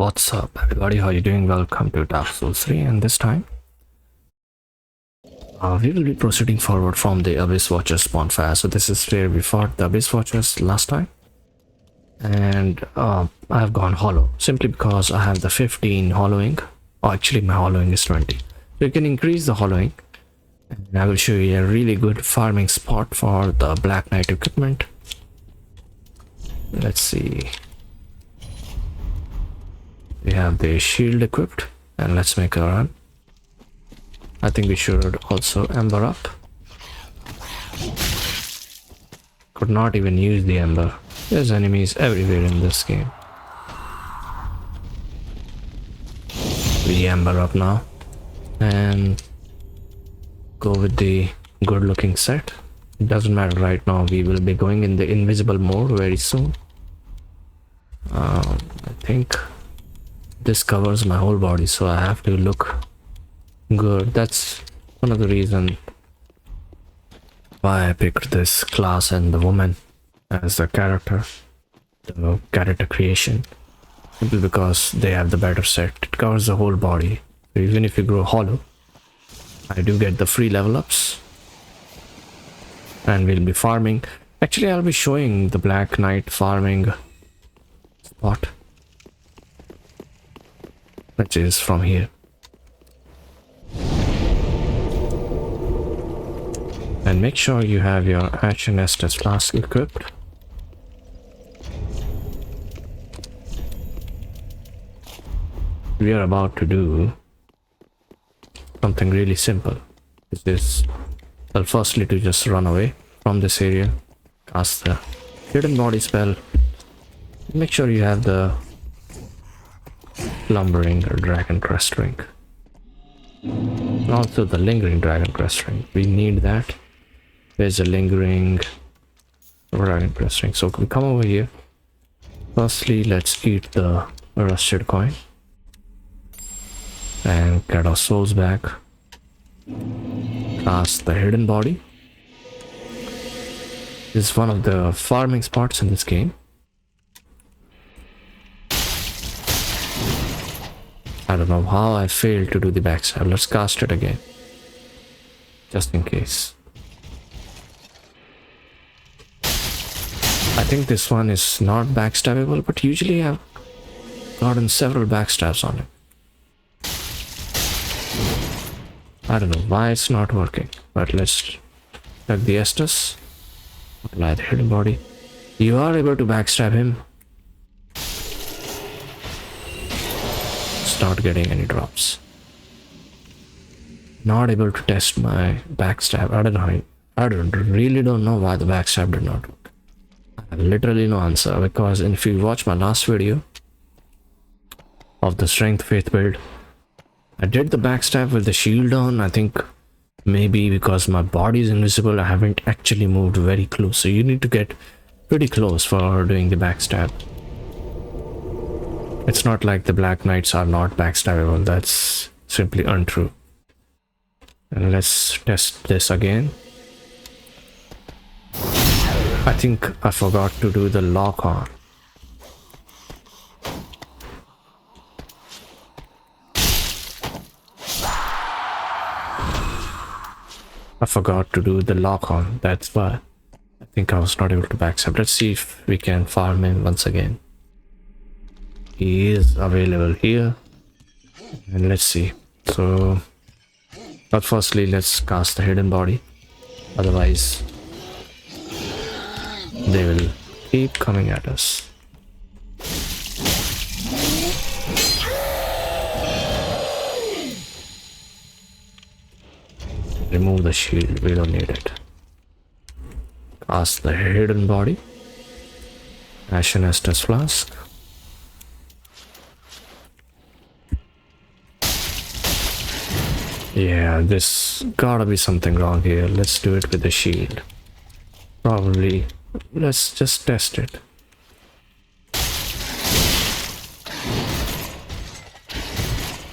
What's up, everybody? How are you doing? Welcome to Dark Souls 3, and this time we will be proceeding forward from the Abyss Watchers bonfire. So this is where we fought the Abyss Watchers last time, and I have gone hollow simply because I have the 15 hollowing. Oh, actually my hollowing is 20, so you can increase the hollowing, and I will show you a really good farming spot for the Black Knight equipment. Let's see. We have the shield equipped, and let's make a run. I think we should also ember up. Could not even use the ember. There's enemies everywhere in this game. We ember up now and go with the good looking set. It doesn't matter right now, we will be going in the invisible mode very soon. I think this covers my whole body, so I have to look good. That's one of the reasons why I picked this class and the woman as the character creation, simply because they have the better set. It covers the whole body. So even if you grow hollow, I do get the free level ups, and we'll be farming. Actually, I'll be showing the Black Knight farming spot, which is from here. And make sure you have your Ashen Estus flask equipped. We are about to do something really simple. This is, well, firstly to just run away from this area, cast the hidden body spell. Make sure you have the lumbering or dragon crest ring, and also the lingering dragon crest ring. We need that. There's a lingering dragon crest ring, so we come over here. Firstly, let's eat the rusted coin and get our souls back. Cast the hidden body. This is one of the farming spots in this game. I don't know how I failed to do the backstab. Let's cast it again, just in case. I think this one is not backstabbable, but usually I've gotten several backstabs on it. I don't know why it's not working, but let's check the Estus. Apply the hidden body. You are able to backstab him. Not getting any drops. Not able to test my backstab. I don't know. I really don't know why the backstab did not work. I have literally no answer, because if you watch my last video of the strength faith build, I did the backstab with the shield on. I think maybe because my body is invisible, I haven't actually moved very close. So you need to get pretty close for doing the backstab. It's not like the Black Knights are not backstabbable. That's simply untrue. And let's test this again. I think I forgot to do the lock on. I forgot to do the lock on. That's why I think I was not able to backstab. Let's see if we can farm him once again. He is available here, and let's see. So, but firstly, let's cast the hidden body. Otherwise, they will keep coming at us. Remove the shield. We don't need it. Cast the hidden body. Ashen Estus flask. Yeah, there's gotta be something wrong here. Let's do it with the shield. Probably. Let's just test it.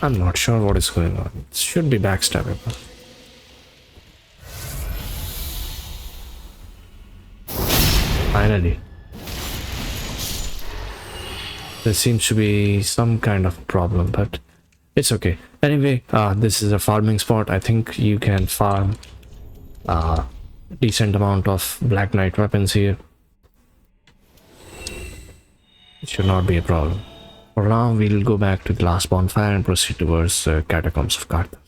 I'm not sure what is going on. It should be backstabbable. Finally. There seems to be some kind of problem, but it's okay. Anyway, this is a farming spot. I think you can farm decent amount of Black Knight weapons here. It should not be a problem. For now, we'll go back to the last bonfire and proceed towards the Catacombs of Carthage.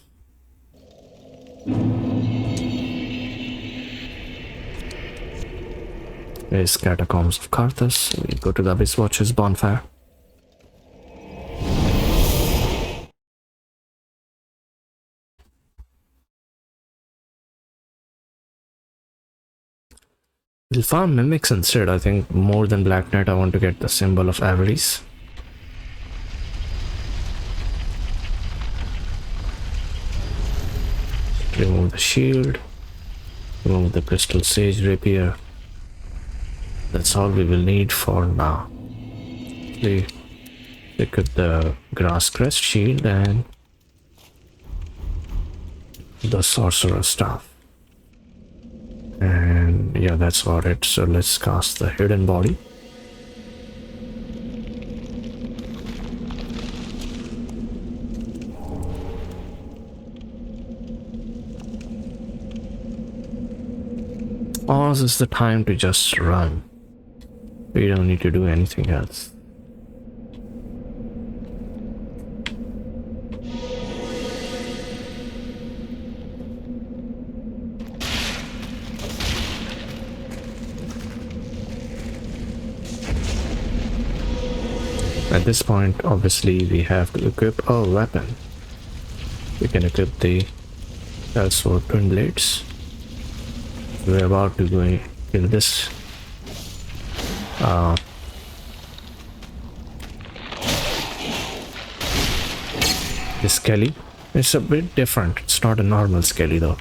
There's Catacombs of Carthus. We go to the Abyss Watcher's bonfire. We'll farm Mimics instead. I think more than Black Knight, I want to get the Symbol of Avarice. Remove the shield. Remove the Crystal Sage Rapier. That's all we will need for now. Pick up the Grass Crest Shield and the Sorcerer's Staff. And yeah, that's about it. So let's cast the Hidden Body. Or is the time to just run? We don't need to do anything else. At this point, obviously, we have to equip a weapon. We can equip the Elsword Twin Blades. We're about to go and kill this. This Skelly. It's a bit different. It's not a normal Skelly though.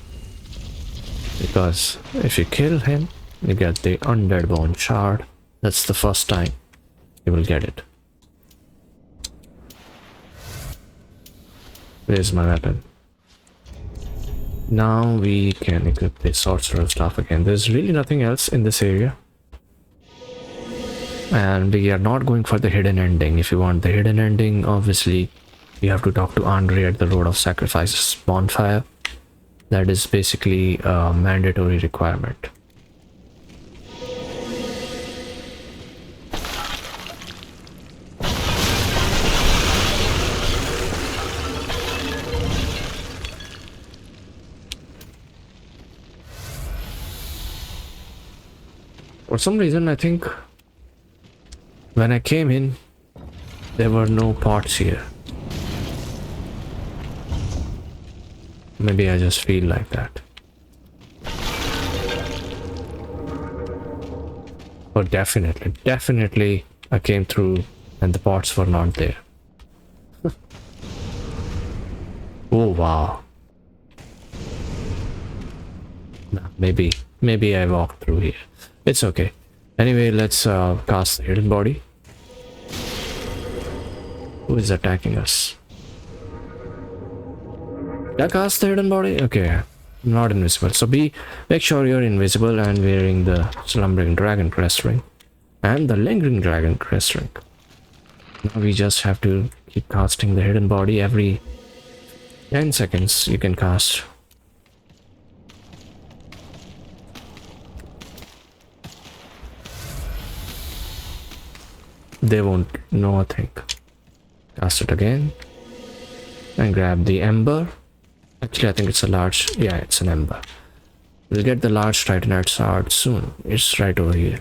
Because if you kill him, you get the Undead Bone Shard. That's the first time you will get it. Where's my weapon? Now we can equip the Sorcerer's Staff again. There's really nothing else in this area. And we are not going for the hidden ending. If you want the hidden ending, obviously you have to talk to Andre at the Road of Sacrifices bonfire. That is basically a mandatory requirement. For some reason, I think when I came in, there were no pots here. Maybe I just feel like that. But definitely I came through and the pots were not there. Oh wow. Nah, maybe I walked through here. It's okay. Anyway, let's cast the Hidden Body. Who is attacking us? Did I cast the Hidden Body? Okay, I'm not invisible. So make sure you're invisible and wearing the Slumbering Dragon Crest Ring and the Lingering Dragon Crest Ring. Now we just have to keep casting the Hidden Body. Every 10 seconds you can cast. They won't know a thing. Cast it again and grab the Ember. Actually, I think it's a large. Yeah, it's an Ember. We'll get the large Titanite Sword soon. It's right over here.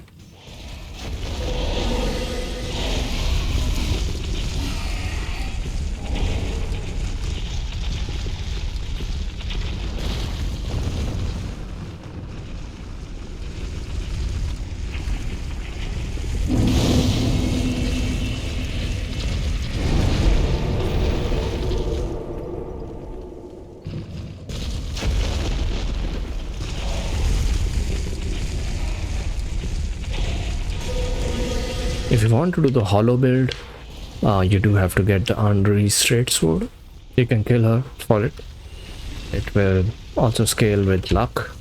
If you want to do the hollow build, you do have to get the Andri's Straight Sword. You can kill her for it. It will also scale with luck.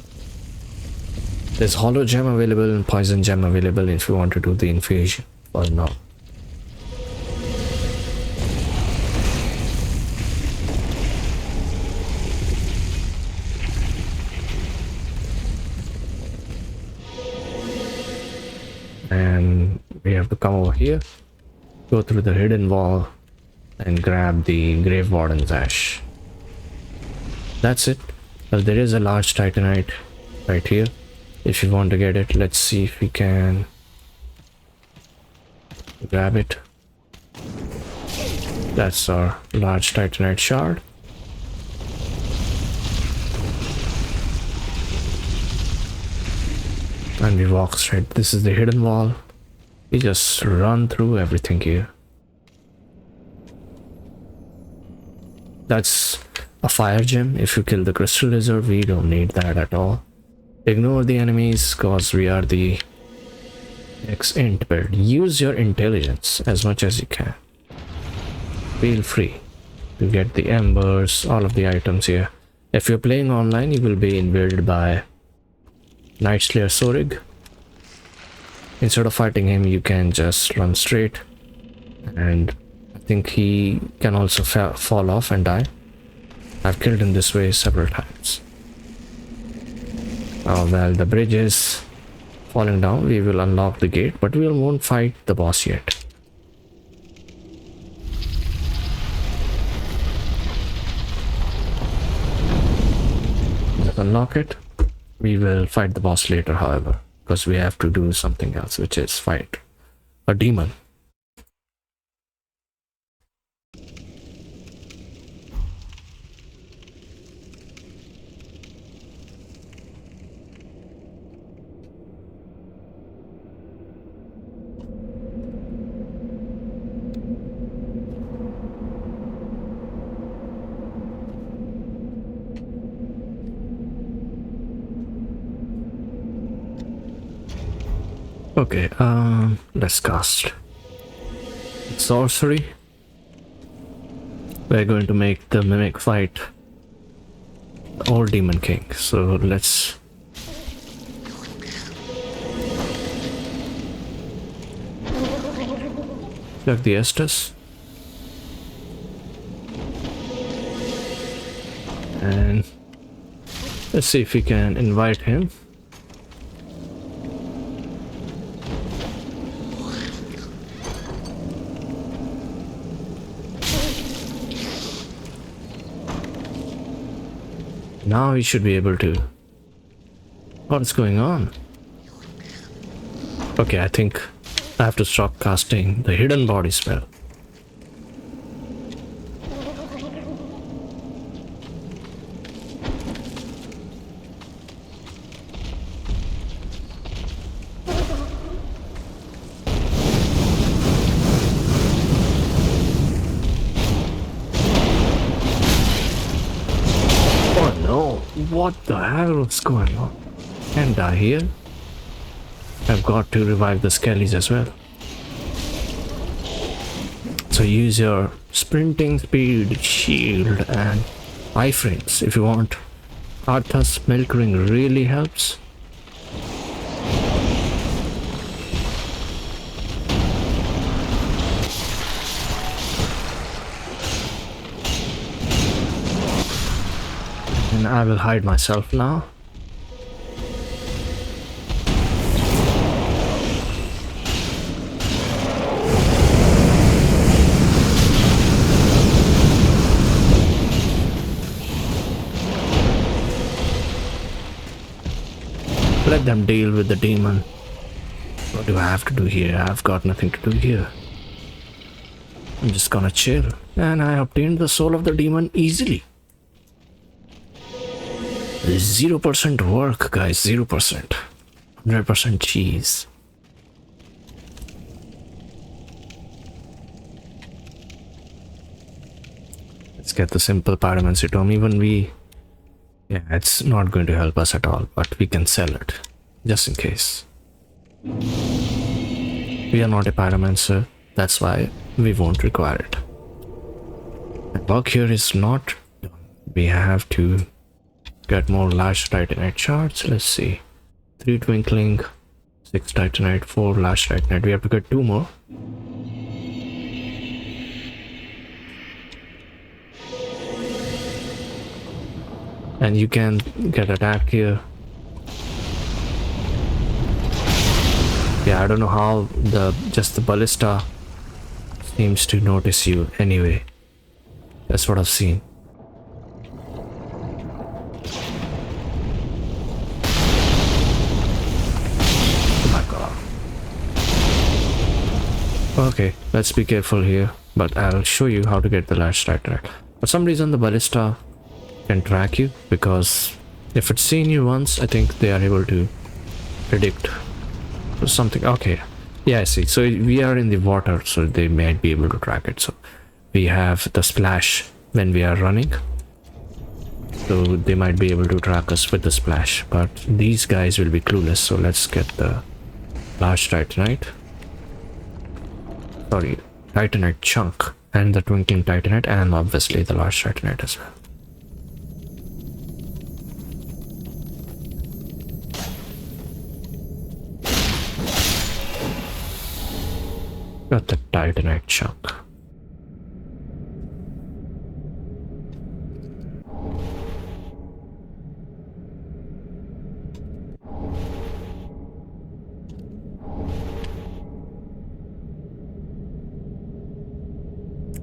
There's hollow gem available and poison gem available if you want to do the infusion for now. come over here, go through the hidden wall, and grab the Grave Warden's Ash. That's it. Well, there is a large Titanite right here. If you want to get it, let's see if we can grab it. That's our large Titanite shard. And we walk straight. This is the hidden wall. We just run through everything here. That's a fire gem. If you kill the crystal lizard, we don't need that at all. Ignore the enemies cause we are the X-int build. Use your intelligence as much as you can. Feel free to get the embers, all of the items here. If you're playing online, you will be invaded by Nightslayer Sorig. Instead of fighting him, you can just run straight, and I think he can also fall off and die. I've killed him this way several times. Oh well, the bridge is falling down. We will unlock the gate, but we won't fight the boss yet. Let's unlock it. We will fight the boss later, however, because we have to do something else, which is fight a demon. Okay, let's cast sorcery. We're going to make the mimic fight the old demon king. So let's check the Estus. And let's see if we can invite him. Now we should be able to. What's going on? Okay, I think I have to stop casting the hidden body spell. What the hell is going on? Can't die here. I've got to revive the skellies as well. So use your sprinting speed, shield, and iframes if you want. Arthas Milk Ring really helps. And I will hide myself now. Let them deal with the demon. What do I have to do here? I've got nothing to do here. I'm just gonna chill. And I obtained the soul of the demon easily. 0% work, guys. 0%. 100% cheese. Let's get the simple pyromancy tome. Even yeah, it's not going to help us at all, but we can sell it just in case. We are not a pyromancer, that's why we won't require it. The work here is not done. We have to get more large titanite shards. Let's see. 3 twinkling, 6 titanite, 4 large titanite. We have to get 2 more. And you can get attack here. Yeah, Yeah, I don't know how just the ballista seems to notice you anyway. That's what I've seen. Oh my god. Okay, let's be careful here, but I'll show you how to get the large titanite. For some reason the ballista can track you, because if it's seen you once, I think they are able to predict something. Okay, yeah, I see. So we are in the water, so they might be able to track it. So we have the splash when we are running, so they might be able to track us with the splash, but these guys will be clueless. So let's get the large titanite, sorry, titanite chunk, and the twinkling titanite, and obviously the large titanite as well. Got the titanite chunk.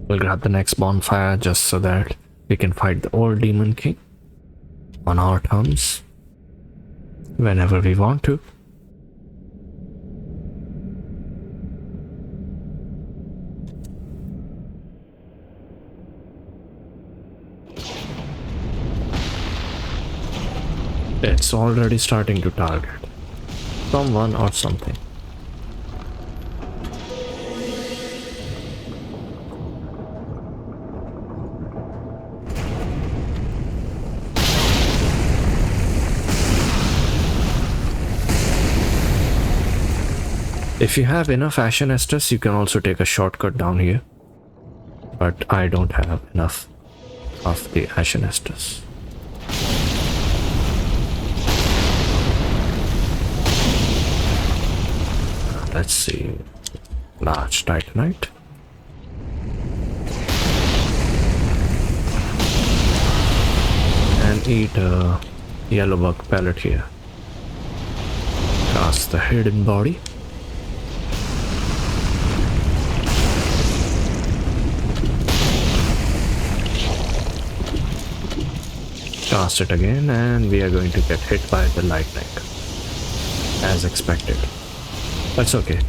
We'll grab the next bonfire just so that we can fight the old demon king on our terms whenever we want to. It's already starting to target someone or something. If you have enough Ashen Estus, you can also take a shortcut down here, but I don't have enough of the Ashen Estus. Let's see, large titanite. And eat a yellow bug pellet here. Cast the hidden body. Cast it again, and we are going to get hit by the lightning, as expected. That's okay.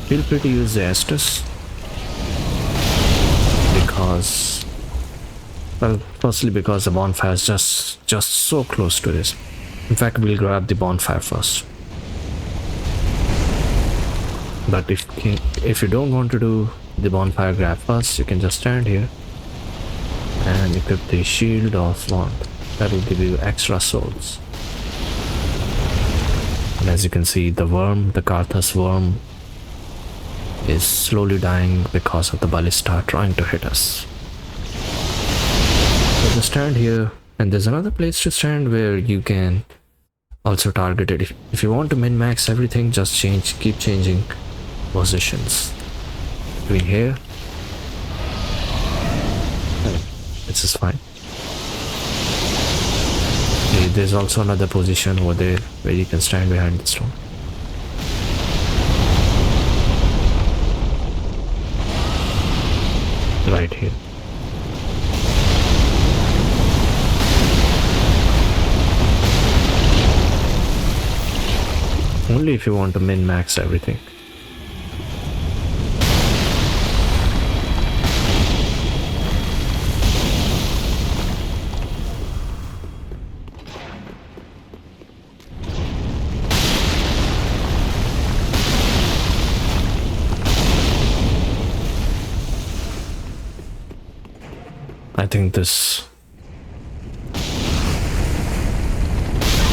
Feel free to use the Estus, because, well, firstly because the bonfire is just so close to this. In fact, we'll grab the bonfire first. But if you don't want to do the bonfire grab first, you can just stand here and equip the shield of wand. That will give you extra souls. And as you can see, the worm, the Karthus worm, is slowly dying because of the ballista trying to hit us. So just stand here, and there's another place to stand where you can also target it. If you want to min-max everything, just keep changing positions. Between here, this is fine. There's also another position over there where you can stand behind the stone. Right here. Only if you want to min-max everything. I think this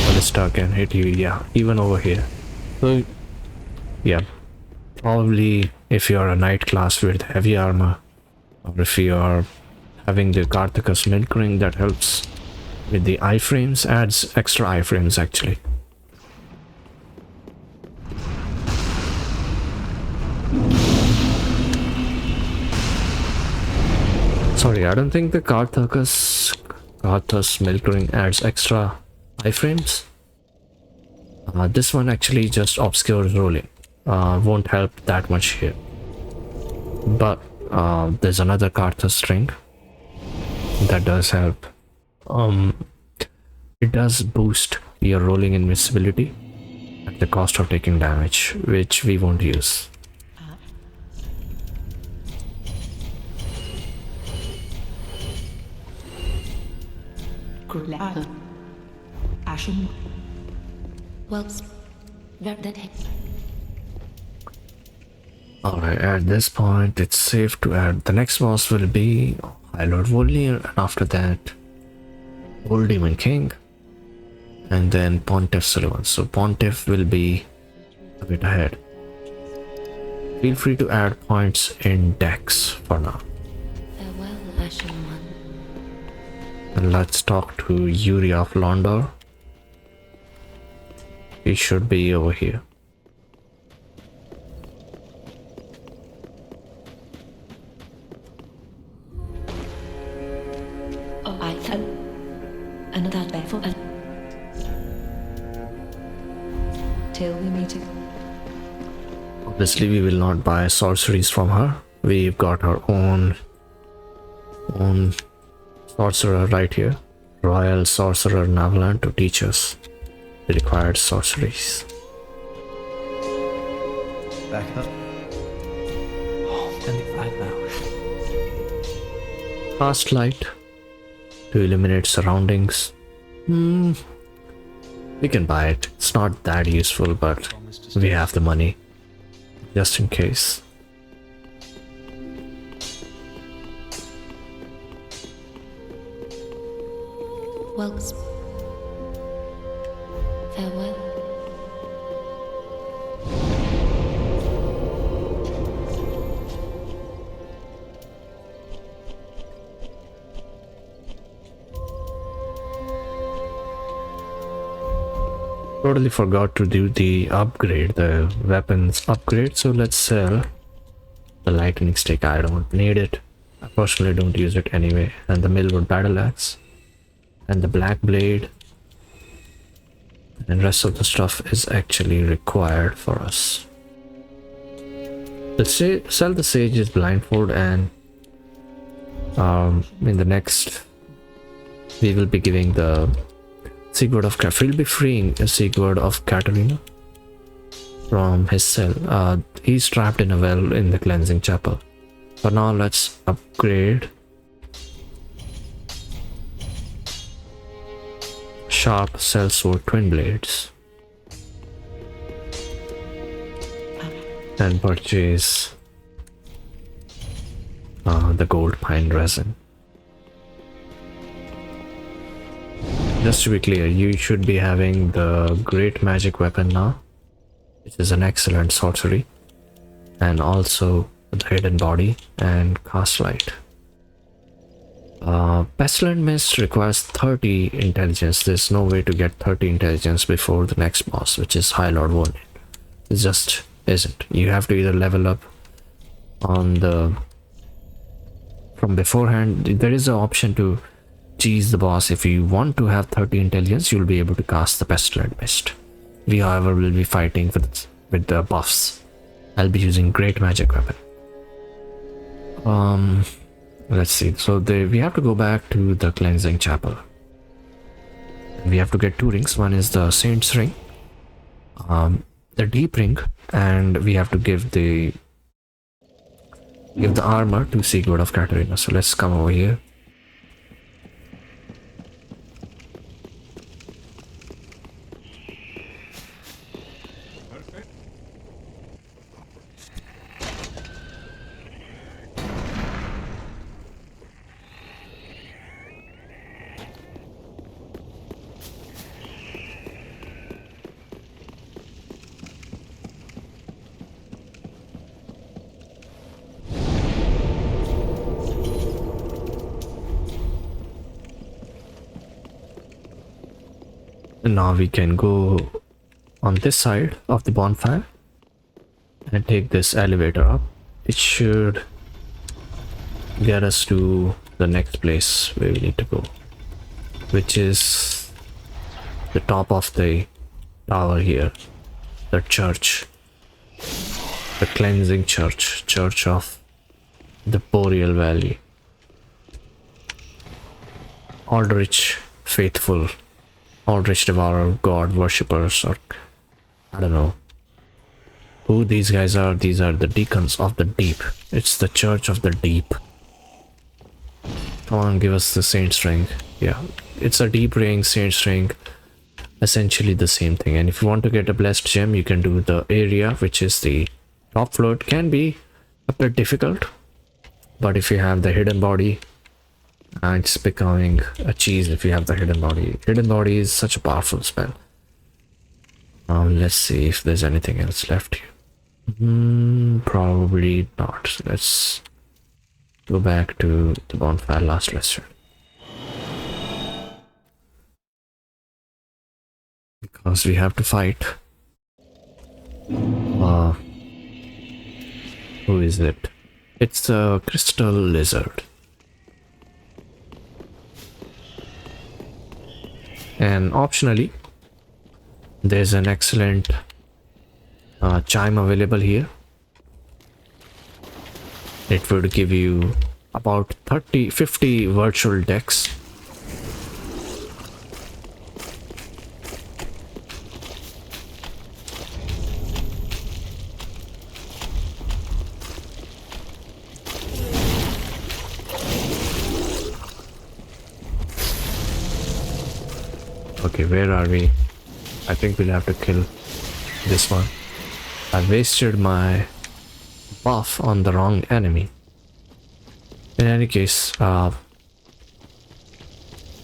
ballista can hit you, yeah, even over here. So, yeah, probably if you are a knight class with heavy armor, or if you are having the Karthus milk ring that helps with the iframes, adds extra iframes actually. Sorry, I don't think the Karthus milk ring adds extra iframes. This one actually just obscures rolling. won't help that much here. But there's another Karthus ring that does help. It does boost your rolling invincibility at the cost of taking damage, which we won't use. Alright, at this point it's safe to add. The next boss will be High Lord Volnir, and after that Old Demon King, and then Pontiff Sullivan. So Pontiff will be a bit ahead. Feel free to add points in Dex for now. Farewell, Ashen One. And let's talk to Yuri of Londor. He should be over here. I thought another baffle till we meet again. Obviously, we will not buy sorceries from her. We've got our own sorcerer right here, Royal Sorcerer Navalan, to teach us the required sorceries. Back up. Oh, 25 now. Cast light to illuminate surroundings. We can buy it. It's not that useful, but we have the money just in case. Welcome. Farewell. Totally forgot to do the upgrade, the weapons upgrade, so let's sell the lightning stick. I don't need it. I personally don't use it anyway. And the Millwood battle axe and the black blade, and rest of the stuff is actually required for us. Let's say sell the sage's blindfold, and in the next we will be giving the Sigurd of we'll be freeing a Sigurd of Katarina from his cell. He's trapped in a well in the cleansing chapel. For now, let's upgrade sharp sellsword twin blades and purchase the gold pine resin. Just to be clear, you should be having the great magic weapon now, which is an excellent sorcery, and also the hidden body and cast light. Pestilent Mist requires 30 intelligence. There's no way to get 30 intelligence before the next boss, which is High Lord Volnir. It just isn't. You have to either level up on the from beforehand. There is an option to cheese the boss. If you want to have 30 intelligence, you'll be able to cast the Pestilent Mist. We, however, will be fighting with the buffs. I'll be using great magic weapon. Let's see. So we have to go back to the cleansing chapel. We have to get 2 rings. One is the Saint's ring, the deep ring, and we have to give the armor to Sigurd of Katarina. So let's come over here. Now we can go on this side of the bonfire and take this elevator up. It should get us to the next place where we need to go, which is the top of the tower here, the church. The cleansing church, Church of the Boreal Valley. Aldrich faithful, Aldrich devourer, god worshippers, or I don't know who these guys are. These are the deacons of the deep. It's the Church of the Deep. Come on, give us the Saint's Ring. Yeah, it's a deep ring, Saint's Ring. Essentially the same thing. And if you want to get a blessed gem, you can do the area, which is the top floor. It can be a bit difficult, but if you have the hidden body, it's becoming a cheese. If you have the hidden body is such a powerful spell. Let's see if there's anything else left here. Probably not. Let's go back to the bonfire last restaurant, because we have to fight. Who is it? It's a crystal lizard. And optionally, there's an excellent chime available here. It would give you about 50 virtual decks. Okay, where are we? I think we'll have to kill this one. I wasted my buff on the wrong enemy. In any case,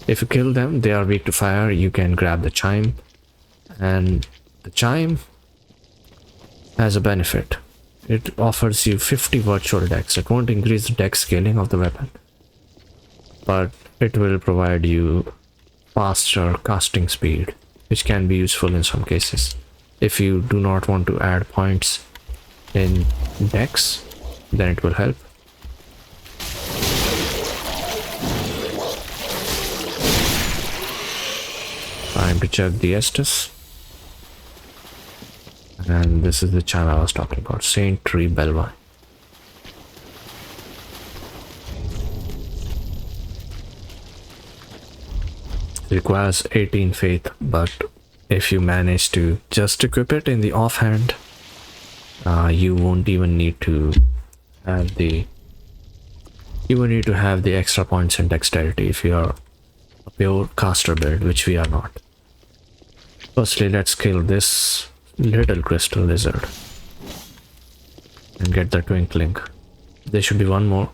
if you kill them, they are weak to fire. You can grab the chime, and the chime has a benefit. It offers you 50 virtual decks. It won't increase the deck scaling of the weapon, but it will provide you faster casting speed, which can be useful in some cases. If you do not want to add points in decks, then it will help. Time to check the Estus. And this is the chime I was talking about, Saint Tree Belvine. Requires 18 faith, but if you manage to just equip it in the offhand, you won't even need to have the extra points in dexterity if you are a pure caster build, which we are not. Firstly, let's kill this little crystal lizard and get the twinkling. There should be one more.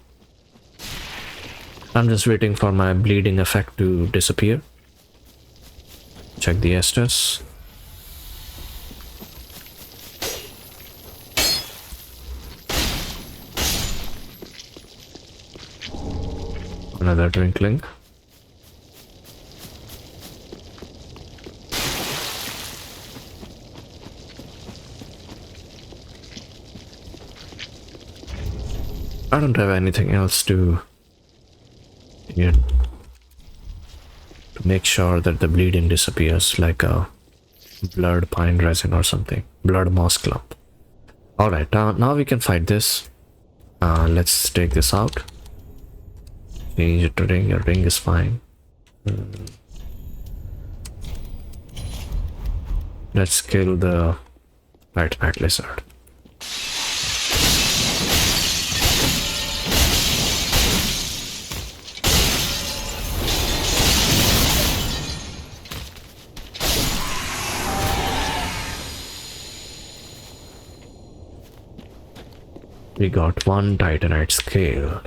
I'm just waiting for my bleeding effect to disappear. Check the Estus. Another twinkling. I don't have anything else to make sure that the bleeding disappears, like a blood pine resin or something, blood moss clump. Alright, now we can fight this. Let's take this out. Change it to ring. A ring is fine. Let's kill the Nightmare Lizard. We got one Titanite scale.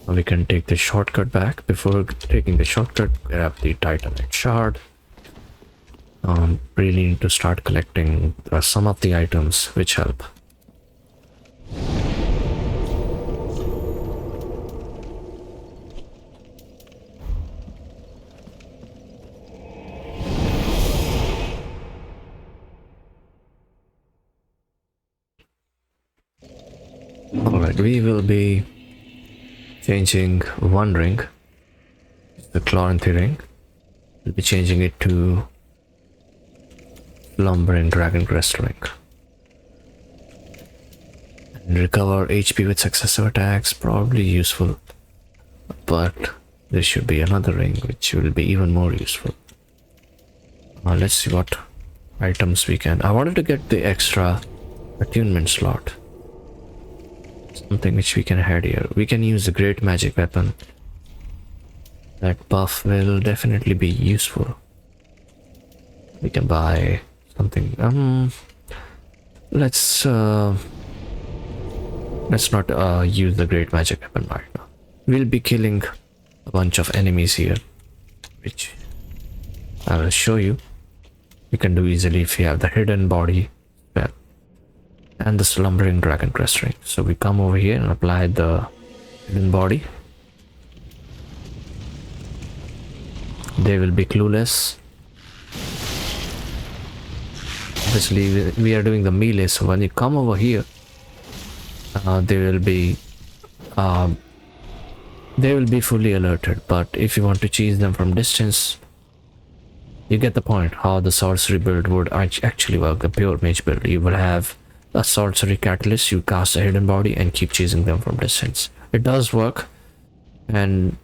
Now we can take the shortcut back. Before taking the shortcut, grab the Titanite shard. Really need to start collecting some of the items which help. Alright, we will be changing one ring, the Chloranthy ring. We'll be changing it to Lumbering Dragon Crest Ring. And recover HP with successive attacks, probably useful. But there should be another ring which will be even more useful. Let's see what items we can. I wanted to get the extra attunement slot. Something which we can add here. We can use the Great Magic Weapon. That buff will definitely be useful. We can buy something. Let's not use the Great Magic Weapon right now. We'll be killing a bunch of enemies here, which I will show you. You can do easily if you have the Hidden Body spell and the Slumbering Dragon Crest Ring. So we come over here and apply the Hidden Body. They will be clueless. Obviously we are doing the melee, so when you come over here, they will be fully alerted. But if you want to cheese them from distance, you get the point how the sorcery build would actually work. The pure mage build, you will have a sorcery catalyst, you cast a Hidden Body and keep chasing them from distance. It does work, and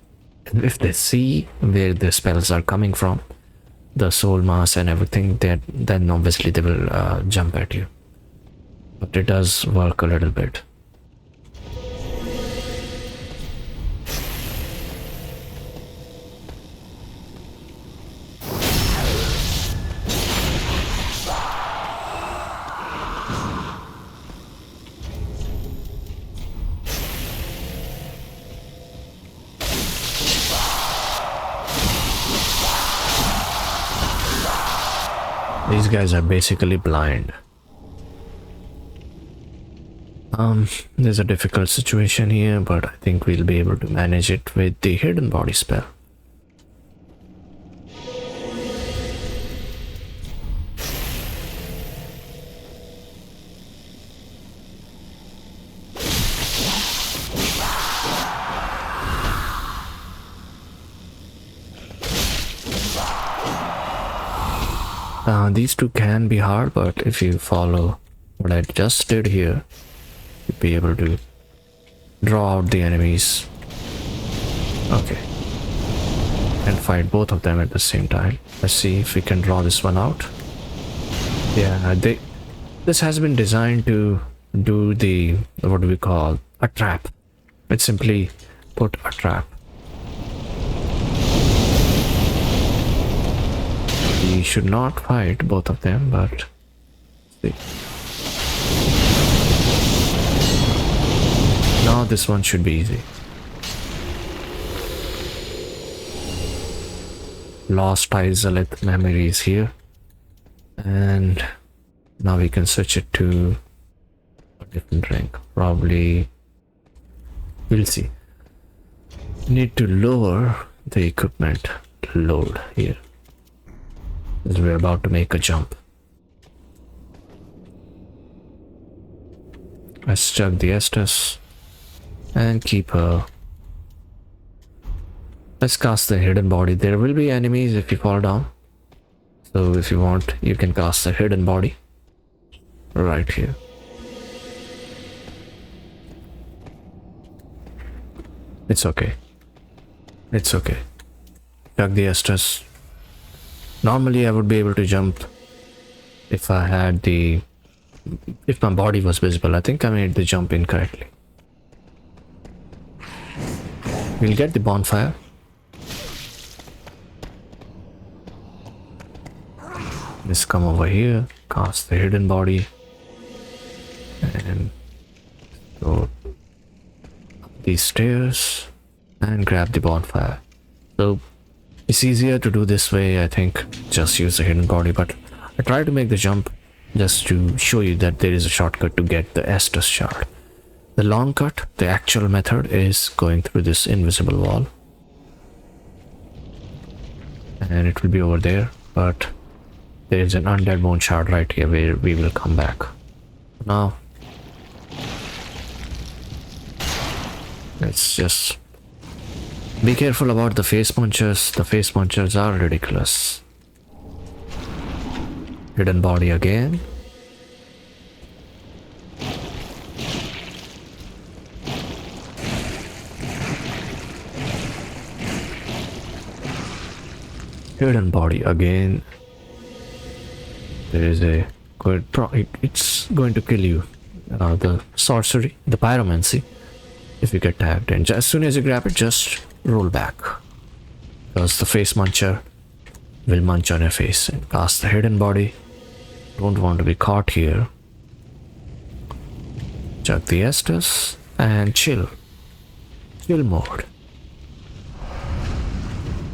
if they see where the spells are coming from, the soul mass and everything, then obviously they will jump at you. But it does work a little bit. These guys are basically blind. There's a difficult situation here, but I think we'll be able to manage it with the Hidden Body spell. These two can be hard, but if you follow what I just did here, you'll be able to draw out the enemies. Okay. And fight both of them at the same time. Let's see if we can draw this one out. Yeah, this has been designed to do the, what do we call, a trap. It's simply put a trap. We should not fight both of them, but see. Now this one should be easy. Lost Izalith memory is here, and now we can switch it to a different rank. Probably we'll see. Need to lower the equipment load here, as we're about to make a jump. Let's chug the Estus and keep her. Let's cast the Hidden Body. There will be enemies if you fall down, so if you want, you can cast the Hidden Body right here. It's okay. It's okay. Chug the Estus. Normally I would be able to jump if I had if my body was visible. I think I made the jump incorrectly. We'll get the bonfire. Let's come over here, cast the Hidden Body, and go up these stairs and grab the bonfire. So it's easier to do this way, I think. Just use the Hidden Body, but I try to make the jump just to show you that there is a shortcut to get the Estus shard. The long cut, the actual method, is going through this invisible wall, and it will be over there, but there is an Undead Bone shard right here where we will come back. Now let's just be careful about the face punchers. The face punchers are ridiculous. hidden body again. Hidden body again. There is a good it's going to kill you. The sorcery, the pyromancy, if you get tagged. And as soon as you grab it, just roll back. Because the face muncher will munch on your face and cast the hidden body. Don't want to be caught here. Chug the Estus and chill. Chill mode.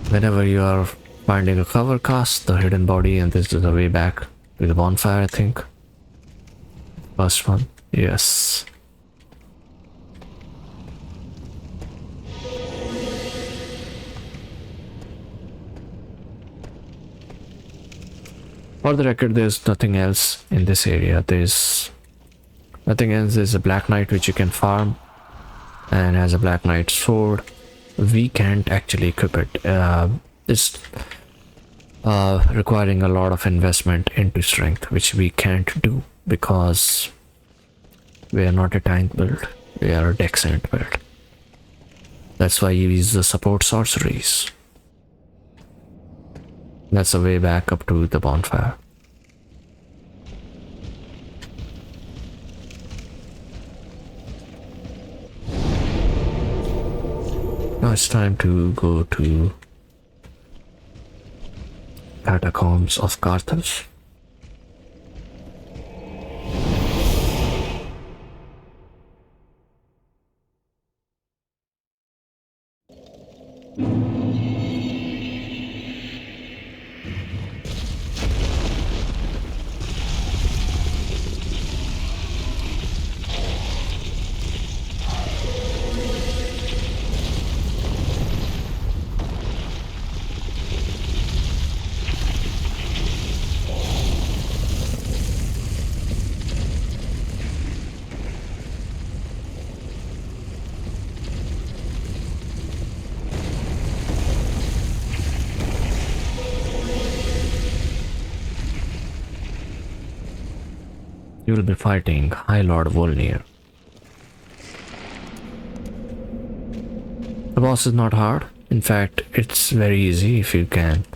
Whenever you are finding a cover, cast the hidden body, and this is the way back to the bonfire, I think. First one. Yes. For the record, there's nothing else in this area. There's nothing else. There's a Black Knight which you can farm and has a Black Knight sword. We can't actually equip it. It's requiring a lot of investment into strength, which we can't do because we are not a tank build. We are a Dexant build. That's why you use the support sorceries. That's the way back up to the bonfire. Now it's time to go to Catacombs of Carthage. You will be fighting High Lord Volnir. The boss is not hard. In fact, it's very easy if you can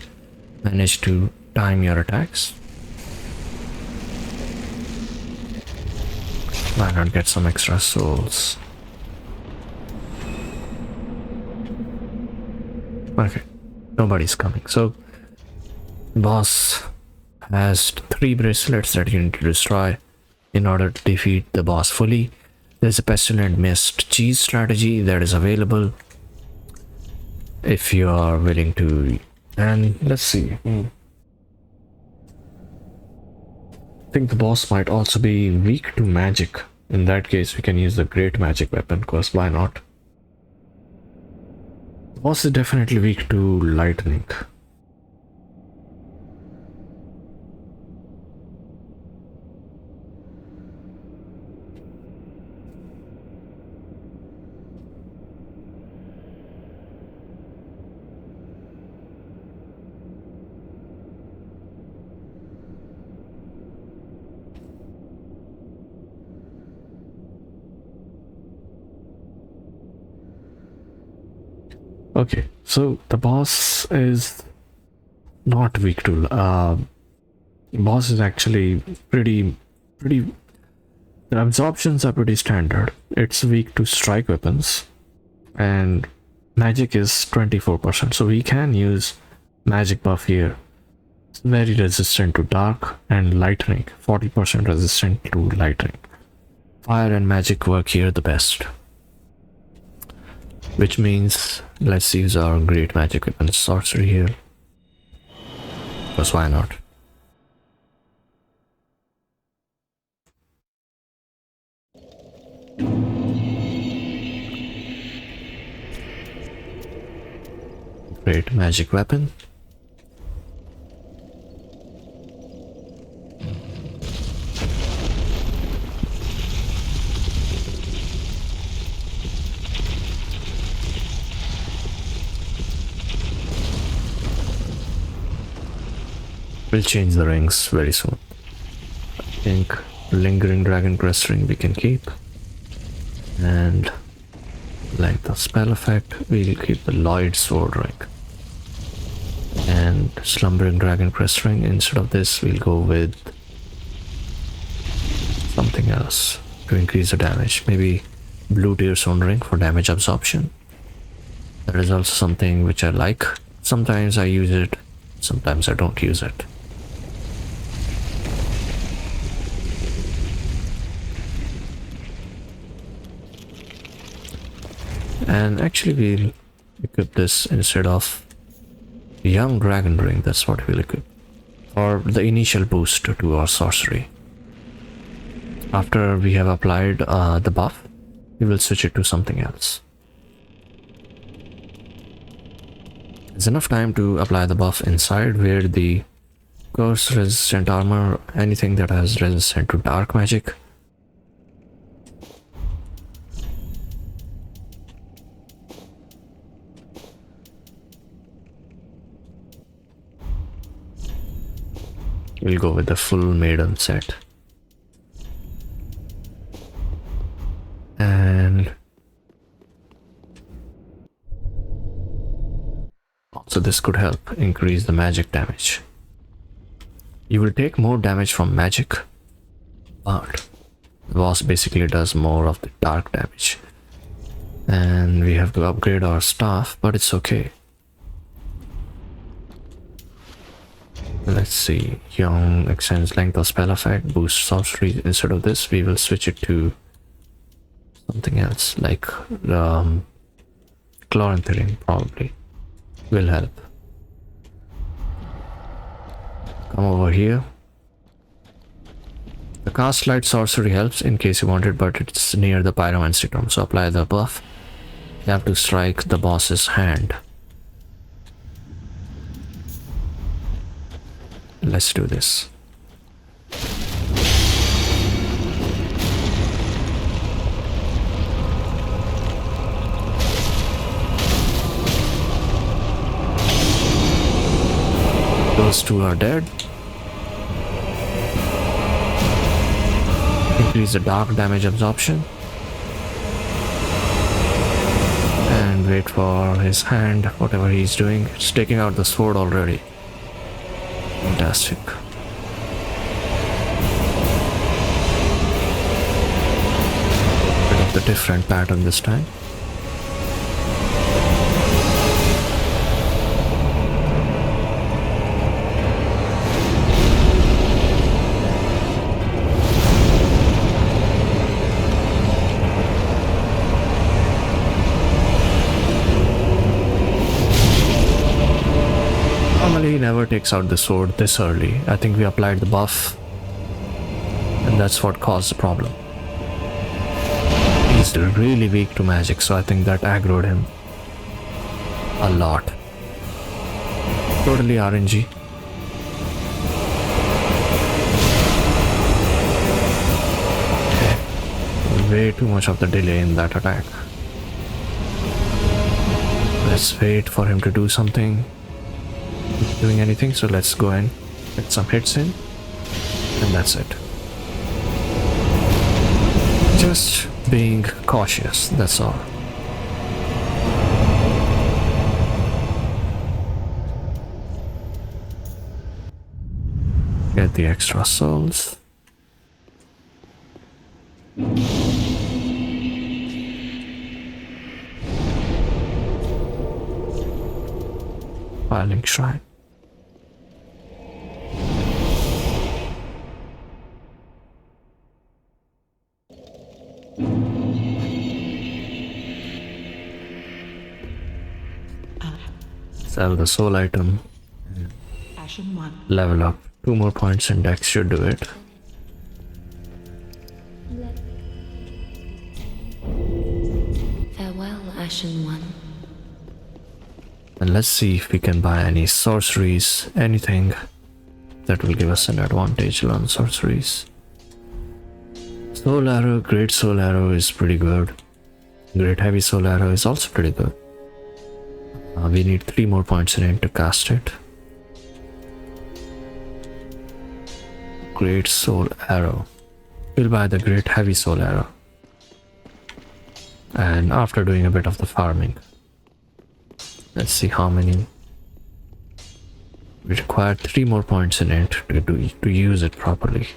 manage to time your attacks. Why not get some extra souls? Okay, nobody's coming. So, boss has 3 bracelets that you need to destroy in order to defeat the boss fully. There's a Pestilent Mist cheese strategy that is available if you are willing to. And let's see. I think the boss might also be weak to magic. In that case, we can use the great magic weapon, because why not? The boss is definitely weak to lightning. Okay, so the boss is not weak to boss is actually pretty the absorptions are pretty standard. It's weak to strike weapons and magic is 24%, so we can use magic buff here. It's very resistant to dark and lightning, 40% resistant to lightning. Fire and magic work here the best, which means let's use our great magic weapon sorcery here, because why not? Great magic weapon. We'll change the rings very soon. I think Lingering Dragon Crest ring we can keep. And length of spell effect, we'll keep the Lloyd sword ring. And Slumbering Dragon Crest ring, instead of this we'll go with something else to increase the damage. Maybe Blue Tear Stone ring for damage absorption. That is also something which I like. Sometimes I use it, sometimes I don't use it. And actually we'll equip this instead of Young Dragon Ring, that's what we'll equip. For the initial boost to our sorcery. After we have applied the buff, we will switch it to something else. There's enough time to apply the buff inside where the curse resistant armor, anything that has resistant to dark magic. We'll go with the full maiden set. And also this could help increase the magic damage. You will take more damage from magic, but the boss basically does more of the dark damage. And we have to upgrade our staff, but it's okay. Let's see, Young extends length of spell effect, boost sorcery. Instead of this, we will switch it to something else, like Chloranthirin probably will help. Come over here. The cast light sorcery helps in case you want it, but it's near the pyromancy tomb, so apply the buff. You have to strike the boss's hand. Let's do this. Those two are dead. Increase the dark damage absorption. And wait for his hand, whatever he's doing. It's taking out the sword already. Fantastic. Bit of the different pattern this time. Normally he never takes out the sword this early. I think we applied the buff and that's what caused the problem. He's really weak to magic, so I think that aggroed him a lot. Totally RNG. Okay. Way too much of the delay in that attack. Let's wait for him to do something. Doing anything, so let's go and get some hits in, and that's it. Just being cautious, that's all. Get the extra souls. Filing Shrine. Sell the soul item. Ashen one. Level up. 2 more points in dex should do it. Farewell, Ashen One. And let's see if we can buy any sorceries, anything that will give us an advantage on sorceries. Soul Arrow, Great Soul Arrow is pretty good. Great Heavy Soul Arrow is also pretty good. We need 3 more points in it to cast it. Great Soul Arrow. We'll buy the Great Heavy Soul Arrow. And after doing a bit of the farming, let's see how many. We require 3 more points in it to use it properly.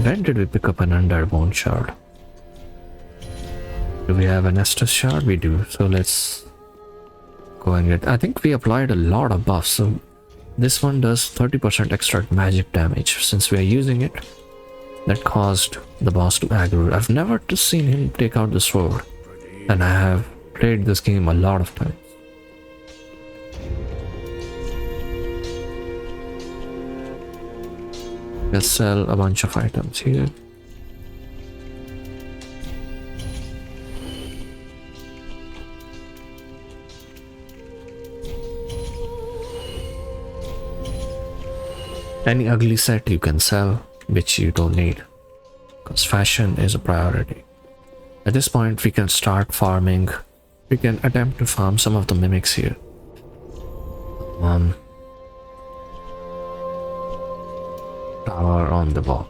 When did we pick up an Undead Bone Shard? Do we have an Estus Shard? We do. So let's go and get. I think we applied a lot of buffs. So this one does 30% extra magic damage. Since we are using it, that caused the boss to aggro. I've never seen him take out the sword, and I have played this game a lot of times. Let's sell a bunch of items here. Any ugly set you can sell, which you don't need, because fashion is a priority. At this point, we can start farming. We can attempt to farm some of the mimics here. Tower on the wall.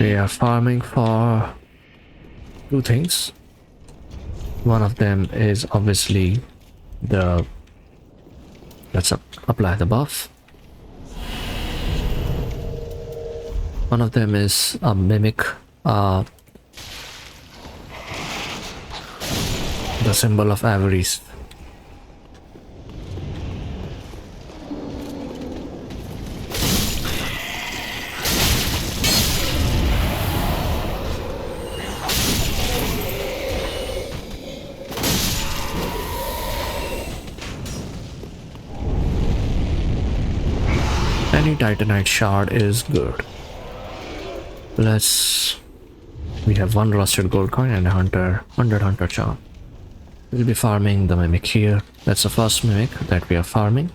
We are farming for 2 things. One of them is obviously the. Let's apply the buff. One of them is a mimic. The symbol of avarice. Any Titanite shard is good. We have 1 rusted gold coin and a 100 hunter charm. We'll be farming the mimic here. That's the first mimic that we are farming.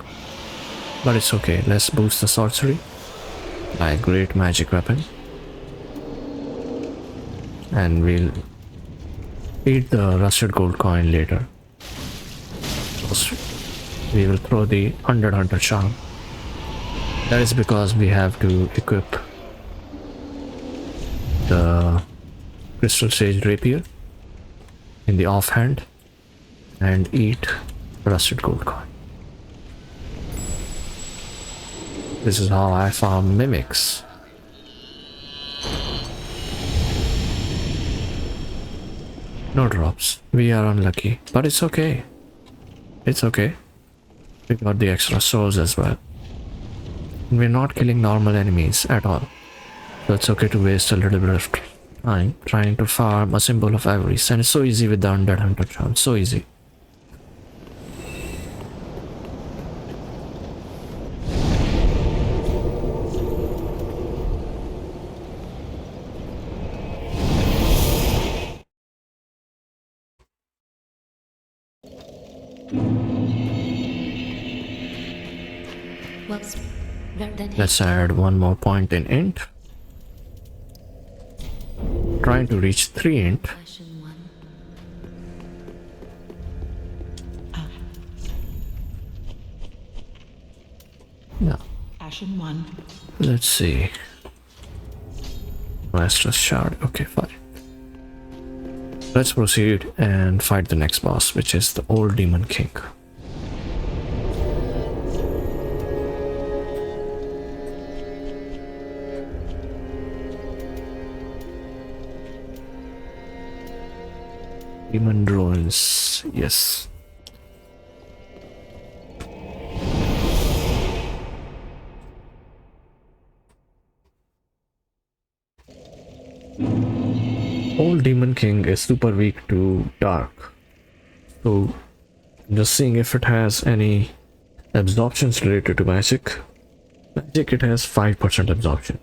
But it's okay. Let's boost the sorcery by a great magic weapon. And we'll eat the rusted gold coin later. We will throw the 100 hunter charm. That is because we have to equip the Crystal Sage Rapier in the offhand and eat rusted gold coin. This is how I farm mimics. No drops. We are unlucky, but it's okay. It's okay. We got the extra souls as well. We're not killing normal enemies at all. So it's okay to waste a little bit of time trying to farm a symbol of avarice. And it's so easy with the Undead Hunter charm. So easy. Let's add 1 more point in int. Trying to reach 3 int. Yeah. Ashen 1. Let's see. Master's Shard. Okay, fine. Let's proceed and fight the next boss, which is the Old Demon King. Demon Ruins, yes. Old Demon King is super weak to dark. So, just seeing if it has any absorptions related to magic. Magic, it has 5% absorption.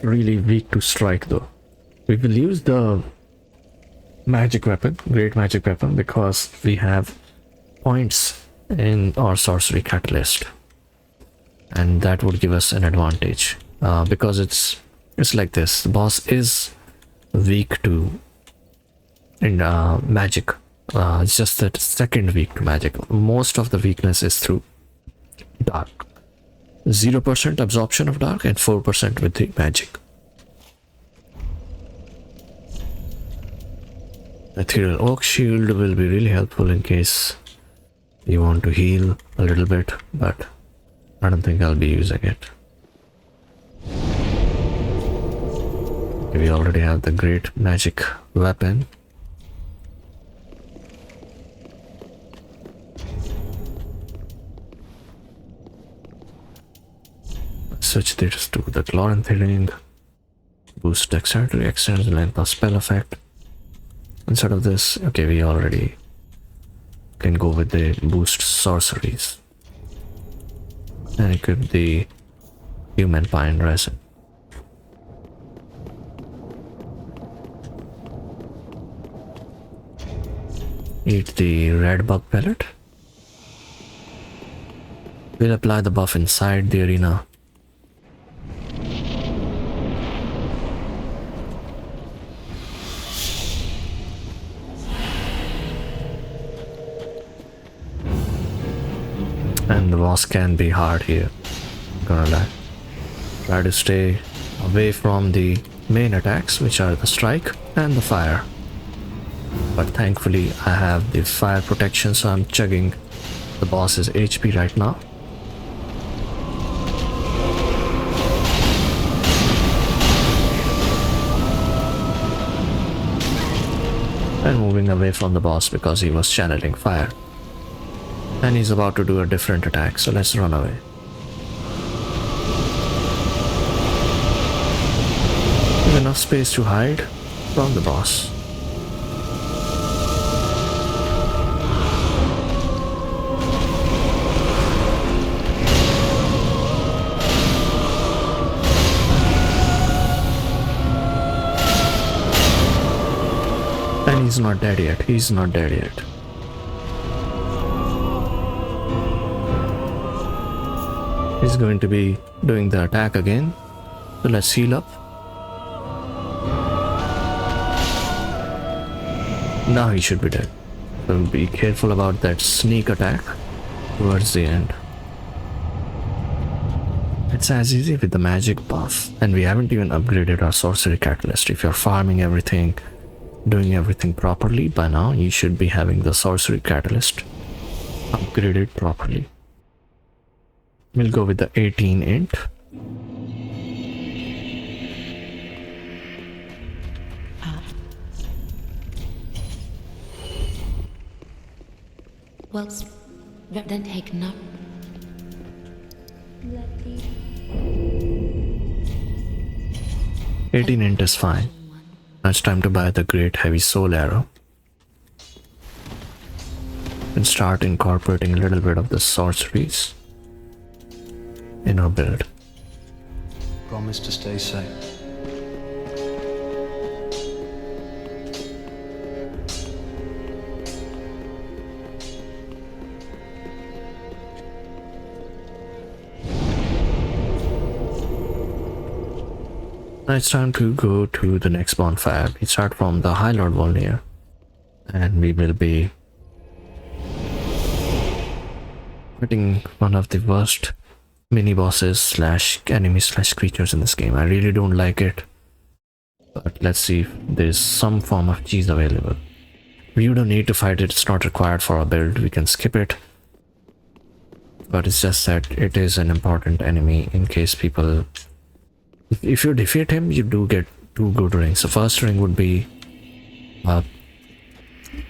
Really weak to strike though. We will use the magic weapon, great magic weapon, because we have points in our sorcery catalyst. and that would give us an advantage because it's like this. The boss is weak to in magic. It's just that second weak to magic. Most of the weakness is through dark. 0% absorption of dark and 4% with the magic. Ethereal Oak Shield will be really helpful in case you want to heal a little bit, but I don't think I'll be using it. We already have the great magic weapon. Switch this to the Chloranthy ring. Boost dexterity, extends the length of spell effect. Instead of this, okay, we already can go with the boost sorceries. And equip the human pine resin. Eat the red bug pellet. We'll apply the buff inside the arena. And the boss can be hard here, gonna lie. Try to stay away from the main attacks, which are the strike and the fire. But thankfully I have the fire protection, so I'm chugging the boss's HP right now. And moving away from the boss because he was channeling fire. And he's about to do a different attack, so let's run away. There's enough space to hide from the boss. And he's not dead yet. He's not dead yet. He's going to be doing the attack again. So let's heal up. Now he should be dead. So be careful about that sneak attack towards the end. It's as easy with the magic buff, and we haven't even upgraded our sorcery catalyst. If you're farming everything, doing everything properly, by now you should be having the sorcery catalyst upgraded properly. We'll go with the 18 int. Well, then take no. 18 int is fine. Now it's time to buy the great heavy soul arrow and start incorporating a little bit of the sorceries in our build. Promise to stay safe. Now it's time to go to the next bonfire. We start from the High Lord Volnir, and we will be fighting one of the worst mini bosses slash enemies slash creatures in this game. I really don't like it, but let's see if there's some form of cheese available. We don't need to fight it, it's not required for our build, we can skip it, but it's just that it is an important enemy in case people, if you defeat him, you do get 2 good rings. The first ring would be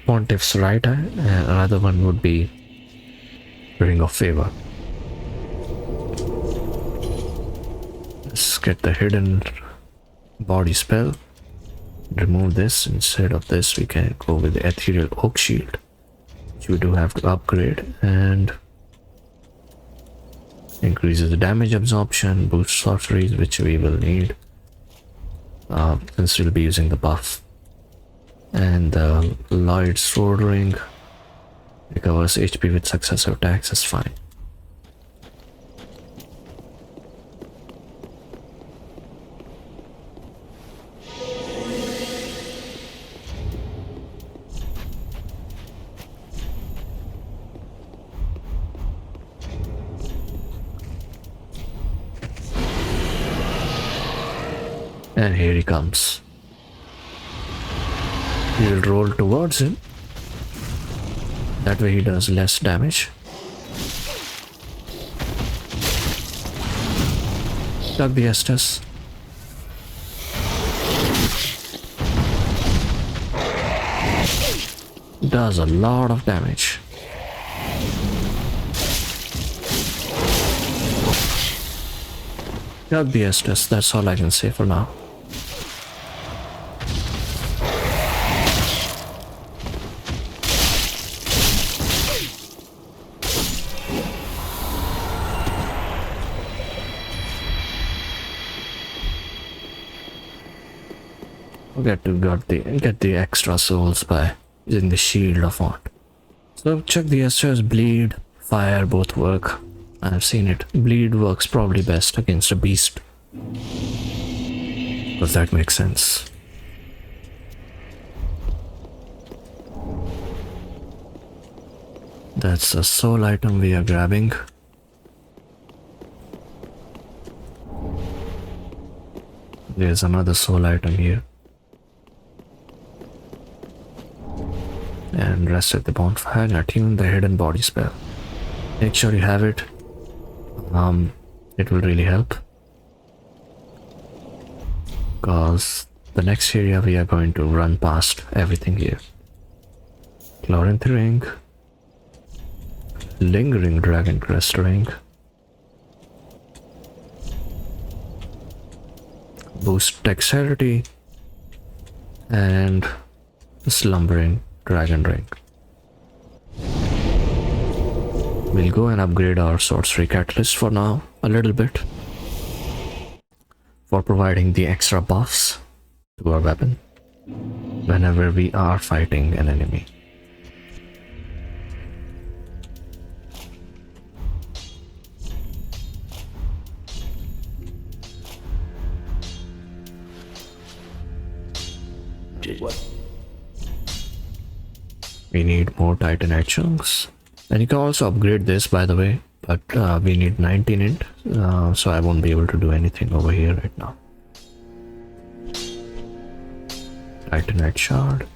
Pontiff's Right Eye, and another one would be Ring of Favor. Let's get the hidden body spell. Remove this. Instead of this, we can go with the Ethereal Oak Shield, which we do have to upgrade, and increases the damage absorption, boosts sorceries, which we will need since we'll be using the buff. And the Lloyd Sword Ring recovers HP with successive attacks is fine. And here he comes. We will roll towards him. That way he does less damage. Chuck the Estus. Does a lot of damage. Chuck the Estus, that's all I can say for now. Get the extra souls by using the shield of Font. So check the Estus, bleed, fire both work. I've seen it. Bleed works probably best against a beast. Does that make sense? That's a soul item we are grabbing. There's another soul item here. And rest at the bonfire and attune the hidden body spell. Make sure you have it. It will really help. Because the next area we are going to run past everything here. Chloranthy ring. Lingering Dragon Crest ring. Boost dexterity. And slumbering Dragon ring. We'll go and upgrade our sorcery catalyst for now, a little bit, for providing the extra buffs to our weapon whenever we are fighting an enemy. We need more Titanite chunks. And you can also upgrade this, by the way, but we need 19 int, so I won't be able to do anything over here right now. Titanite shard.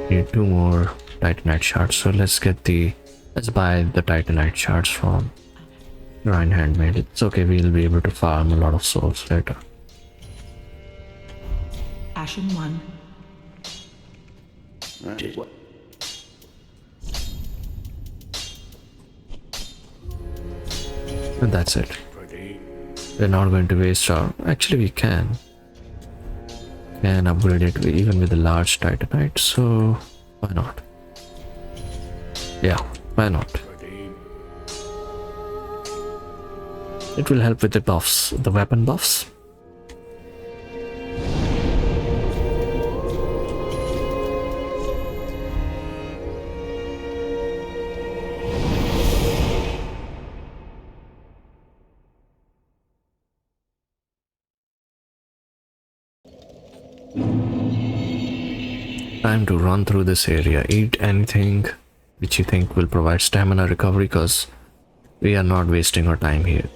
Need 2 more Titanite shards, so let's buy the Titanite shards from Rhine Handmade. It's okay, we'll be able to farm a lot of souls later. Ashen 1. And that's it. We're not going to waste our... Actually, we can upgrade it even with a large Titanite, so why not? Yeah, why not? It will help with the buffs, the weapon buffs. Time to run through this area. Eat anything which you think will provide stamina recovery, because we are not wasting our time here.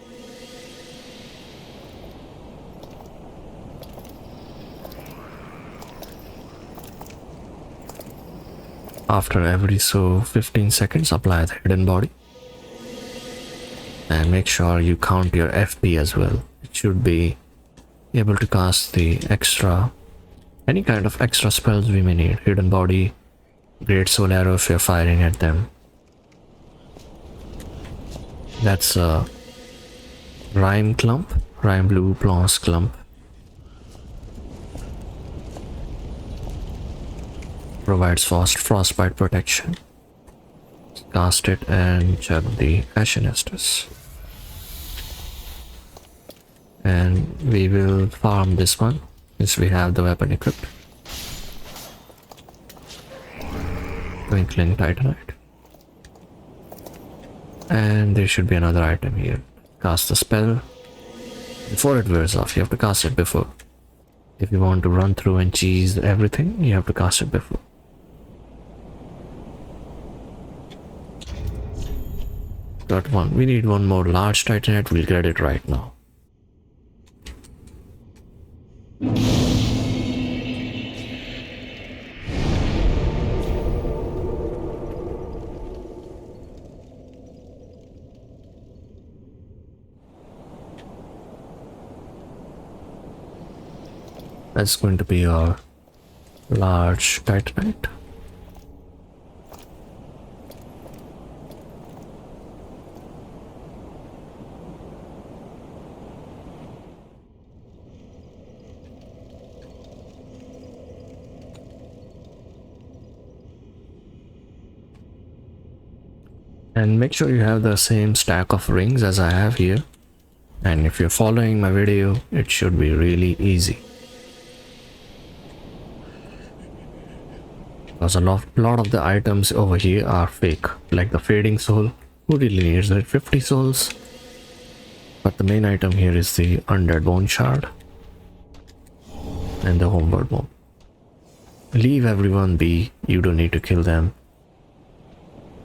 After every 15 seconds, apply the hidden body. And make sure you count your FP as well. It should be able to cast the any kind of extra spells we may need. Hidden body, great soul arrow if you're firing at them. That's a Rime clump, Rime blue plants clump. Provides frostbite protection. Cast it and chug the Ashen Estus. And we will farm this one since we have the weapon equipped. Twinkling Titanite. And there should be another item here. Cast the spell. Before it wears off, you have to cast it before. If you want to run through and cheese everything, you have to cast it before. Got one. We need one more large Titanite. We'll get it right now. That's going to be a large titanite. And make sure you have the same stack of rings as I have here. And if you're following my video, it should be really easy. Because a lot of the items over here are fake. Like the fading soul. Who really needs it? 50 souls. But the main item here is the undead bone shard. And the homeward bone. Leave everyone be. You don't need to kill them.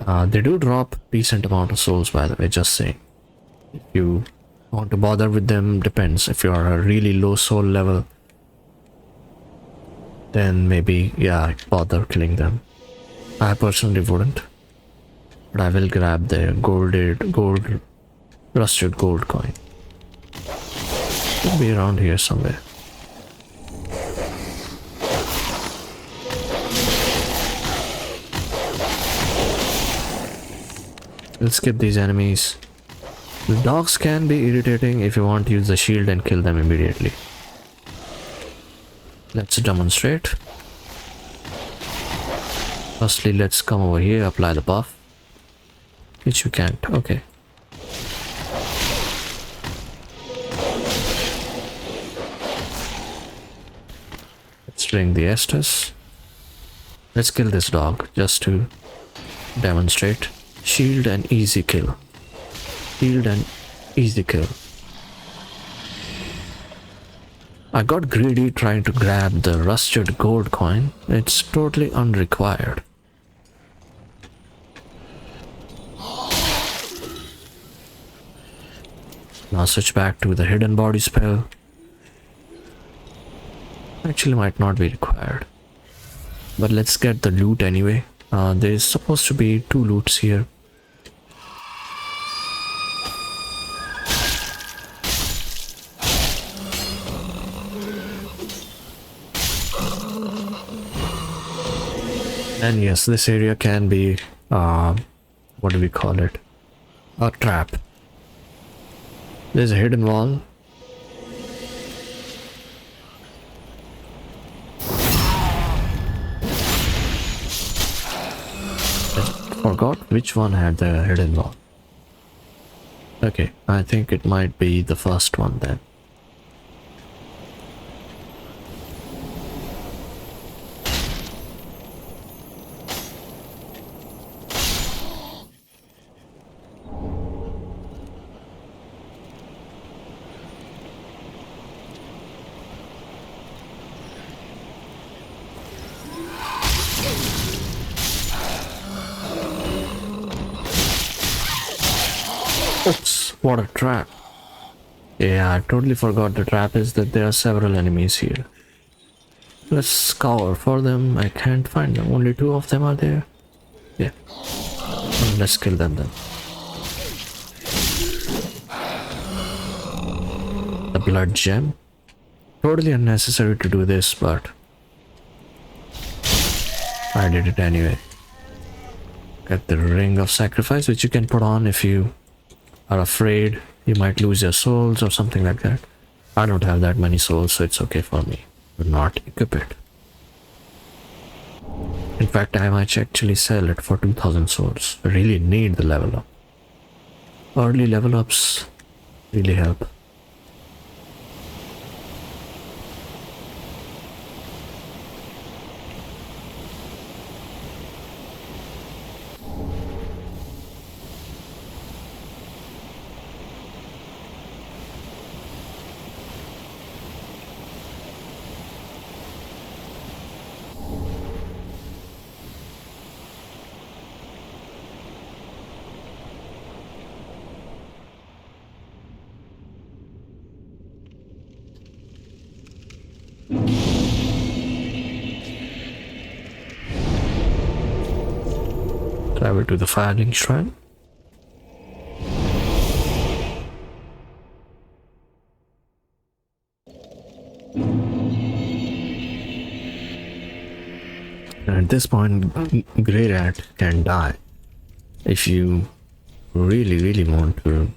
They do drop decent amount of souls, by the way, just saying. If you want to bother with them, depends. If you are a really low soul level, then maybe, yeah, bother killing them. I personally wouldn't. But I will grab the rusted gold coin. Should be around here somewhere. Let's skip these enemies. The dogs can be irritating. If you want to use the shield and kill them immediately. Let's demonstrate. Firstly, let's come over here, apply the buff. Which you can't. Okay. Let's drink the Estus. Let's kill this dog just to demonstrate. Shield and easy kill. Shield and easy kill. I got greedy trying to grab the rusted gold coin. It's totally unrequired. Now switch back to the hidden body spell. Actually might not be required. But let's get the loot anyway. There's supposed to be 2 loots here. And yes, this area can be, what do we call it? A trap. There's a hidden wall. I forgot which one had the hidden wall. Okay, I think it might be the first one then. Oops, what a trap. Yeah, I totally forgot the trap is that there are several enemies here. Let's scour for them. I can't find them. Only 2 of them are there. Yeah. Let's kill them then. The blood gem. Totally unnecessary to do this, but I did it anyway. Get the ring of sacrifice, which you can put on if you are afraid you might lose your souls or something like that. I don't have that many souls, so it's okay for me to not equip it. In fact, I might actually sell it for 2000 souls. I really need the level up. Early level ups really help. Travel to the Firelink Shrine. At this point, Grey Rat can die. If you really want to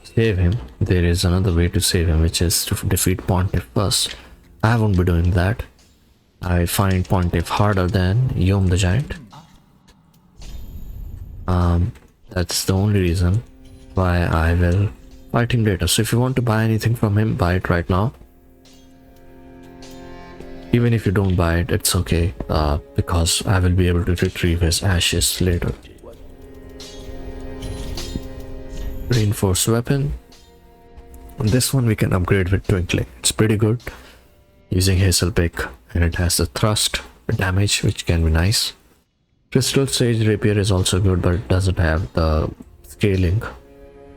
save him, there is another way to save him, which is to defeat Pontiff first. I won't be doing that. I find Pontiff harder than Yom the Giant. That's the only reason why I will fight him later. So if you want to buy anything from him, buy it right now. Even if you don't buy it, it's okay, because I will be able to retrieve his ashes later. Reinforced weapon. And this one we can upgrade with Twinkling. It's pretty good using Hazel Pick, and it has the thrust damage, which can be nice. Crystal Sage Rapier is also good, but it doesn't have the scaling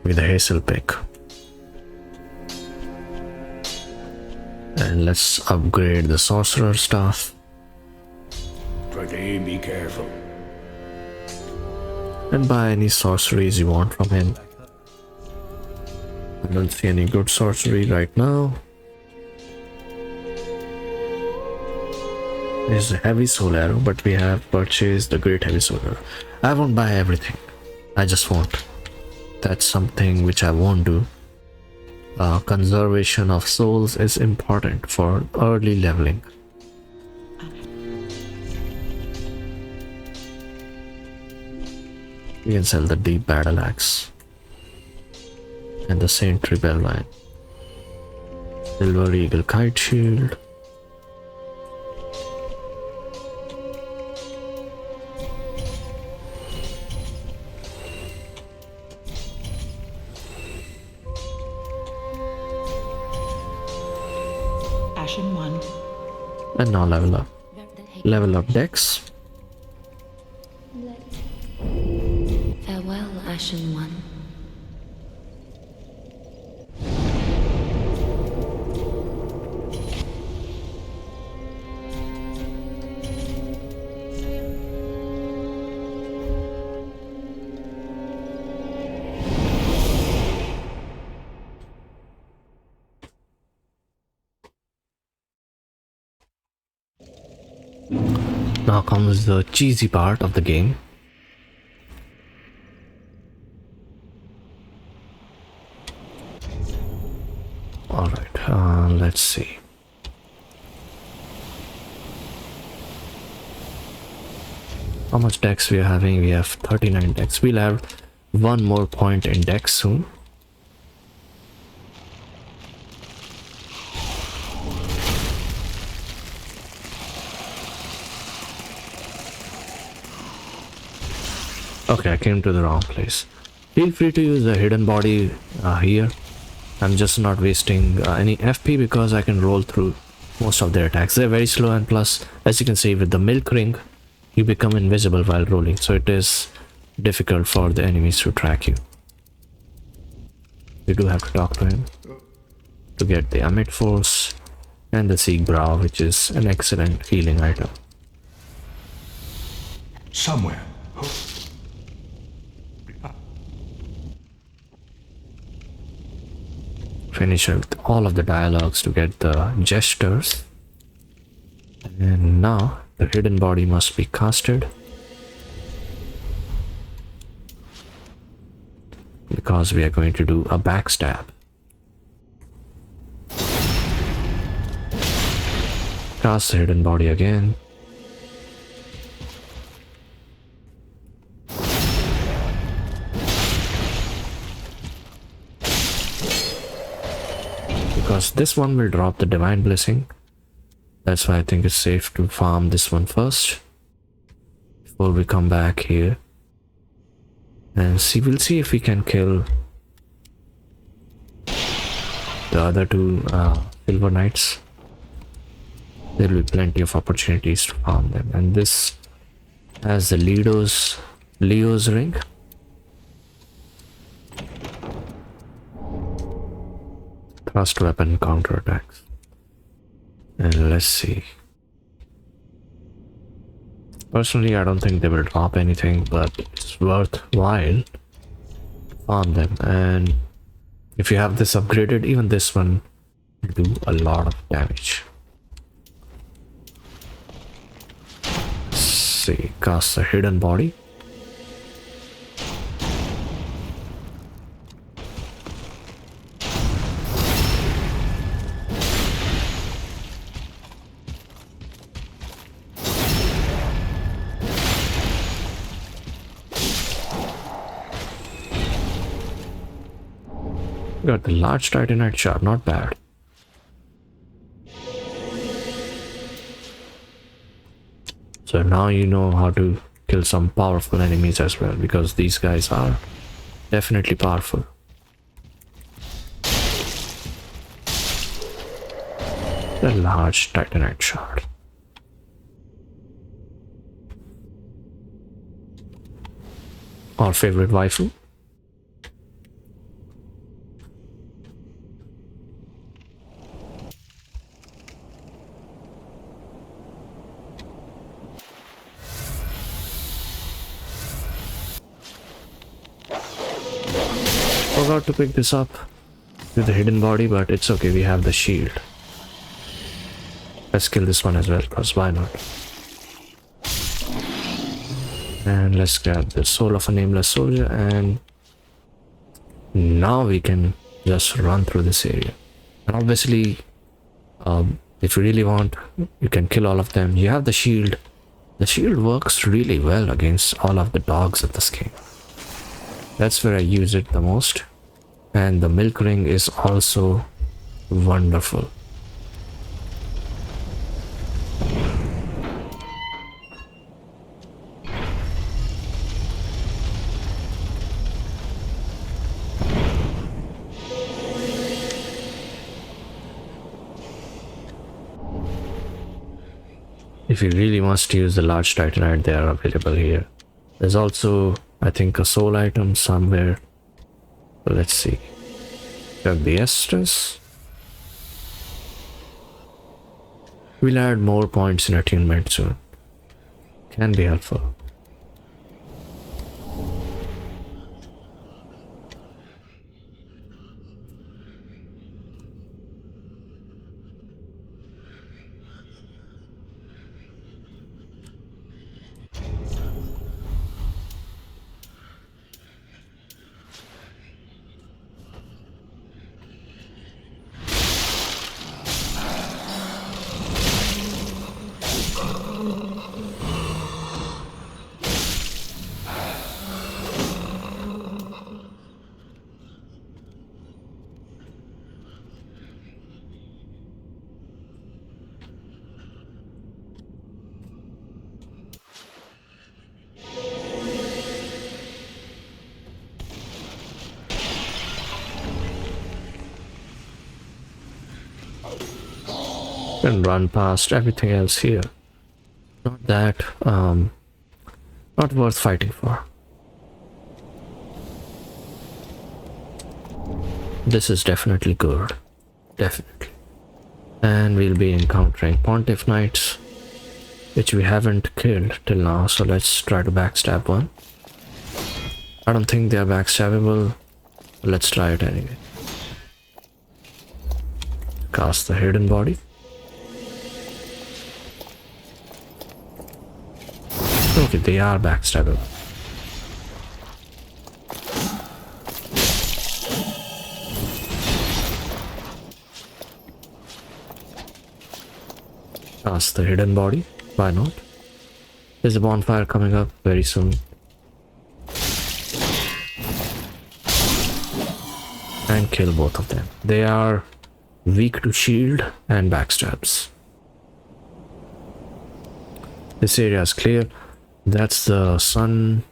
with the Hazel Pick. And let's upgrade the Sorcerer Staff. Pretty be careful. And buy any sorceries you want from him. I don't see any good sorcery right now. There's a heavy soul arrow, but we have purchased the great heavy soul arrow. I won't buy everything. I just won't. That's something which I won't do. Conservation of souls is important for early leveling. You can sell the deep battle axe and the Saint Rebellion. Silver Eagle Kite Shield. Ashen 1. And now level up. Level up Dex. Farewell, Ashen One. Now comes the cheesy part of the game. Alright, let's see. How much dex we are having? We have 39 dex. We'll have one more point in dex soon. Okay, I came to the wrong place. Feel free to use a hidden body here. I'm just not wasting any FP because I can roll through most of their attacks. They're very slow, and plus, as you can see with the milk ring, you become invisible while rolling, so it is difficult for the enemies to track you. You do have to talk to him to get the Amit Force and the Seek Brow, which is an excellent healing item. Somewhere. Finish with all of the dialogues to get the gestures, and now the hidden body must be casted because we are going to do a backstab. Cast the hidden body again. Because this one will drop the Divine Blessing. That's why I think it's safe to farm this one first before we come back here and see. We'll see if we can kill the other two Silver Knights. There will be plenty of opportunities to farm them. And this has the Leo's ring. Thrust weapon counterattacks. And let's see. Personally, I don't think they will drop anything, but it's worthwhile to farm them. And if you have this upgraded, even this one will do a lot of damage. see. Cast the hidden body. Got the large titanite shard, not bad. So now you know how to kill some powerful enemies as well, because these guys are definitely powerful. The large titanite shard. Our favorite waifu. Forgot to pick this up with the hidden body, but it's okay, we have the shield. Let's kill this one as well, because why not? And let's grab the soul of a nameless soldier, and now we can just run through this area. And obviously, if you really want, you can kill all of them. You have the shield. The shield works really well against all of the dogs in this game. That's where I use it the most. And the milk ring is also wonderful. If you really must use the large titanite, they are available here. There's also, I think, a soul item somewhere. Let's see. Got the Estus. We'll add more points in attunement soon. Can be helpful. And run past everything else here. Not that not worth fighting for. This is definitely good. Definitely. And we'll be encountering Pontiff Knights, which we haven't killed till now, so let's try to backstab one. I don't think they are backstabbable. Let's try it anyway. Cast the hidden body. Okay, they are backstabbable. Cast the hidden body. Why not? There's a bonfire coming up very soon. And kill both of them. They are weak to shield and backstabs. This area is clear. That's the Sun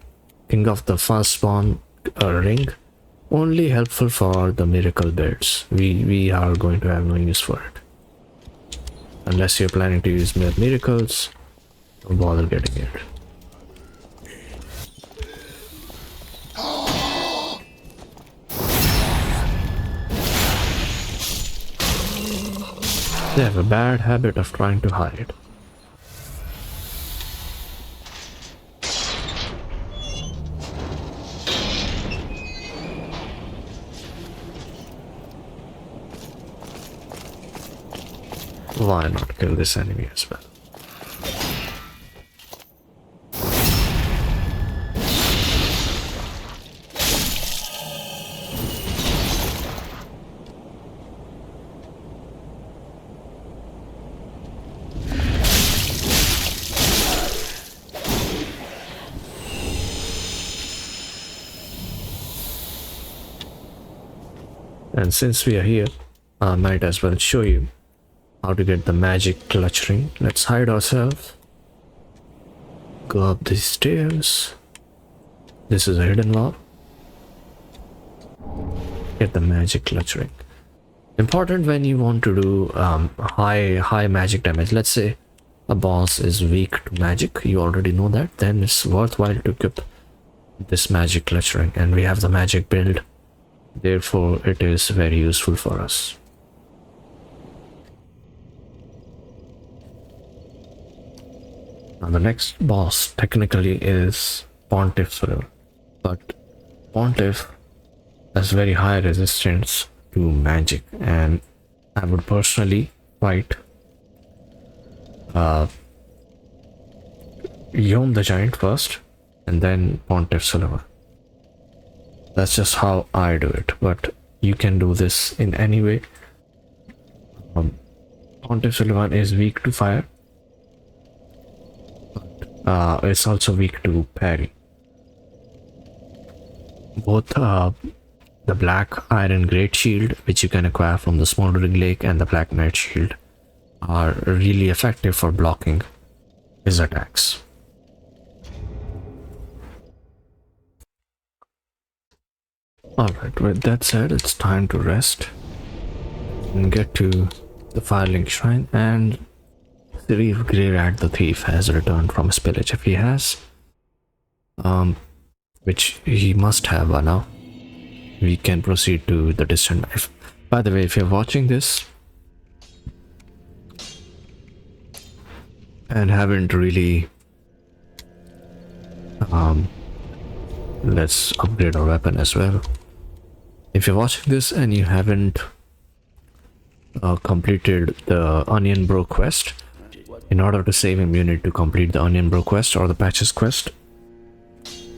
King of the Firstborn ring. Only helpful for the miracle builds. We are going to have no use for it. Unless you're planning to use miracles, don't bother getting it. They have a bad habit of trying to hide. Why not kill this enemy as well? And since we are here, I might as well show you how to get the magic clutch ring. Let's hide ourselves. Go up these stairs. This is a hidden wall. Get the magic clutch ring. Important when you want to do high magic damage. Let's say a boss is weak to magic. You already know that. Then it's worthwhile to equip this magic clutch ring. And we have the magic build. Therefore, it is very useful for us. Now the next boss technically is Pontiff's River. But Pontiff has very high resistance to magic, and I would personally fight Yom the Giant first and then Pontiff's River. That's just how I do it, but you can do this in any way. Pontiff's River is weak to fire, but it's also weak to parry. Both the Black Iron Great Shield, which you can acquire from the Smoldering Lake, and the Black Knight Shield are really effective for blocking his attacks. Alright, with that said, it's time to rest and get to the Firelink Shrine and see if Greyrat the Thief has returned from his pillage. If he has, which he must have by now, we can proceed to the distant knife. By the way, if you're watching this and haven't really let's upgrade our weapon as well. If you're watching this and you haven't completed the Onion Bro quest, in order to save him you need to complete the Onion Bro quest or the Patches quest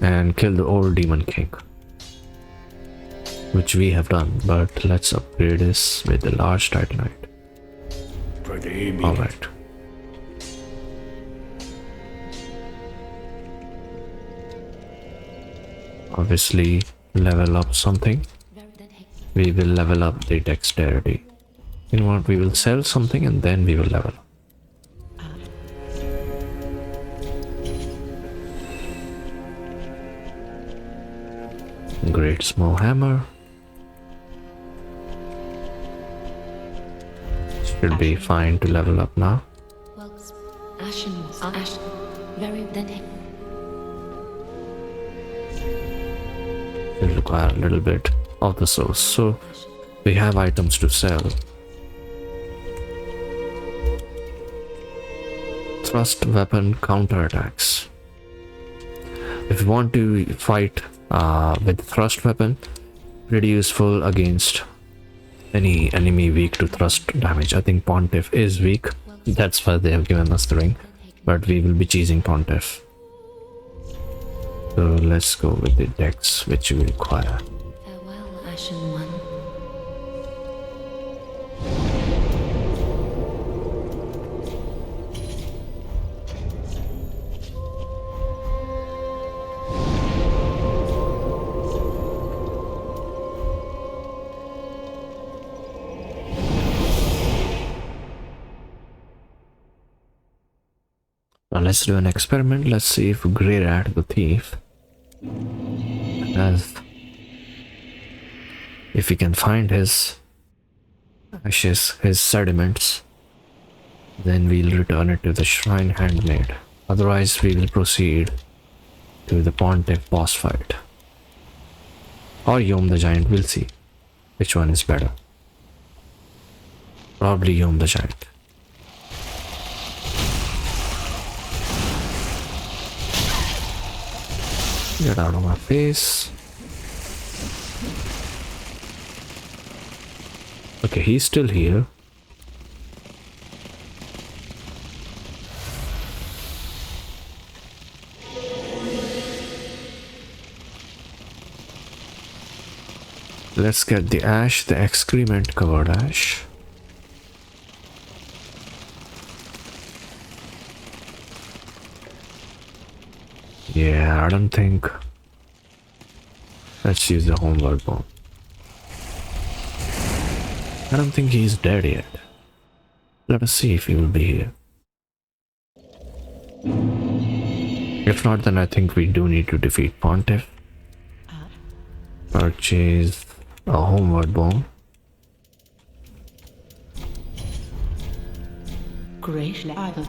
and kill the old Demon King, which we have done. But let's upgrade this with the large Titanite. Alright. Obviously level up something. We will level up the dexterity. You know what, we will sell something and then we will level up. Great small hammer. Should be fine to level up now. Ashen. Very then. Will require a little bit of the source, so we have items to sell. Thrust weapon counterattacks. If you want to fight with thrust weapon, pretty useful against any enemy weak to thrust damage. I think Pontiff is weak, that's why they have given us the ring, but we will be choosing Pontiff. So let's go with the dex, which we require. Farewell, Ashen One. Now let's do an experiment. Let's see if Greyrat the Thief has, if we can find his ashes, his sediments, then we'll return it to the Shrine Handmaid. Otherwise we will proceed to the Pontiff boss fight. Or Yom the Giant, we'll see which one is better. Probably Yom the Giant. Get out of my face. Okay, he's still here. Let's get the ash, the excrement covered ash. Yeah, I don't think. Let's use the Homeworld Bomb. I don't think he's dead yet. Let us see if he will be here. If not, then I think we do need to defeat Pontiff. Purchase a homeward bone. Great Level.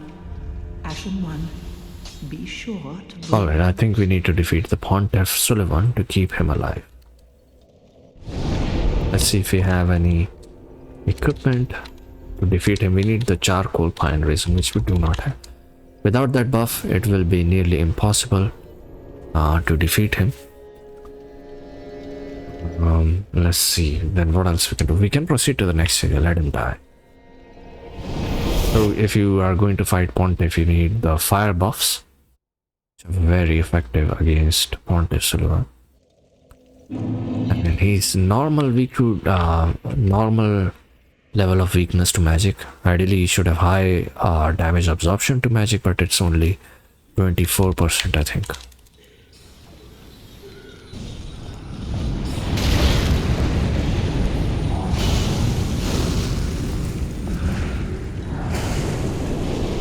Ashen One. Be sure to. Alright, I think we need to defeat the Pontiff Sullivan to keep him alive. Let's see if we have any equipment to defeat him. We need the charcoal pine resin, which we do not have. Without that buff, it will be nearly impossible to defeat him. Let's see, then what else we can do? We can proceed to the next area, let him die. So if you are going to fight Pontiff, you need the fire buffs, which are very effective against Pontiff Sullivan. And he's normal weak to normal level of weakness to magic. Ideally he should have high damage absorption to magic, but it's only 24%, I think.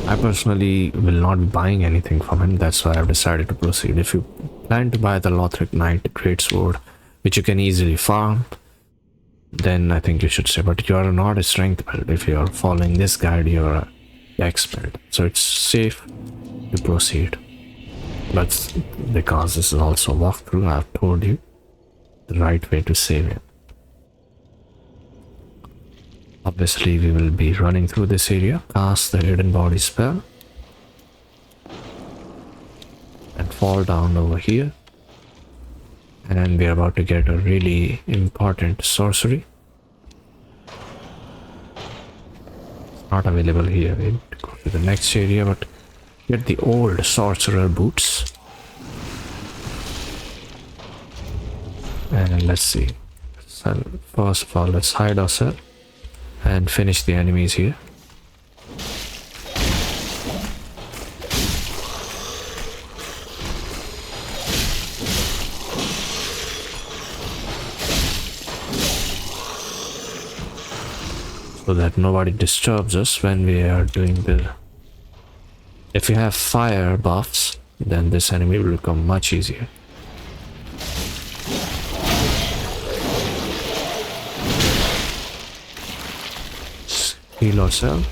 I personally will not be buying anything from him, that's why I've decided to proceed. If you plan to buy the Lothric Knight Greatsword, which you can easily farm, then I think you should say, but you are not a strength build. If you are following this guide, you are a dex build, so it's safe to proceed. But because this is also a walkthrough, I've told you the right way to save it. Obviously we will be running through this area, cast the hidden body spell and fall down over here, and we are about to get a really important sorcery. It's not available here. We need to go to the next area, but get the old sorcerer boots. And let's see, so first of all let's hide ourselves and finish the enemies here. So that nobody disturbs us when we are doing the... If you have fire buffs, then this enemy will become much easier. Heal ourselves.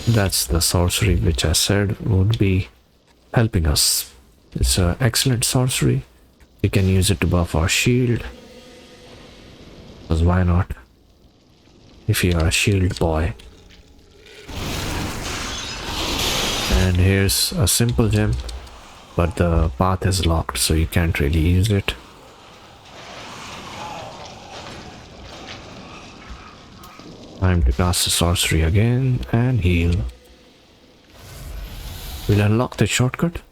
That's the sorcery which I said would be helping us. It's an excellent sorcery. We can use it to buff our shield. Because why not? If you are a shield boy. And here's a simple gem, but the path is locked, so you can't really use it. Time to cast the sorcery again and heal. We'll unlock the shortcut.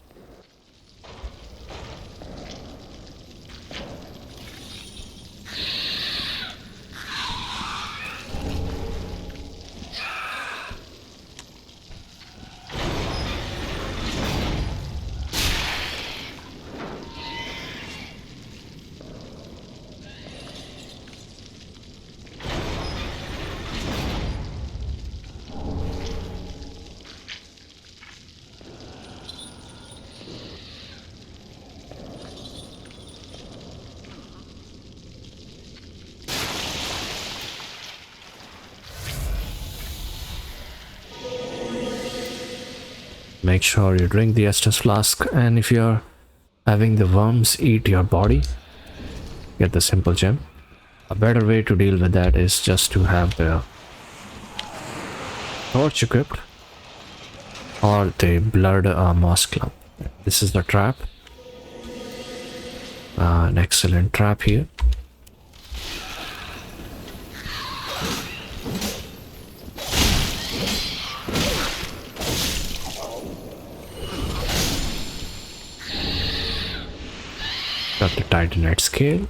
Make sure you drink the Estus flask, and if you're having the worms eat your body, get the simple gem. A better way to deal with that is just to have the torch equipped or the blood moss clump. This is the trap. An excellent trap here. Got the Titanite scale.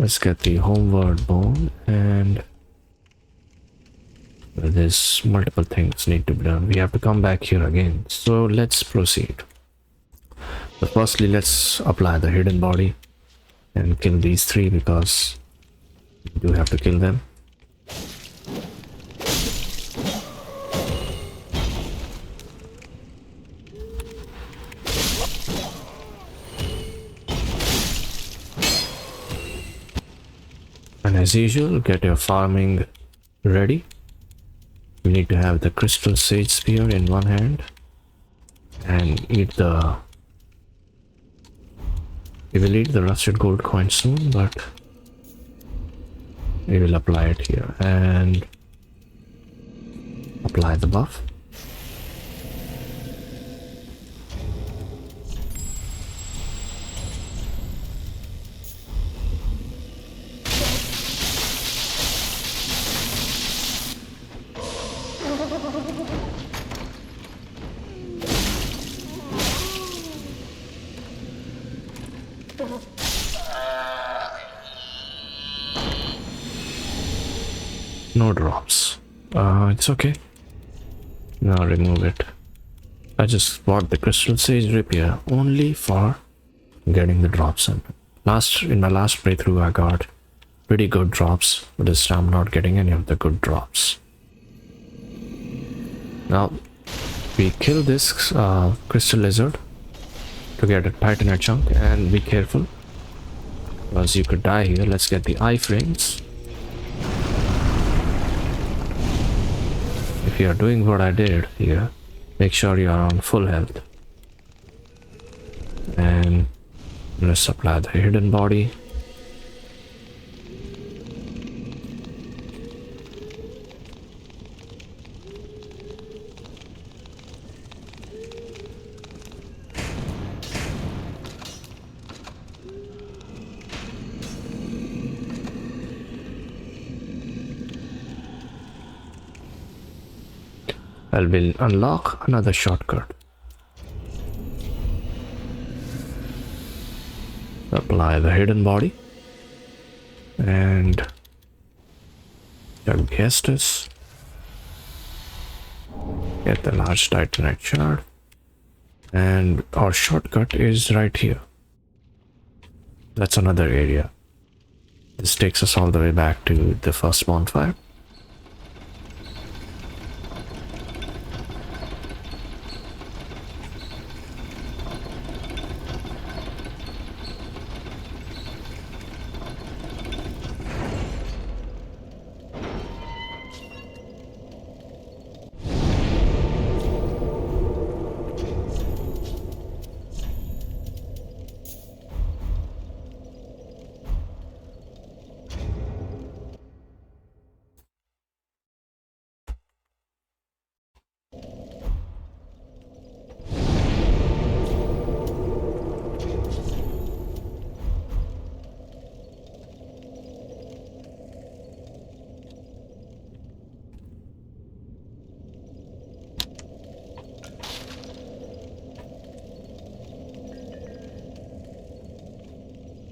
Let's get the homeward bone, and there's multiple things need to be done. We have to come back here again. So let's proceed. But firstly, let's apply the hidden body and kill these three because we do have to kill them. And as usual, get your farming ready. We need to have the crystal sage spear in one hand and eat the... We will eat the rusted gold coin soon, but we will apply it here and apply the buff. No drops. It's okay. Now remove it. I just bought the crystal sage rapier only for getting the drops in. In my last playthrough I got pretty good drops, but this time I'm not getting any of the good drops. Now we kill this crystal lizard to get a titanite chunk, and be careful because you could die here. Let's get the iframes. If you are doing what I did here, make sure you are on full health. And let's apply the hidden body. I will unlock another shortcut. Apply the hidden body and Chug Estus. Get the large titanite shard, and our shortcut is right here. That's another area. This takes us all the way back to the first bonfire.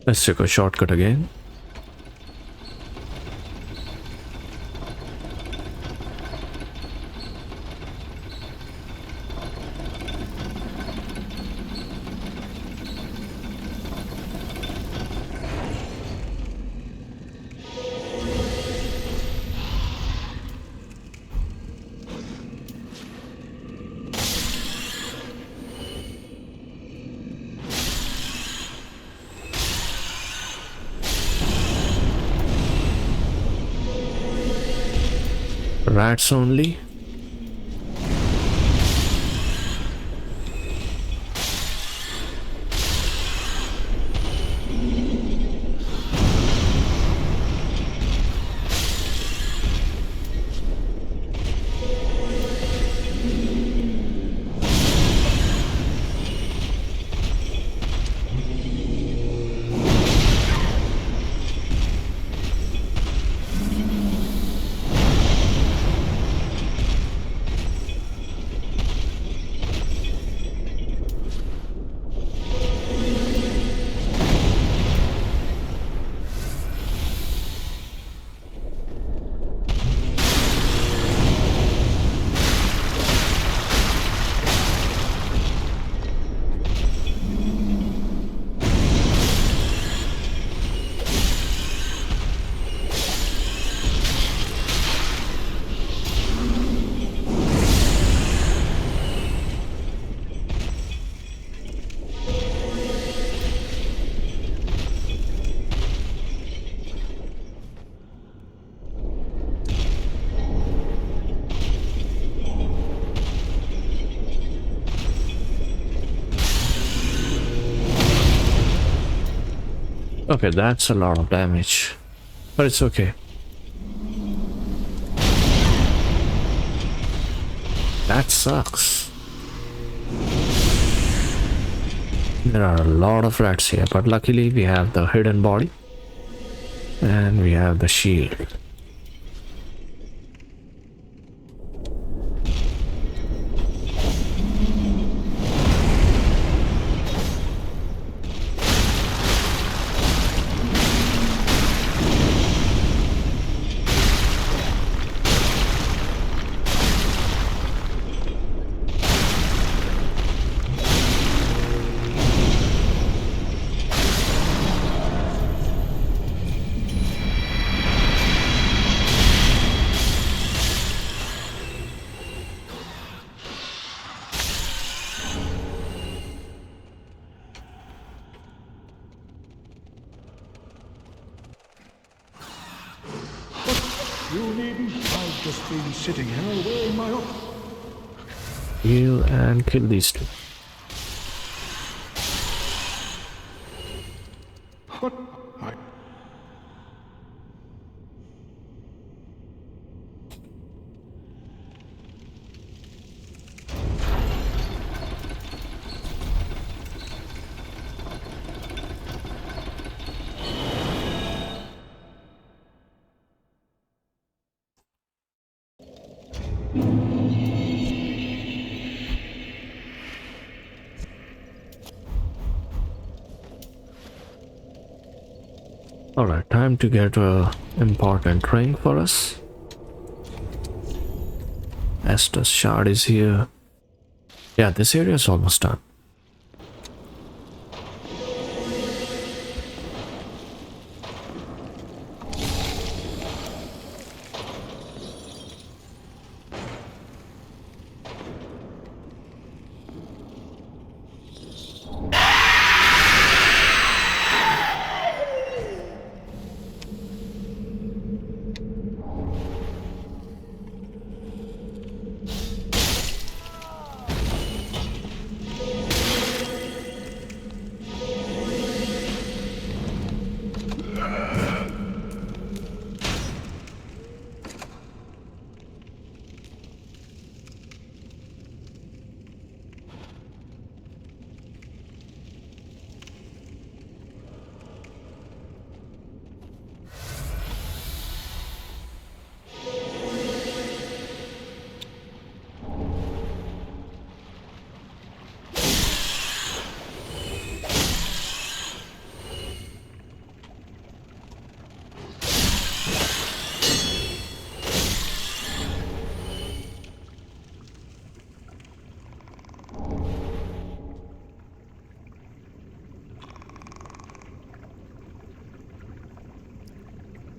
Let's take a shortcut again. Rats only. Okay, that's a lot of damage. But it's okay. That sucks. There are a lot of rats here, but luckily we have the hidden body. And we have the shield. You needn't. I've just been sitting here wearing my own. Heal and kill these two. What? I... Alright, time to get a important ring for us. Estus shard is here. Yeah, this area is almost done.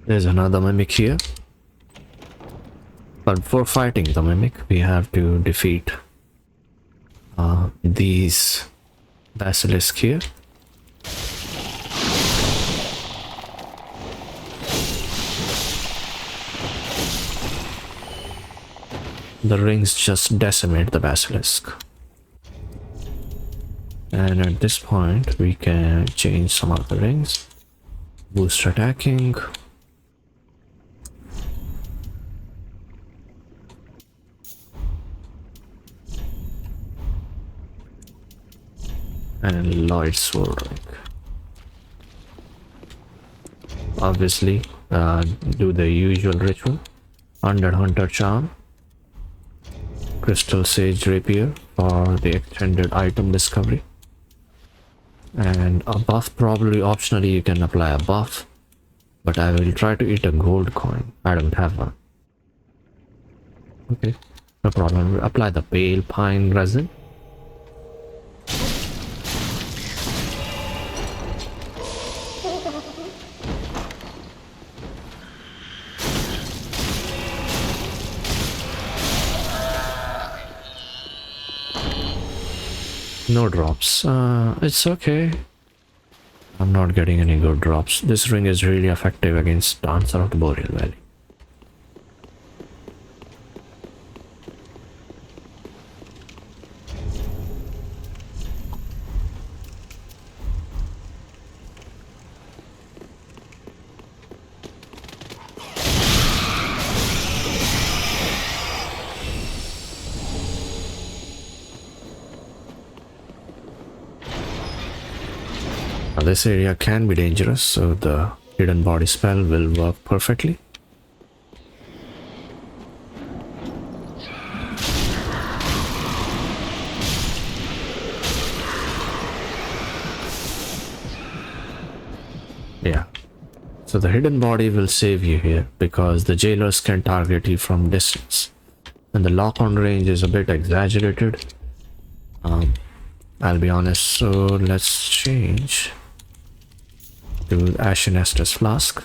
There's another mimic here. But for fighting the mimic, we have to defeat these basilisk here. The rings just decimate the basilisk. And at this point, we can change some of the rings. Boost attacking. And Lloyd's sword ring. Obviously, do the usual ritual. Undead Hunter charm. Crystal Sage Rapier for the extended item discovery. And a buff, probably optionally you can apply a buff. But I will try to eat a gold coin. I don't have one. Okay, no problem. Apply the pale pine resin. No drops. It's okay. I'm not getting any good drops. This ring is really effective against Dancer of the Boreal Valley. Now, this area can be dangerous, so the hidden body spell will work perfectly. Yeah. So the hidden body will save you here because the jailers can target you from distance. And the lock on range is a bit exaggerated. I'll be honest, so let's change to Ashen Estus Flask.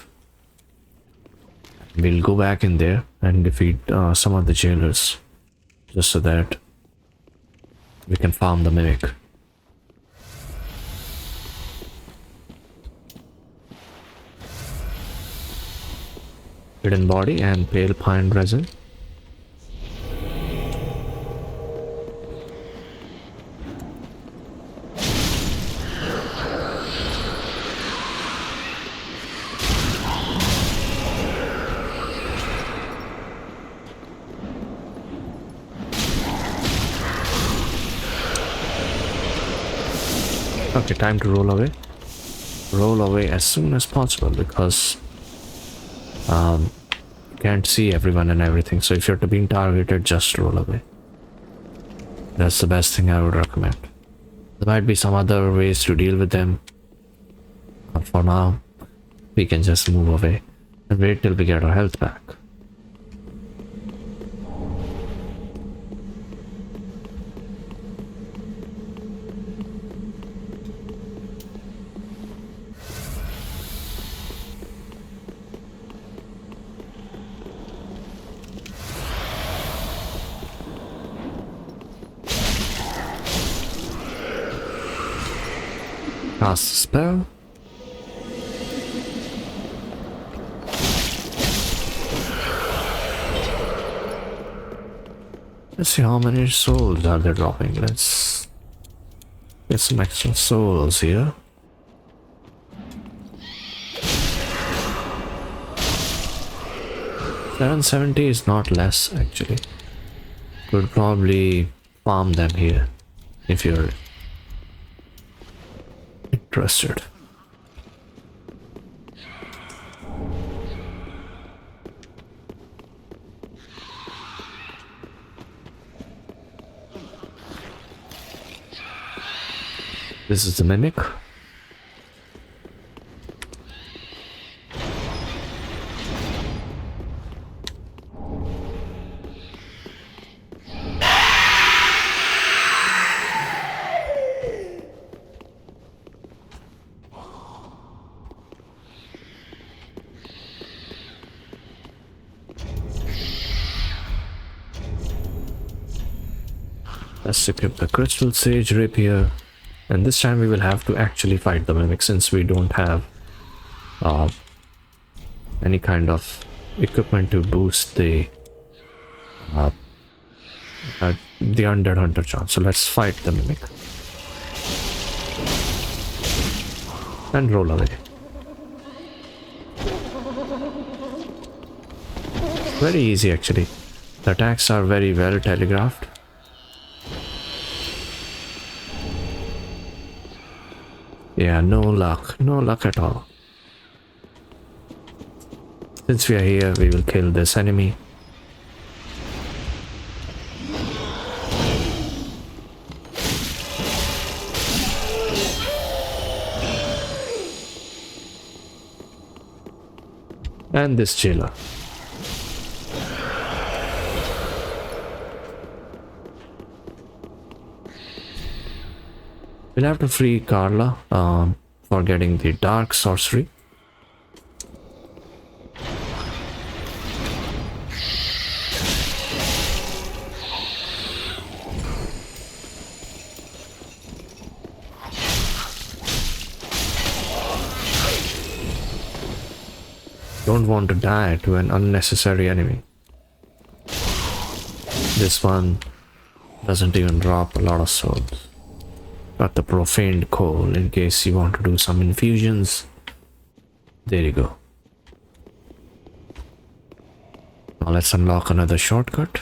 We'll go back in there and defeat some of the jailers just so that we can farm the Mimic. Hidden body and pale pine resin. Okay, time to roll away. Roll away as soon as possible because you can't see everyone and everything. So if you're being targeted, just roll away. That's the best thing I would recommend. There might be some other ways to deal with them. But for now, we can just move away and wait till we get our health back. Cast a spell. Let's see how many souls are they dropping. Let's get some extra souls here. $770 is not less actually. Could probably farm them here if you're interested. This is the Mimic. Let's equip the Crystal Sage Rapier. And this time we will have to actually fight the Mimic since we don't have any kind of equipment to boost the Undead Hunter chance. So let's fight the Mimic. And roll away. Very easy actually. The attacks are very well telegraphed. Yeah, no luck at all. Since we are here, we will kill this enemy. And this jailer. We'll have to free Carla for getting the Dark Sorcery. Don't want to die to an unnecessary enemy. This one doesn't even drop a lot of souls. Got the Profaned Coal in case you want to do some infusions. There you go. Now let's unlock another shortcut.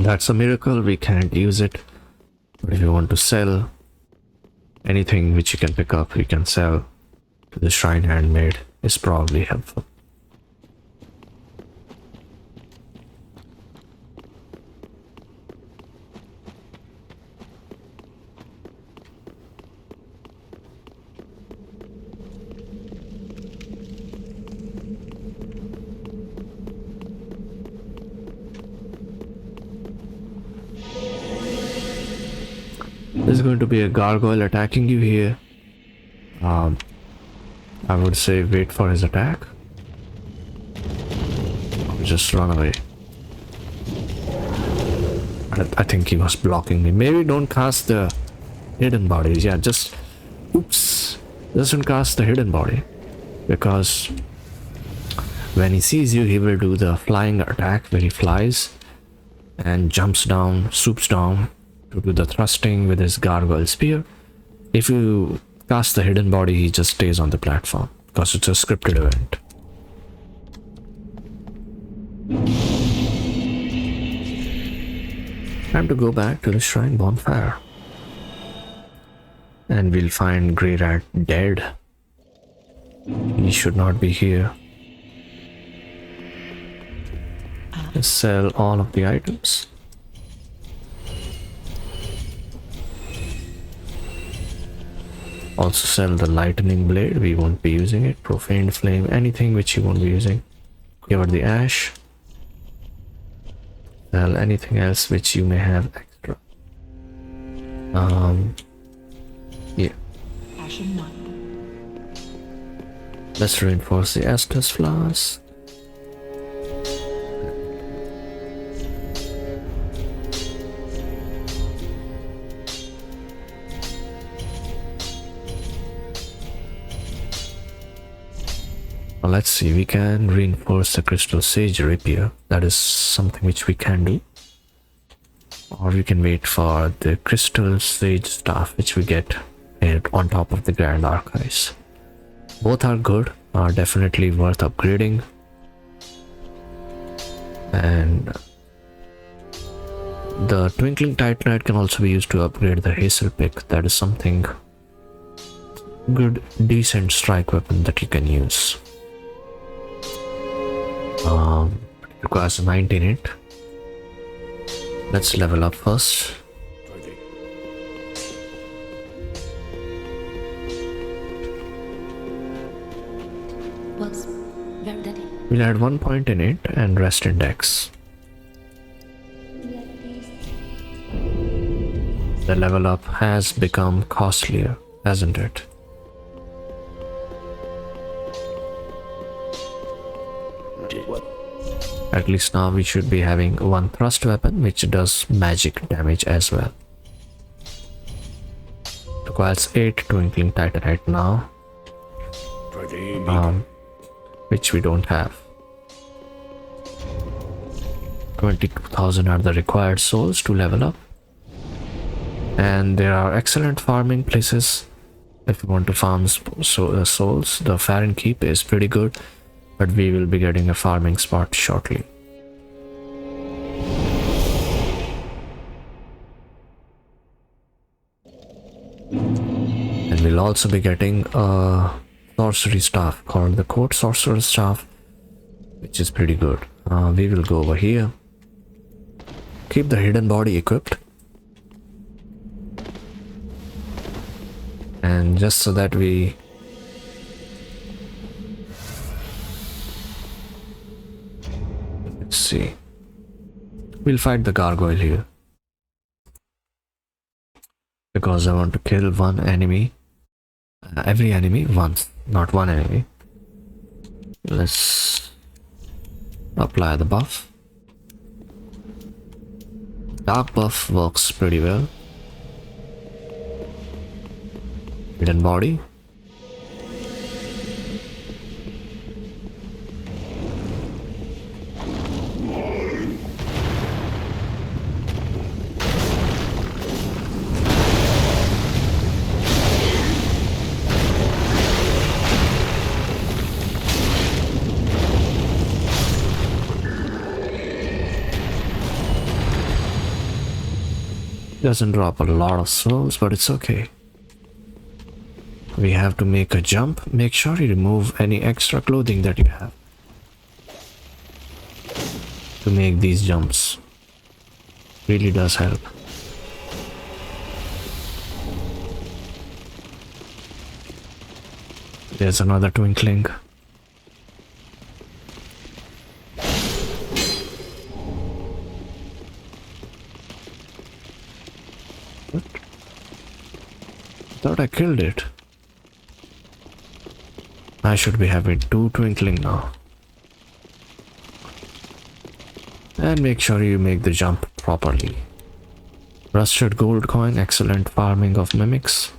That's a miracle, we can't use it. But if you want to sell anything which you can pick up, you can sell to the shrine handmade, is probably helpful. There's going to be a gargoyle attacking you here. I would say wait for his attack. Or just run away. I think he was blocking me. Maybe don't cast the hidden bodies. Yeah, just... Oops. Doesn't cast the hidden body. Because when he sees you, he will do the flying attack where he flies and jumps down, swoops down to do the thrusting with his gargoyle spear. If you cast the hidden body, he just stays on the platform because it's a scripted event. Time to go back to the shrine bonfire. And we'll find Grey Rat dead. He should not be here. Let's sell all of the items. Also sell the lightning blade, we won't be using it. Profaned flame, anything which you won't be using. Give her the ash. Sell anything else which you may have extra. Yeah. Ashen one. Let's reinforce the Estus flask. Let's see, we can reinforce the crystal sage rapier. That is something which we can do. Or we can wait for the crystal sage staff which we get on top of the Grand Archives. Both are good, are definitely worth upgrading. And the Twinkling Titanite can also be used to upgrade the Hazel Pick. That is something good, decent strike weapon that you can use. It requires a 19 hit. Let's level up first. Works very deadly. We'll add 1 point in it and rest in dex. The level up has become costlier, hasn't it? At least now we should be having one thrust weapon which does magic damage as well. Requires 8 Twinkling Titanite now, which we don't have. 22,000 are the required souls to level up. And there are excellent farming places if you want to farm souls. The Farron Keep is pretty good, but we will be getting a farming spot shortly. And we'll also be getting a sorcery staff called the Court Sorcerer's Staff, which is pretty good. We will go over here. Keep the hidden body equipped. And just so that we let's see, we'll fight the gargoyle here because I want to kill one enemy, every enemy once, not one enemy. Let's apply the buff. Dark buff works pretty well. Hidden body. Doesn't drop a lot of souls, but it's okay. We have to make a jump. Make sure you remove any extra clothing that you have to make these jumps. Really does help. There's another twinkling. What? Thought I killed it. I should be having 2 twinkling now. And make sure you make the jump properly. Rusted gold coin, excellent farming of mimics.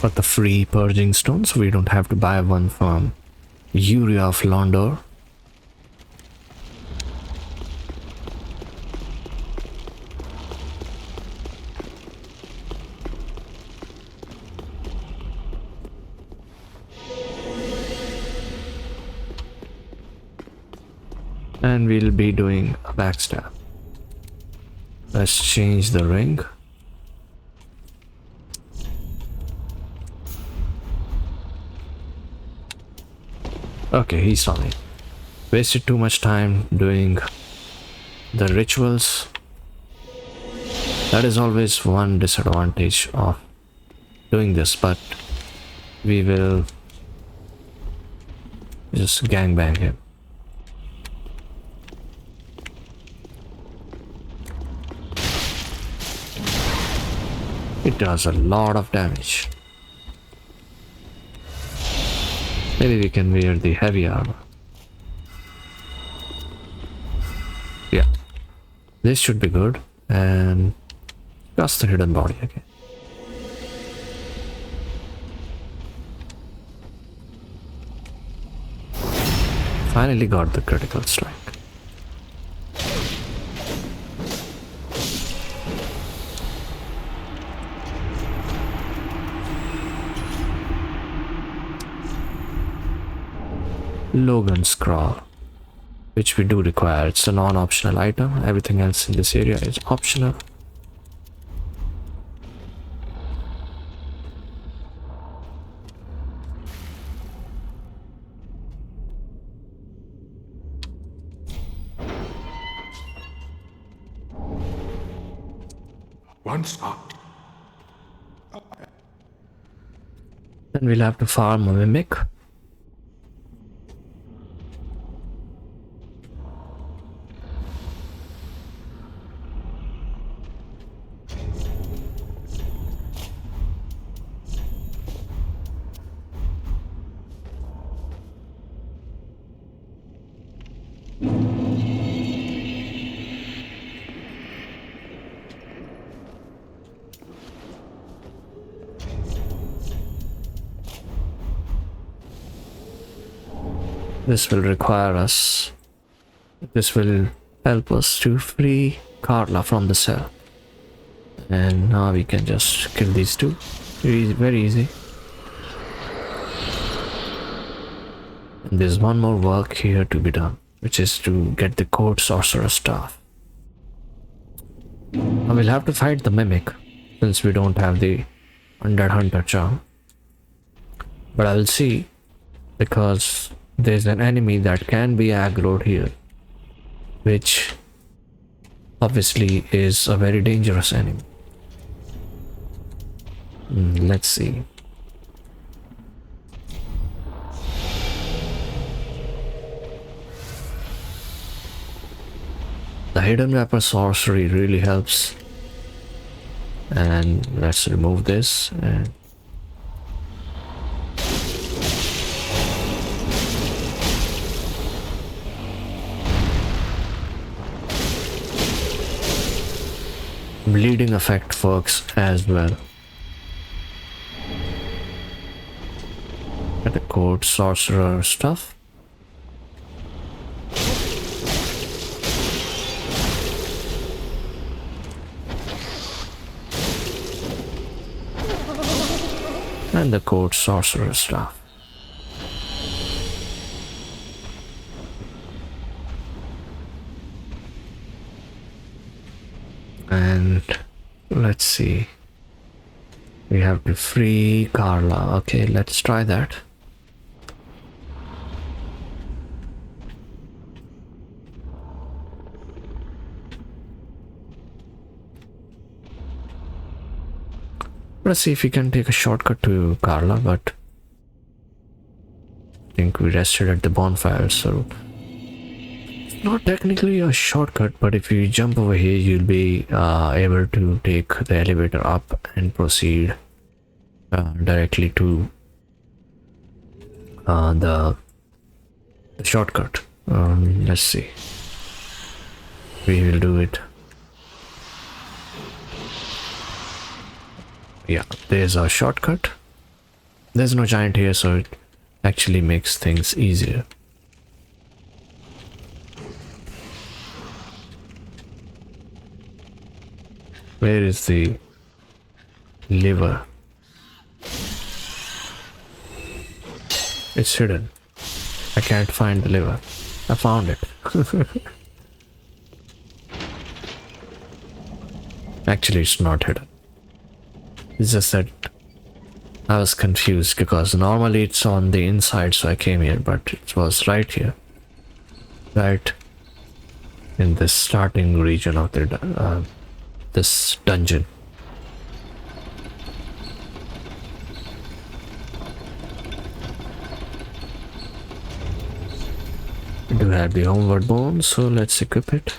Got the free purging stone, so we don't have to buy one from Uria of Londor. And we'll be doing a backstab. Let's change the ring. Okay, he saw me. Wasted too much time doing the rituals. That is always one disadvantage of doing this, but we will just gangbang him. It does a lot of damage. Maybe we can wear the heavy armor. Yeah. This should be good. And just the hidden body again. Finally got the critical strike. Logan's Crawl, which we do require. It's a non-optional item. Everything else in this area is optional. Once up. Then we'll have to farm a mimic. This will require us. This will help us to free Carla from the cell. And now we can just kill these two. Very easy. And there's one more work here to be done, which is to get the Court Sorcerer staff. Now we'll have to fight the Mimic, since we don't have the Undead Hunter charm. But I will see, because there's an enemy that can be aggroed here, which obviously is a very dangerous enemy. Let's see. The Hidden Weapon sorcery really helps. And let's remove this and bleeding effect works as well. court sorcerer stuff. And the court sorcerer stuff. And let's see. We have to free Carla. Okay, let's try that. Let's see if we can take a shortcut to Carla, but I think we rested at the bonfire, so it's not technically a shortcut, but if you jump over here, you'll be able to take the elevator up and proceed directly to the shortcut. Let's see. We will do it. Yeah, there's our shortcut. There's no giant here, so it actually makes things easier. Where is the lever? It's hidden. I can't find the lever. I found it. Actually, it's not hidden. It's just that I was confused because normally it's on the inside, so I came here, but it was right here. Right in this starting region of the this dungeon. We do have the homeward bone, so let's equip it.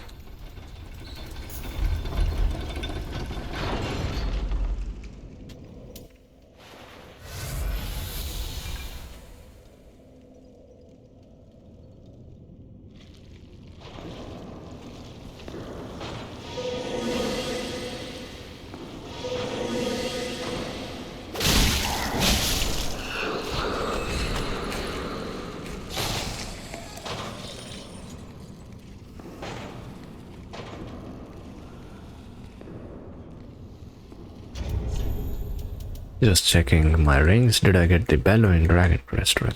Just checking my rings. Did I get the Bellowing Dragon Crest ring?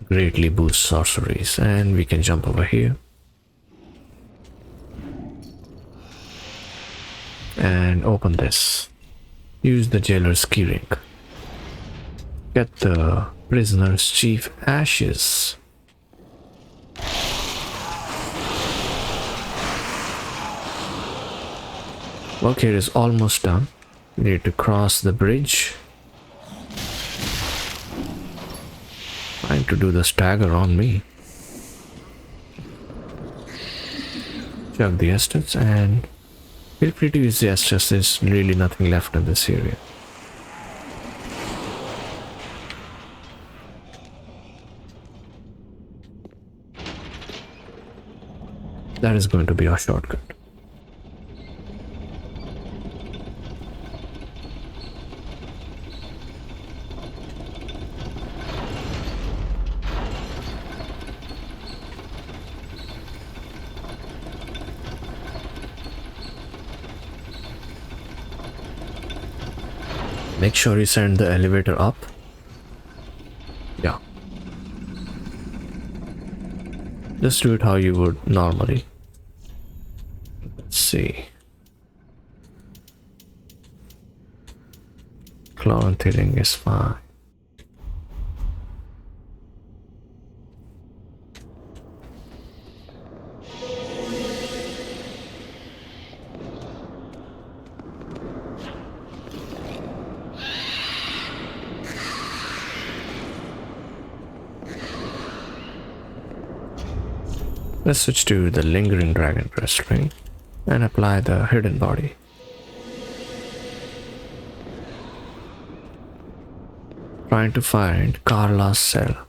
Greatly boosts sorceries, and we can jump over here. And open this. Use the jailer's keyring. Get the prisoner's chief ashes. Work here is almost done. We need to cross the bridge. Trying to do the stagger on me. Chug the Estus and feel free to use the Estus. There's really nothing left in this area. That is going to be our shortcut. Make sure you send the elevator up. Yeah. Just do it how you would normally. Let's see. Clown thing is fine. Let's switch to the Lingering Dragon Crest ring and apply the hidden body. Trying to find Carla's cell.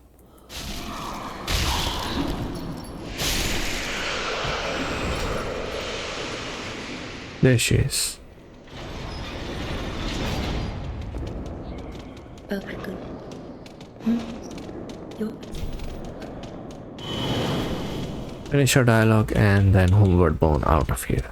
There she is. Okay, good. You. Finish your dialogue and then Homeward Bound out of here.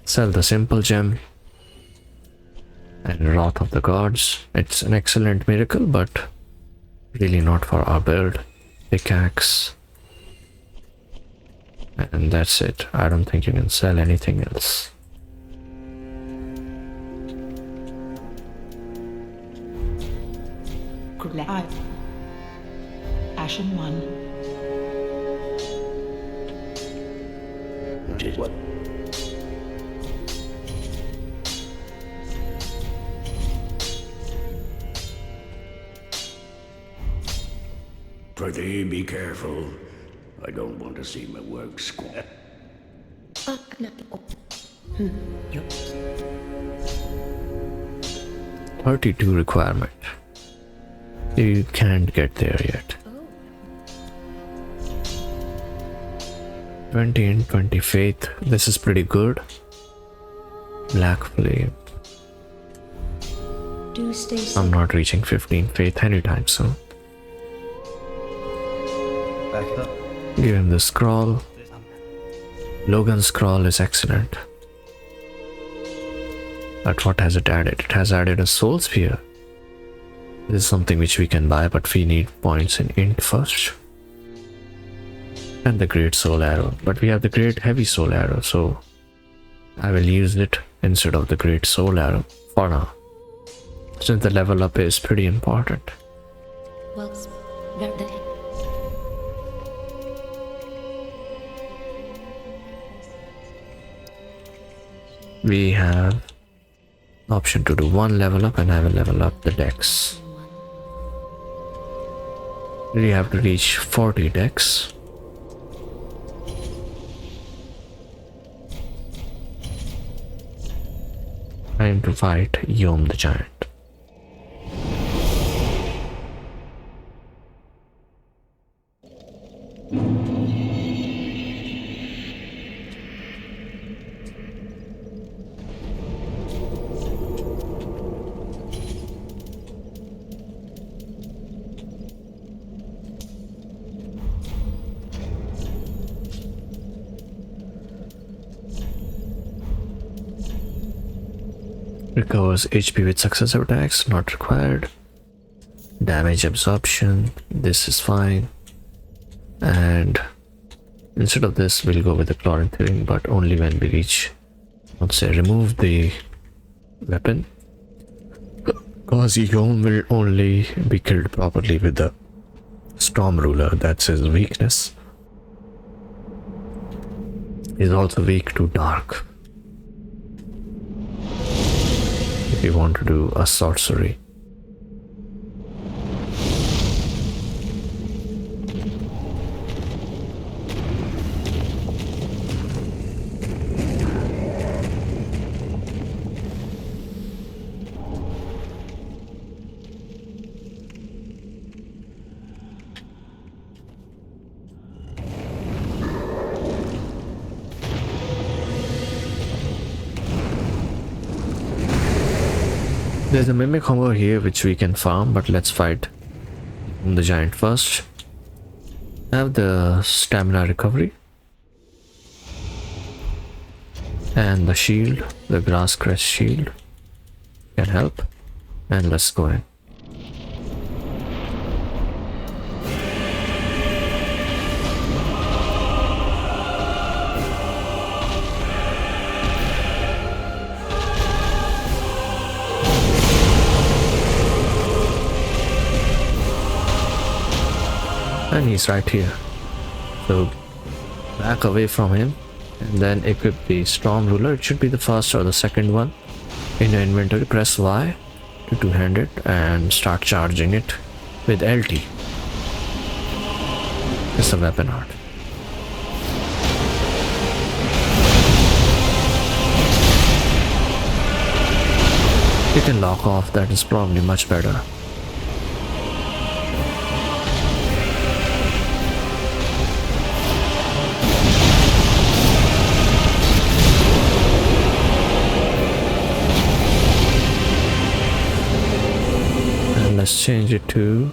Sell the simple gem and Wrath of the Gods. It's an excellent miracle, but really not for our build. Pickaxe. And that's it. I don't think you can sell anything else. Ashen 1. What? Pretty, be careful. I don't want to see my work squat. No. You. 32 requirement. You can't get there yet. 20 and 20 faith. This is pretty good. Black flame. Do stay safe. I'm not reaching 15 faith anytime soon. Back up. Give him the scroll. Logan's scroll is excellent. But what has it added? It has added a soul sphere. This is something which we can buy, but we need points in int first. And the great soul arrow. But we have the great heavy soul arrow, so I will use it instead of the great soul arrow for now, since the level up is pretty important. Well, where did he? We have option to do one level up, and I will level up the dex. We have to reach 40 dex. Time to fight Yom the Giant. Recovers HP with successive attacks, not required. Damage absorption, this is fine. And instead of this, we'll go with the Chloranthirin, but only when we reach, let's say, remove the weapon. Because Yom will only be killed properly with the Storm Ruler, that's his weakness. He's also weak to Dark. If you want to do a sorcery. There's a mimic over here which we can farm, but let's fight the giant first. Have the stamina recovery and the shield, the grass crest shield can help, and let's go in. And he's right here, so back away from him and then equip the Storm Ruler. It should be the first or the second one in your inventory. Press Y to two-hand it and start charging it with LT. It's a weapon art. You can lock off, that is probably much better. let's change it to.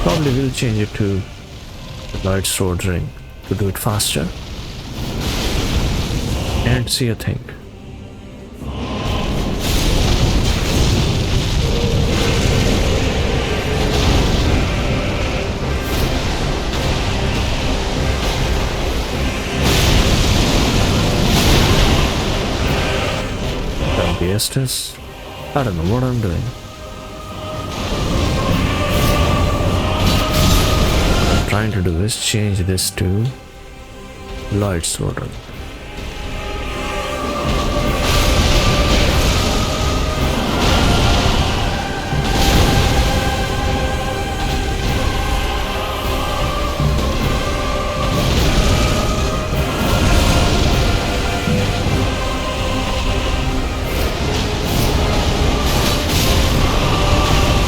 Probably will change it to the Lloyd's Sword ring to do it faster. And see a thing. Estes. I don't know what I'm doing. What I'm trying to do is change this to Lloyd's Sword.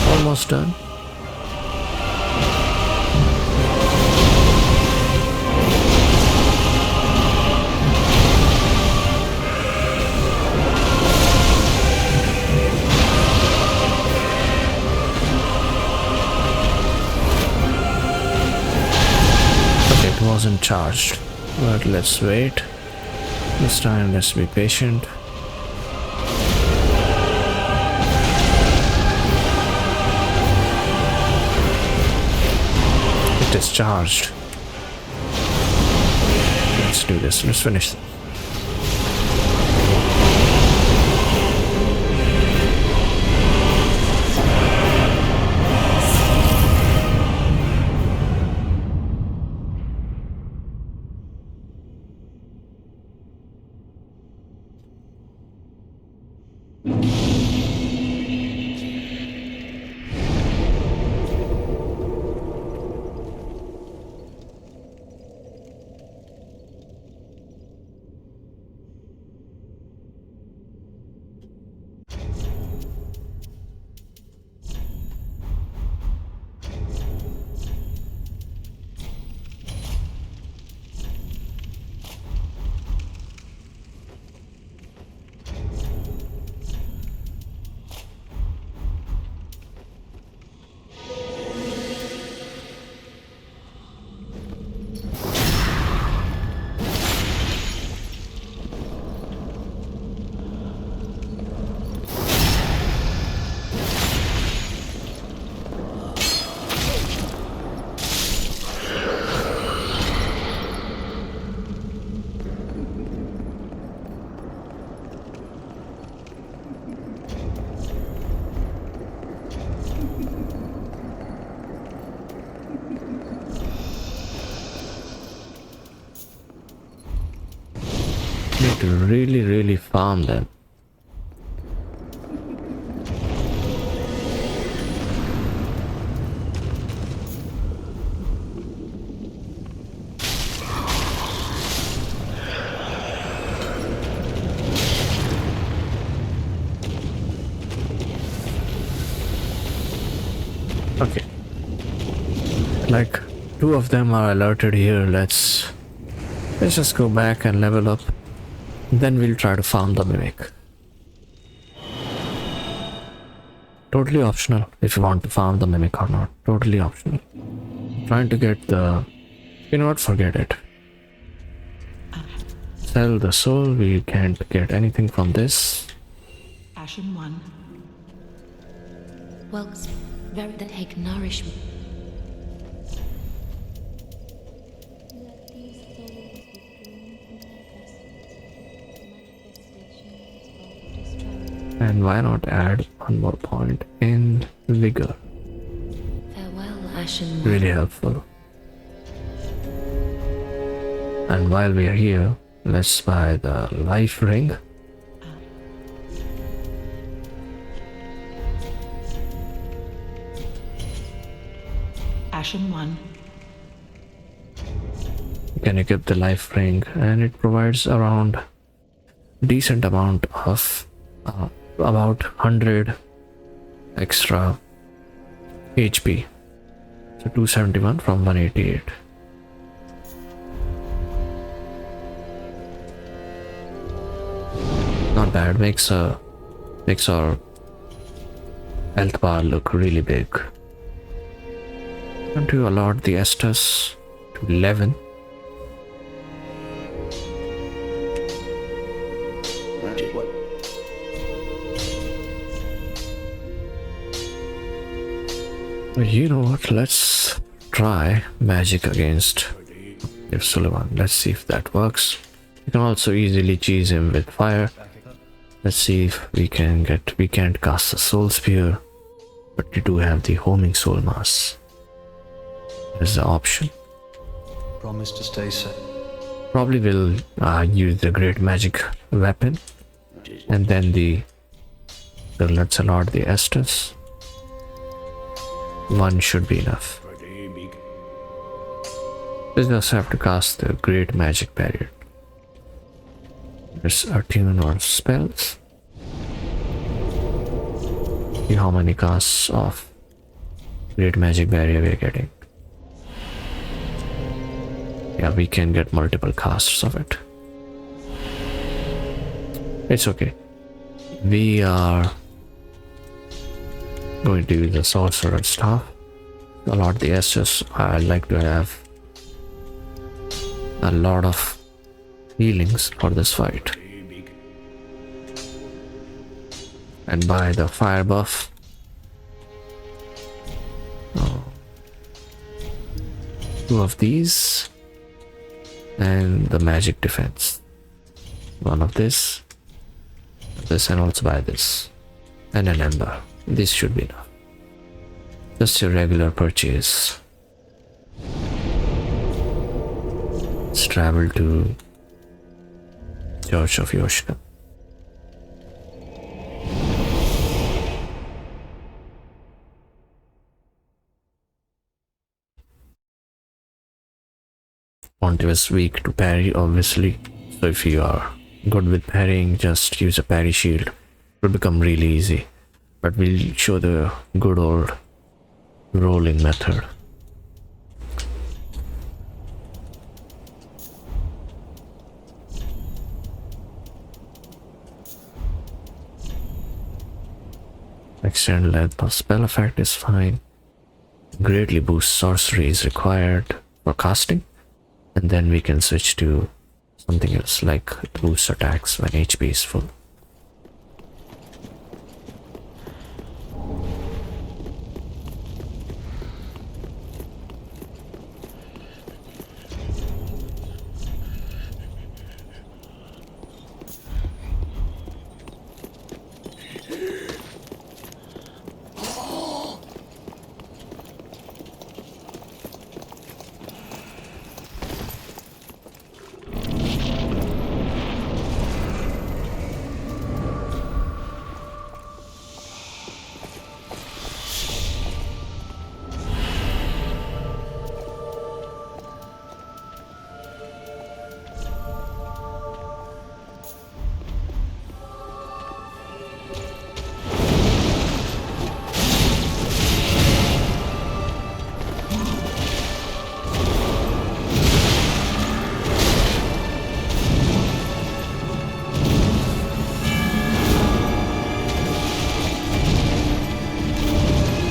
Almost done. Okay, it wasn't charged, but let's wait. This time let's be patient. Is charged. Let's do this. Let's finish this. Need to really farm them. Okay. Like 2 of them are alerted here. Let's just go back and level up. Then we'll try to farm the mimic. Totally optional if you want to farm the mimic or not. Totally optional. Trying to get the... You know what? Forget it. Sell the soul. We can't get anything from this. Ashen one. Well, very that take nourishment. Let these souls withdrawn from their vessels, manifestations of destruction. And why not add 1 more point in vigor? Farewell, Ashen One. Really helpful. And while we are here, let's buy the life ring. Ashen one. You can equip the life ring and it provides around decent amount of about 100 extra HP. So 271 from 188. Not bad. Makes our health bar look really big. I'm going to allot the Estus to 11. What? You know what? Let's try magic against if Sullivan. Let's see if that works. You can also easily cheese him with fire. Let's see if we can't cast the soul spear, but we do have the homing soul mass. There's the option. Promise to stay safe. Probably will use the great magic weapon, and then so let's allot the Estus. One should be enough. We just have to cast the great magic barrier. There's attune or spells. See how many casts of great magic barrier we're getting. Yeah, we can get multiple casts of it. It's okay. We are going to use the sorcerer staff. A lot the Estus. I like to have a lot of healings for this fight. And by the fire buff, two of these, and the magic defense. One of this, and also by this, and an ember. This should be enough. Just your regular purchase. Let's travel to Church of Yoshka. Pontiff is weak to parry, obviously. So if you are good with parrying, just use a parry shield. It will become really easy. But we'll show the good old rolling method. Extend length of spell effect is fine. Greatly boost sorcery is required for casting. And then we can switch to something else like boost attacks when HP is full.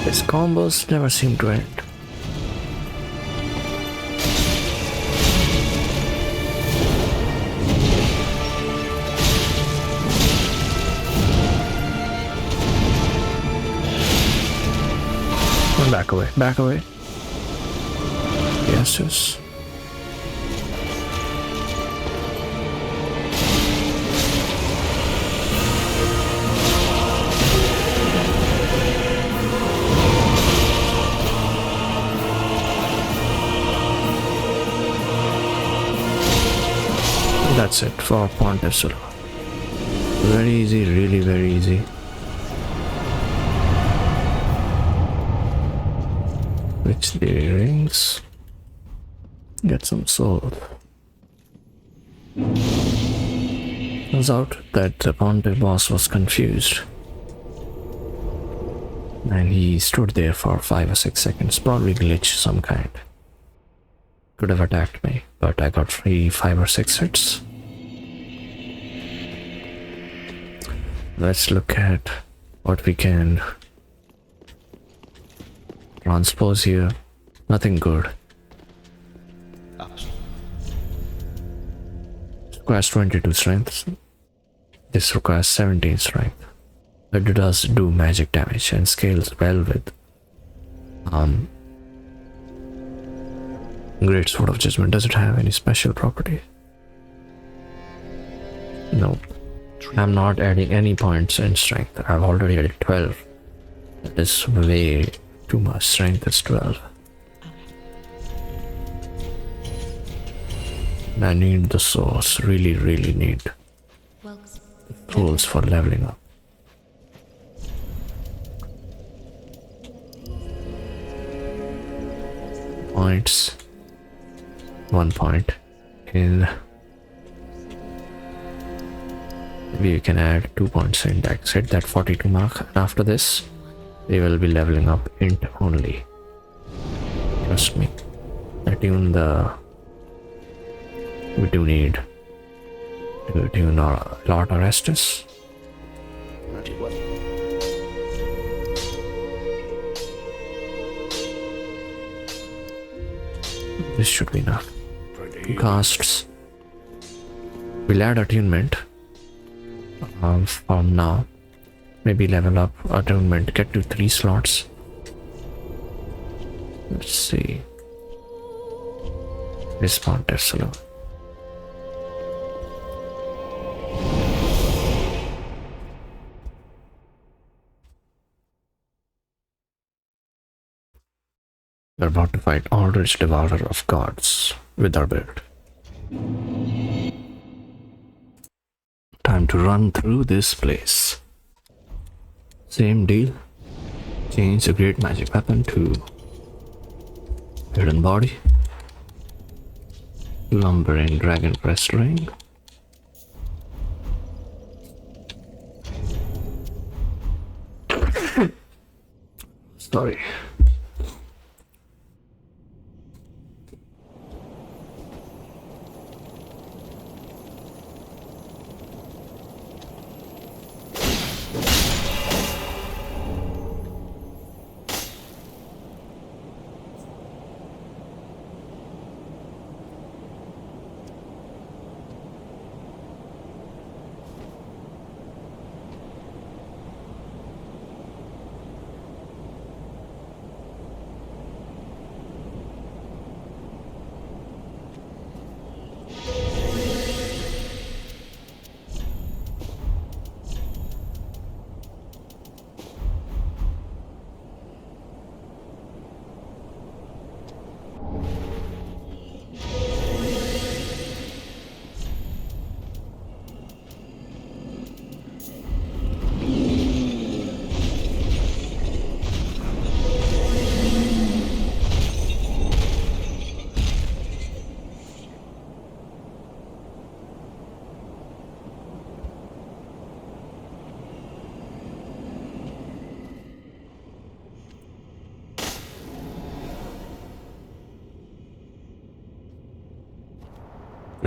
His combos never seem to end. Back away, back away. Yes, yes. That's it for Pontiff Sullivan. Very easy, really very easy. Switch the rings. Get some soul. Turns out that the Pontiff boss was confused. And he stood there for 5 or 6 seconds, probably glitch some kind. Could have attacked me, but I got free 5 or 6 hits. Let's look at what we can transpose here. Nothing good. Requires 22 strength. This requires 17 strength. But it does do magic damage and scales well with Great Sword of Judgment. Does it have any special property? No. I'm not adding any points in strength. I've already added 12. That is way too much. Strength is 12. I need the source. Really need tools for leveling up. Points. 1 point in. Maybe you can add 2 points in dex. Hit that 42 mark, and after this we will be leveling up int only. Trust me. Attune the. We do need to tune our Lord Orestes. This should be enough. Casts. We'll add attunement from now. Maybe level up attunement, get to 3 slots. Let's see. Respawn test alone. We're about to fight Aldrich Devourer of Gods with our build. Time to run through this place. Same deal. Change the Great Magic Weapon to Hidden Body. Lumbering Dragon Crest Ring. Sorry.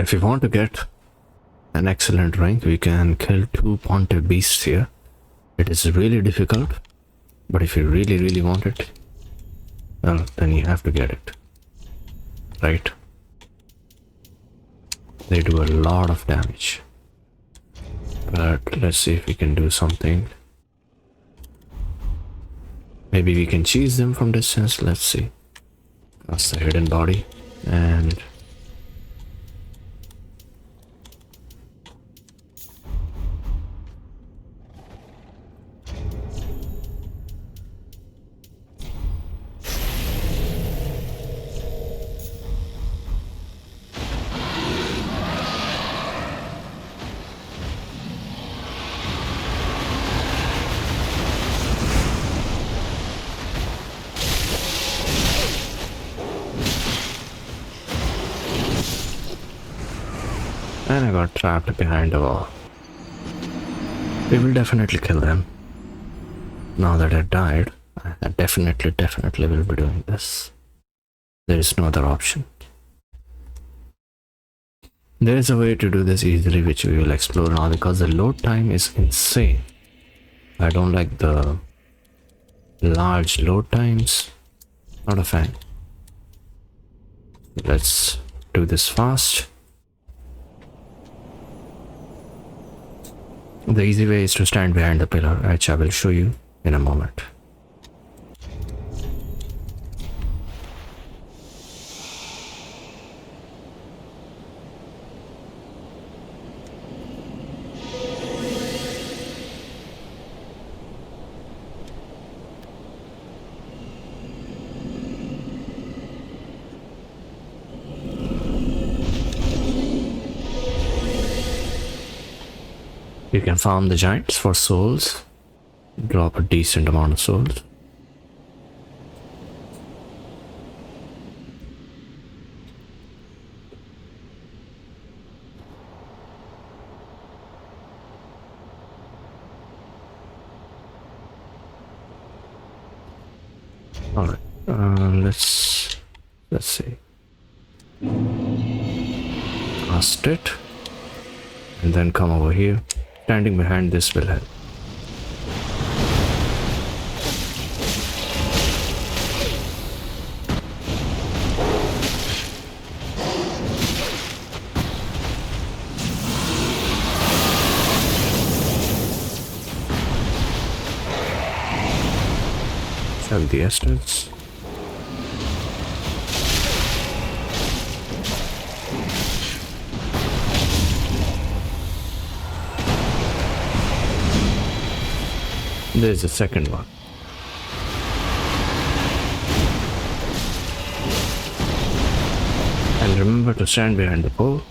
If you want to get an excellent rank, we can kill 2 Pontiff Beasts here. It is really difficult, but if you really want it, well, then you have to get it. Right? They do a lot of damage. But let's see if we can do something. Maybe we can cheese them from distance. Let's see. That's the Hidden Body. And I got trapped behind a wall. We will definitely kill them. Now that I died, I definitely will be doing this. There is no other option. There is a way to do this easily, which we will explore now, because the load time is insane. I don't like the large load times. Not a fan. Let's do this fast. The easy way is to stand behind the pillar, which I will show you in a moment. You can farm the giants for souls, drop a decent amount of souls. All right, let's see. Cast it, and then come over here. Standing behind this will help. Sell the Estes. There's a second one. And remember to stand behind the pole,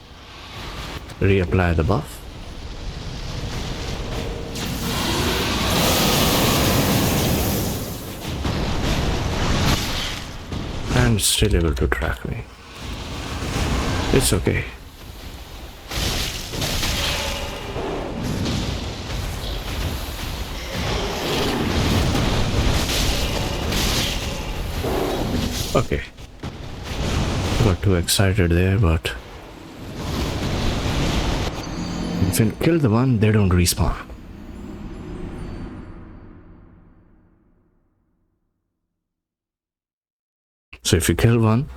reapply the buff. And still able to track me. It's okay. Okay. Got too excited there, but if you kill the one, they don't respawn. So if you kill one,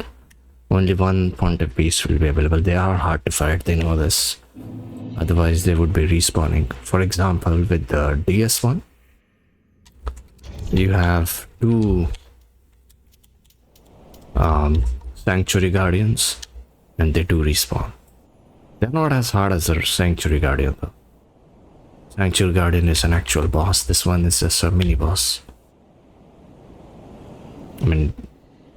only one pontiff beast will be available. They are hard to fight, they know this. Otherwise they would be respawning. For example, with the DS one, you have two Sanctuary Guardians, and they do respawn. They're not as hard as a Sanctuary Guardian though. Sanctuary Guardian is an actual boss. This one is just a mini boss. I mean,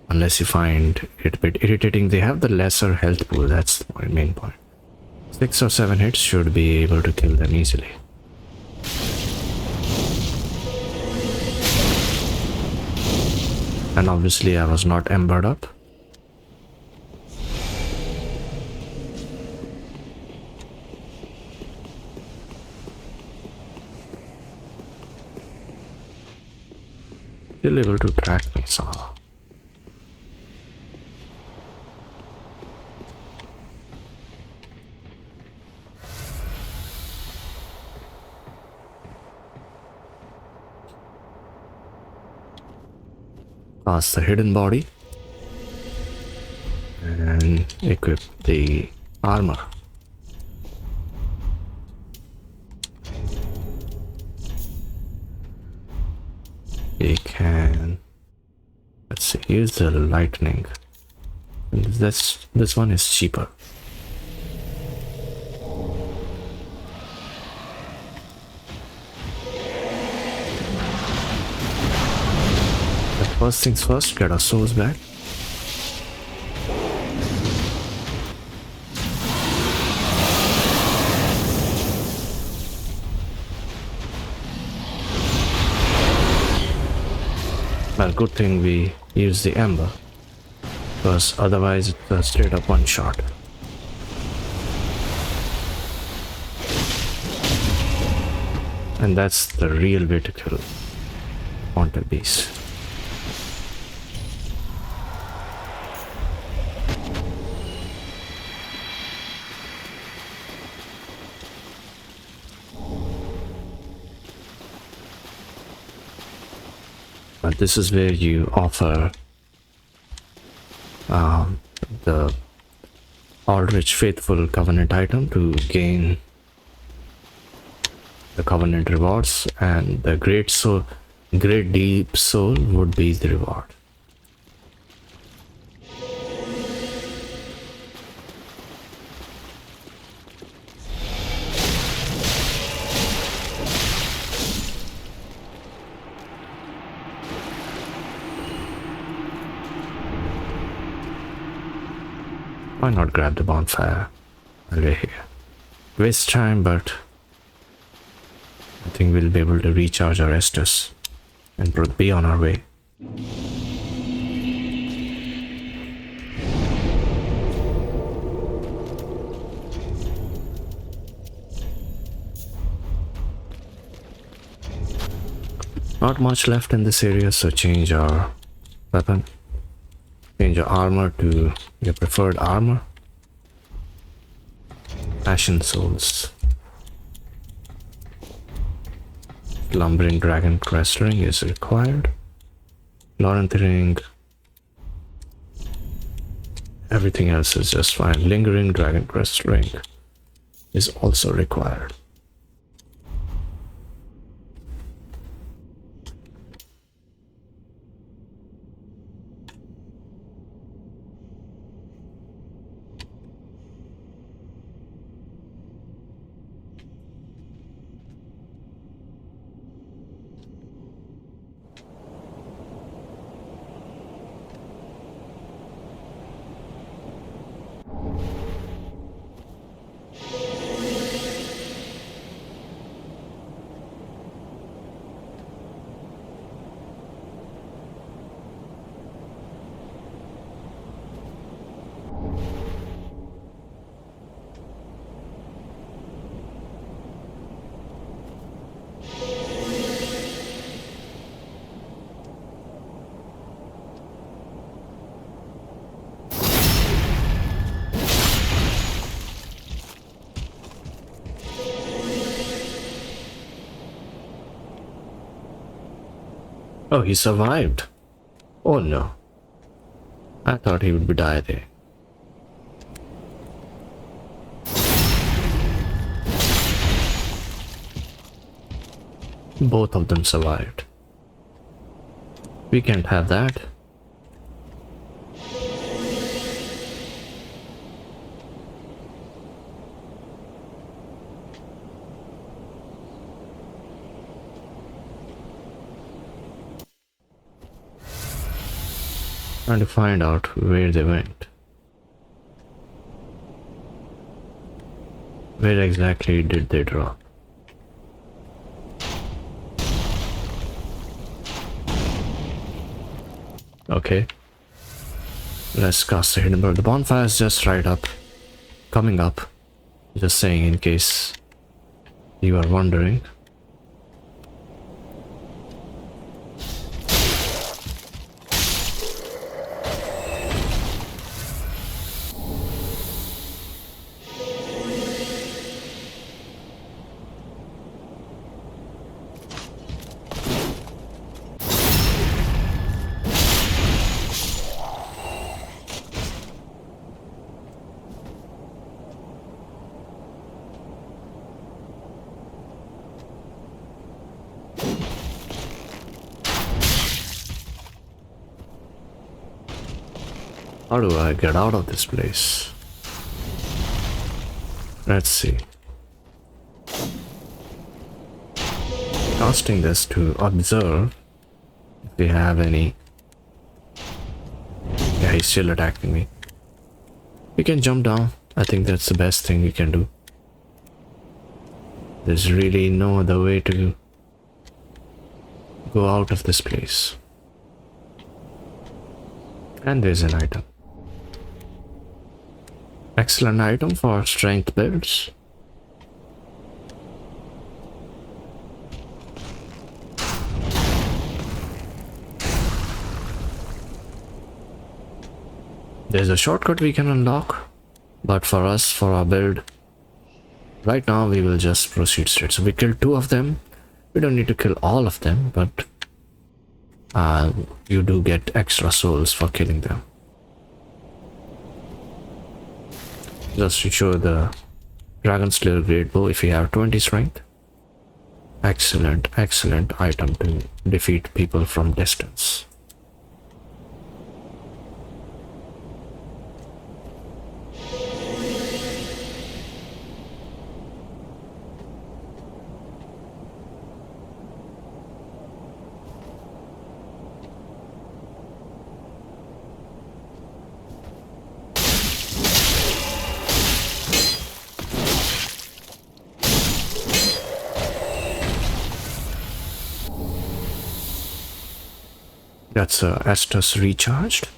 unless you find it a bit irritating, they have the lesser health pool. That's the main point. 6 or 7 hits should be able to kill them easily. And obviously I was not embered up. Still able to track me somehow. Pass the hidden body and equip the armor. We can, let's see, use the lightning. And this one is cheaper. First things first, get our souls back. Well, good thing we use the ember, because otherwise it's a straight up one shot. And that's the real way to kill Pontiff Beast. But this is where you offer the Aldrich Faithful Covenant item to gain the Covenant rewards, and the Great Deep Soul would be the reward. Why not grab the bonfire while we're here? Waste time, but I think we'll be able to recharge our Estus and be on our way. Not much left in this area, so change our weapon. Change your armor to your preferred armor. Ashen Souls. Lumbering Dragon Crest Ring is required. Laurent Ring. Everything else is just fine. Lingering Dragon Crest Ring is also required. Oh, he survived. Oh no. I thought he would be died there. Both of them survived. We can't have that. Trying to find out where they went. Where exactly did they drop? Okay. Let's cast the hidden bird. The bonfire is just right up. Coming up. Just saying in case you are wondering. How do I get out of this place? Let's see. Casting this to observe if we have any. Yeah, he's still attacking me. We can jump down. I think that's the best thing we can do. There's really no other way to go out of this place. And there's an item. Excellent item for strength builds. There's a shortcut we can unlock, but for us, for our build, right now we will just proceed straight. So we killed 2 of them. We don't need to kill all of them, but you do get extra souls for killing them. Just to show the Dragon Slayer Great Bow if you have 20 strength. Excellent, excellent item to defeat people from distance. That's Estus recharged.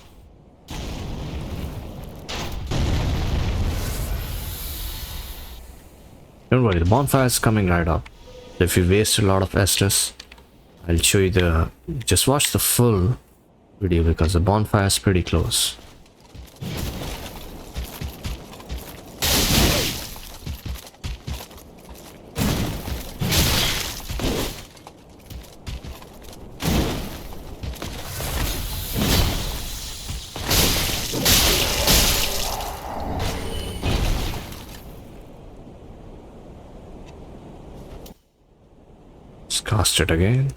Don't worry, the bonfire is coming right up. If you waste a lot of Estus, I'll show you the... Just watch the full video because the bonfire is pretty close. Cast it again.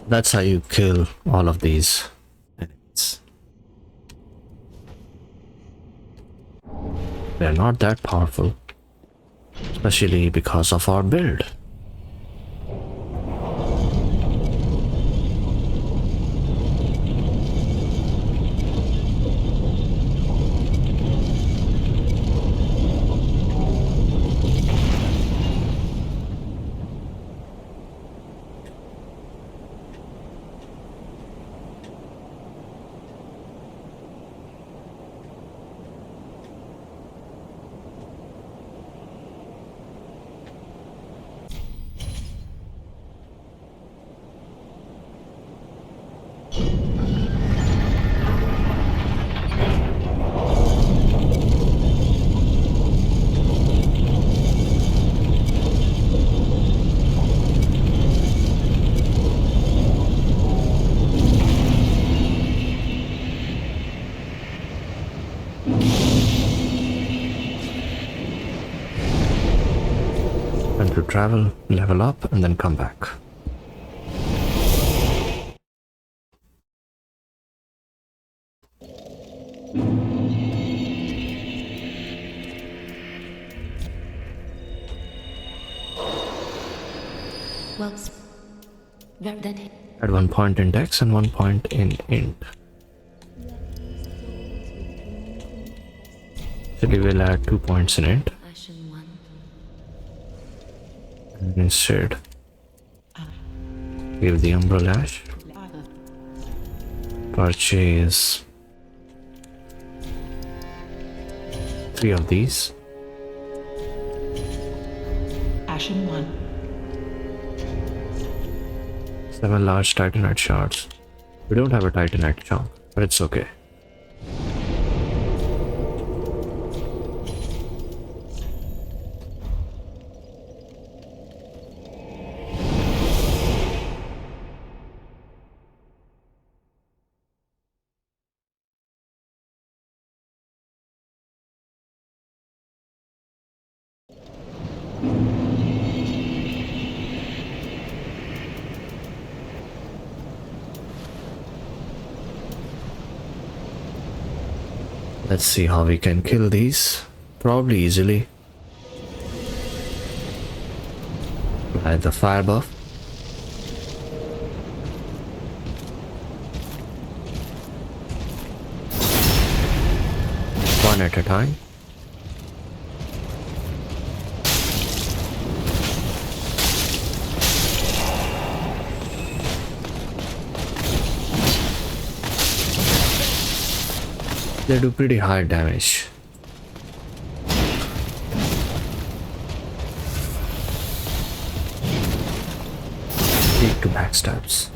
That's how you kill all of these enemies. They're not that powerful, especially because of our build. And to travel, level up, and then come back. Well, very then At 1 point in dex and 1 point in int. Actually, we'll add 2 points in int. Ashen one. And instead, give the Umbral Ash. Purchase 3 of these. Ashen one. 7 large Titanite shards. We don't have a Titanite chunk, but it's okay. Let's see how we can kill these. Probably easily. Apply the fire buff. One at a time. They do pretty high damage. Need to backstabs.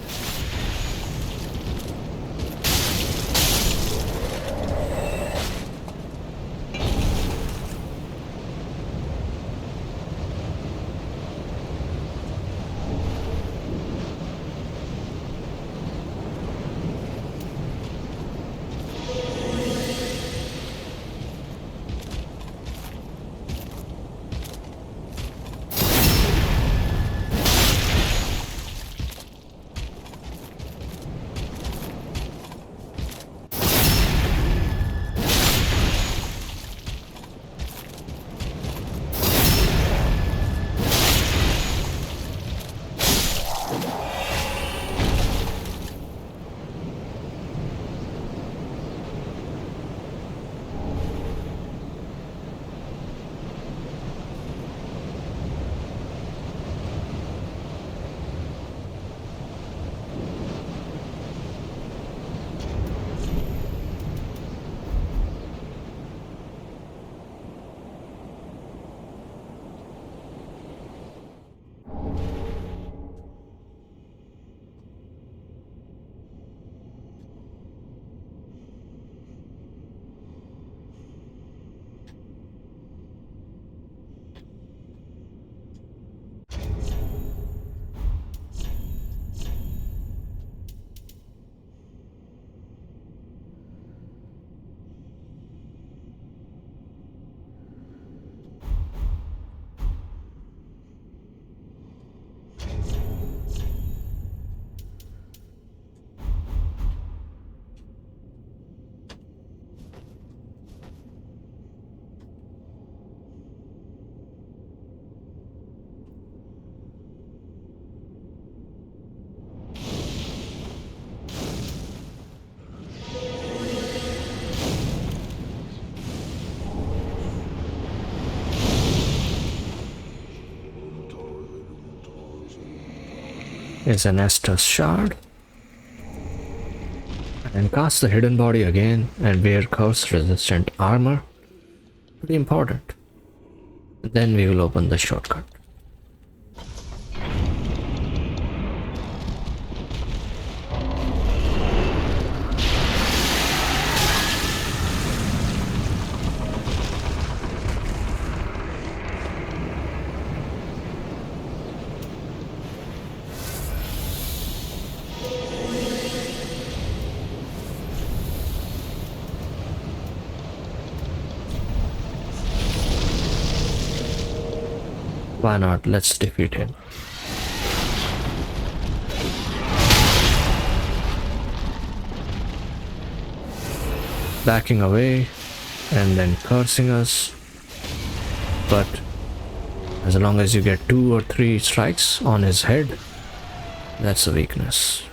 Is an Estus shard. And cast the hidden body again and wear curse resistant armor. Pretty important. Then we will open the shortcut. Why not? Let's defeat him. Backing away and then cursing us. But as long as you get 2 or 3 strikes on his head, that's a weakness.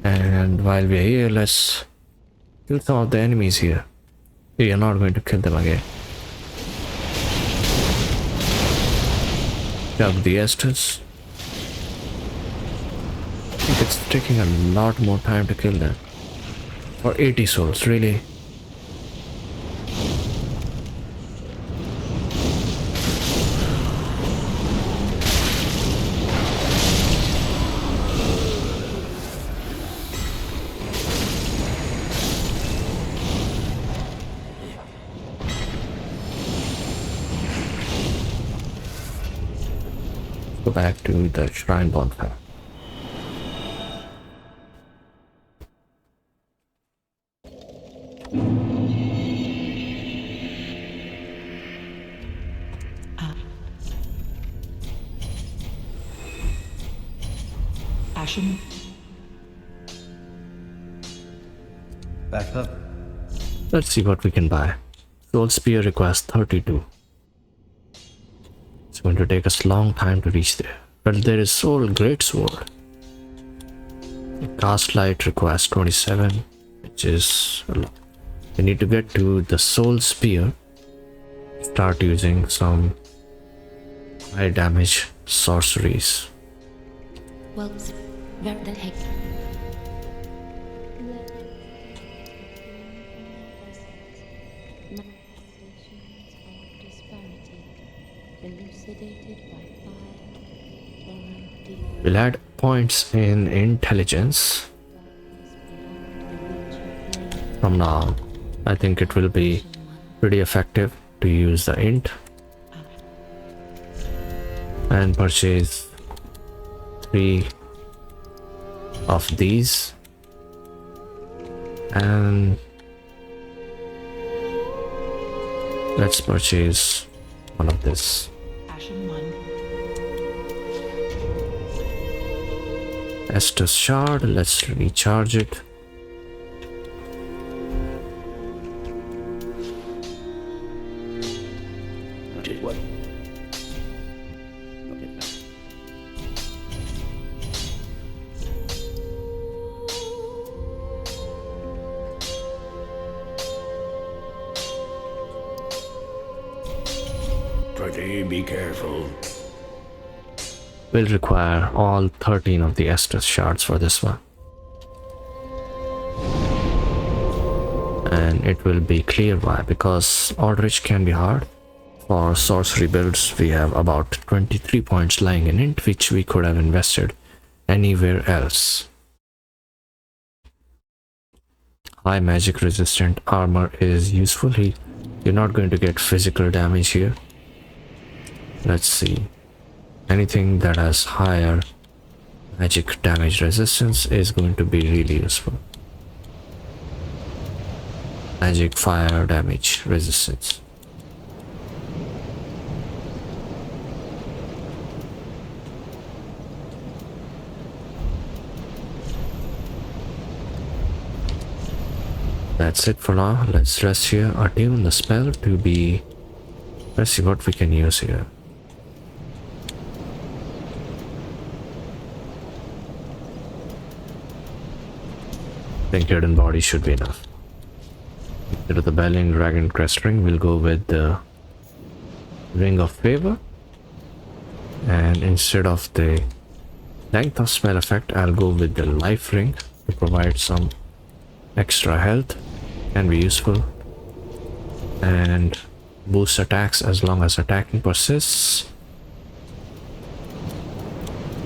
And while we're here, let's kill some of the enemies here. We are not going to kill them again. Chug the Estus. I think it's taking a lot more time to kill them. For 80 souls, really? Go back to the shrine bonfire. Ashen. Back up. Let's see what we can buy. Soul Spear requires 32. It's going to take us a long time to reach there. But there is Soul Greatsword. Cast Light requires 27, which is a lot. We need to get to the Soul Spear. Start using some high damage sorceries. Well, Verdan Heg. Manifestations of disparity elucidated by fire, borrowed We'll add points in intelligence from now on. I think it will be pretty effective to use the int and purchase 3 of these, and let's purchase one of this. Ashen 1. Estus shard, let's recharge it. Did what? Okay. Pretty be careful. We'll require all 13 of the Estus shards for this one. And it will be clear why, because Aldrich can be hard. For sorcery builds, we have about 23 points lying in int, which we could have invested anywhere else. High magic resistant armor is useful. You're not going to get physical damage here. Let's see. Anything that has higher magic damage resistance is going to be really useful. Magic fire damage resistance. That's it for now. Let's rest here. Attune the spell to be... Let's see what we can use here. I think Hidden Body should be enough. Instead of the Belling Dragon Crest Ring, we'll go with the Ring of Favor. And instead of the Length of Spell effect, I'll go with the Life Ring to provide some extra health. Can be useful. And boost attacks as long as attacking persists.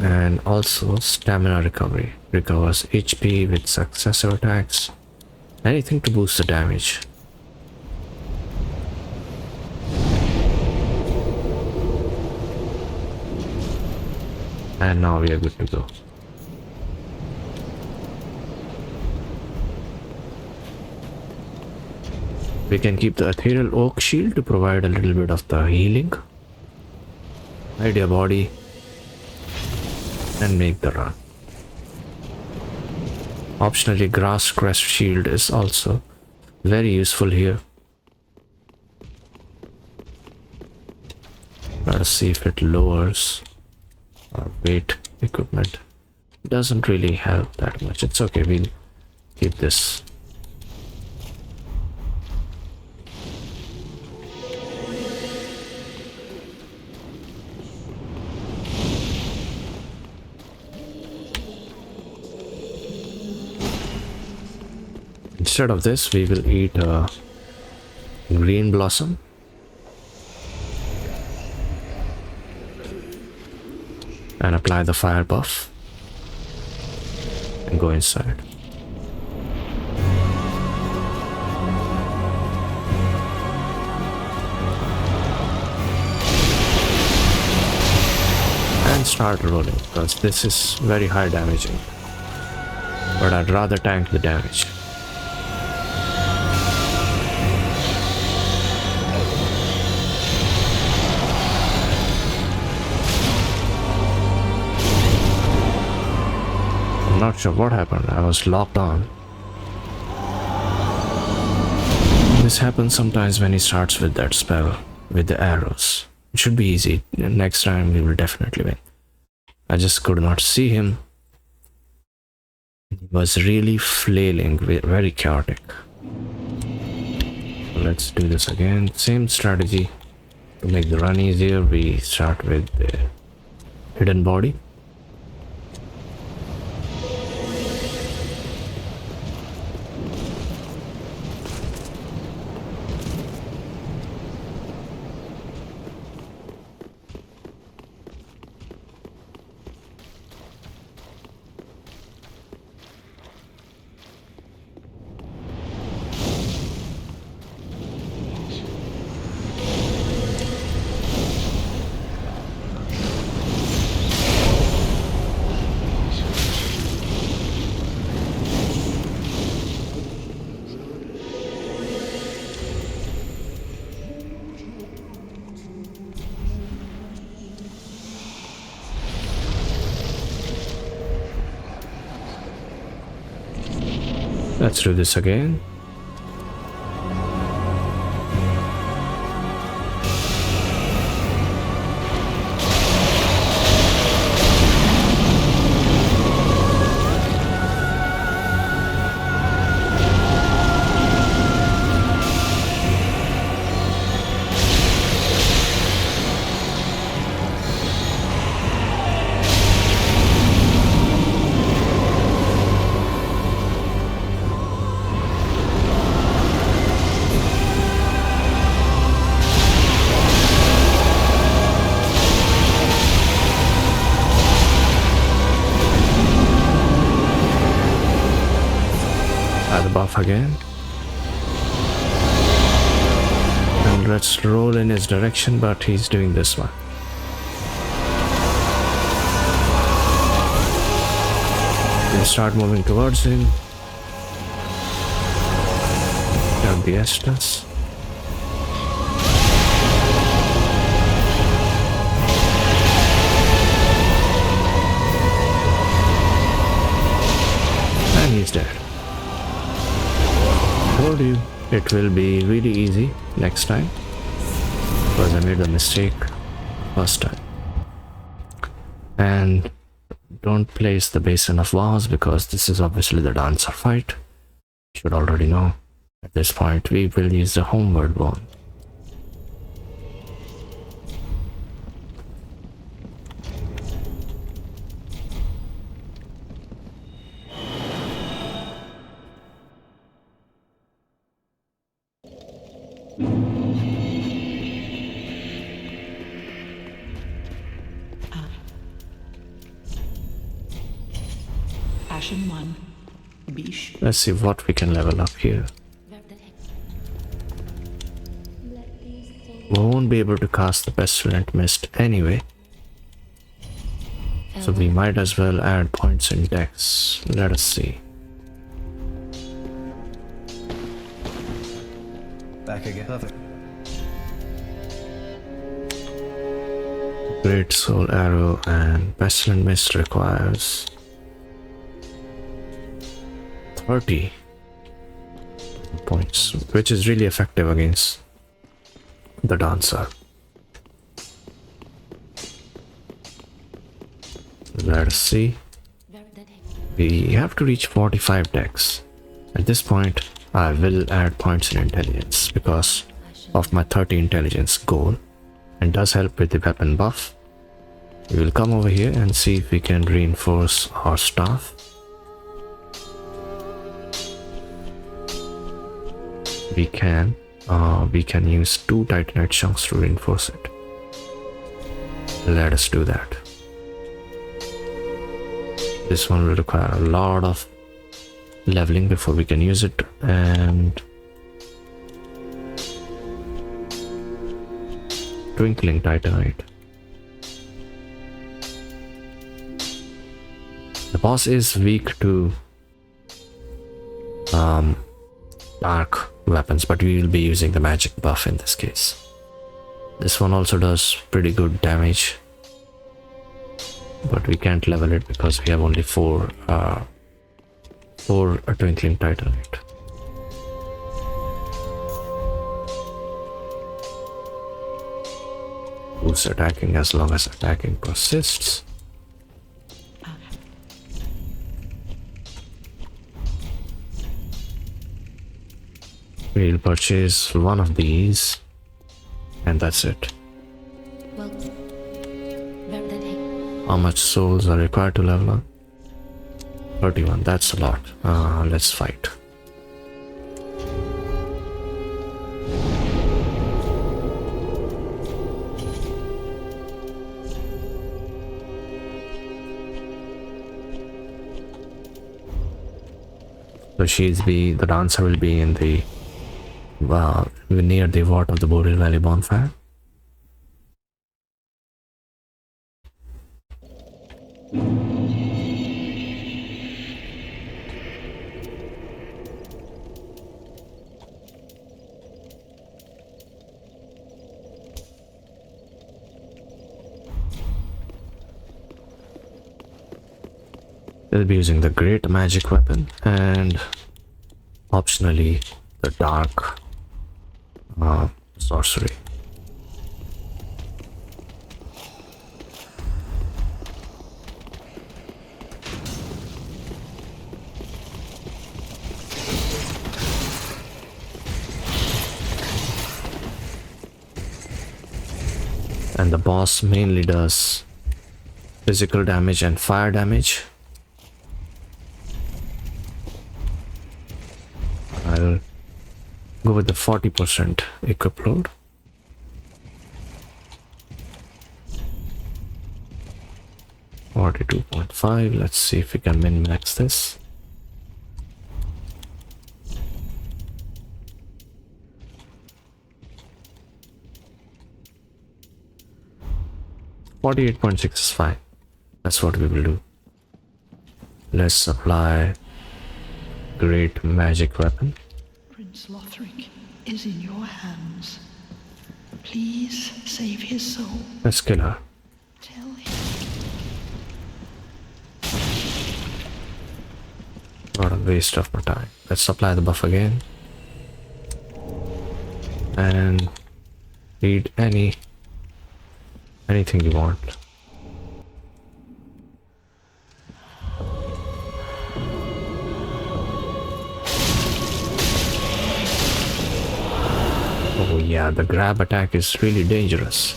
And also stamina recovery. Recovers HP with successive attacks. Anything to boost the damage. And now we are good to go. We can keep the Ethereal Oak Shield to provide a little bit of the healing. Hide your body and make the run. Optionally, Grass Crest Shield is also very useful here. Let us see if it lowers our weight equipment. It doesn't really help that much. It's okay, we'll keep this. Instead of this, we will eat a green blossom. And apply the fire buff. And go inside. And start rolling, because this is very high damaging. But I'd rather tank the damage. I'm not sure what happened. I was locked on. This happens sometimes when he starts with that spell with the arrows. It should be easy. Next time we will definitely win. I just could not see him. He was really flailing, very chaotic. Let's do this again. Same strategy. To make the run easier, we start with the hidden body. Let's do this again. Buff again, and let's roll in his direction, but he's doing this one. We'll start moving towards him. Grab the Estus. And he's dead. Told you it will be really easy next time because I made a mistake first time. And don't place the Basin of Vows because this is obviously the dancer fight. You should already know. At this point we will use the Homeward one. Ashen 1. Bish. Let's see what we can level up here. We won't be able to cast the Pestilent Mist anyway, so we might as well add points in Dex. Let us see. Back again. Perfect. Great Soul Arrow and Pestilent Mist requires 30 points, which is really effective against the dancer. Let us see. We have to reach 45 Dex. At this point, I will add points in intelligence because of my 30 intelligence goal, and does help with the weapon buff. We will come over here and see if we can reinforce our staff. We can use 2 Titanite chunks to reinforce it. Let us do that. This one will require a lot of leveling before we can use it, and Twinkling Titanite. The boss is weak to dark weapons, but we will be using the magic buff in this case. This one also does pretty good damage, but we can't level it because we have only 4 Twinkling Titanite. Who's attacking as long as attacking persists? We'll purchase one of these, and that's it. Well, Verden Hake. How much souls are required to level up? 31, that's a lot. Let's fight. So the dancer will be in the near the Vault of the Boreal Valley bonfire. They'll be using the great magic weapon and optionally the dark sorcery. And the boss mainly does physical damage and fire damage. I'll go with the 40% equip load. $42.5. Let's see if we can min-max this. $48.6 is fine. That's what we will do. Let's apply great magic weapon. Prince Lothric is in your hands. Please save his soul. Let's kill her. Tell him. What a waste of my time. Let's apply the buff again. And read anything you want. Oh yeah, the grab attack is really dangerous.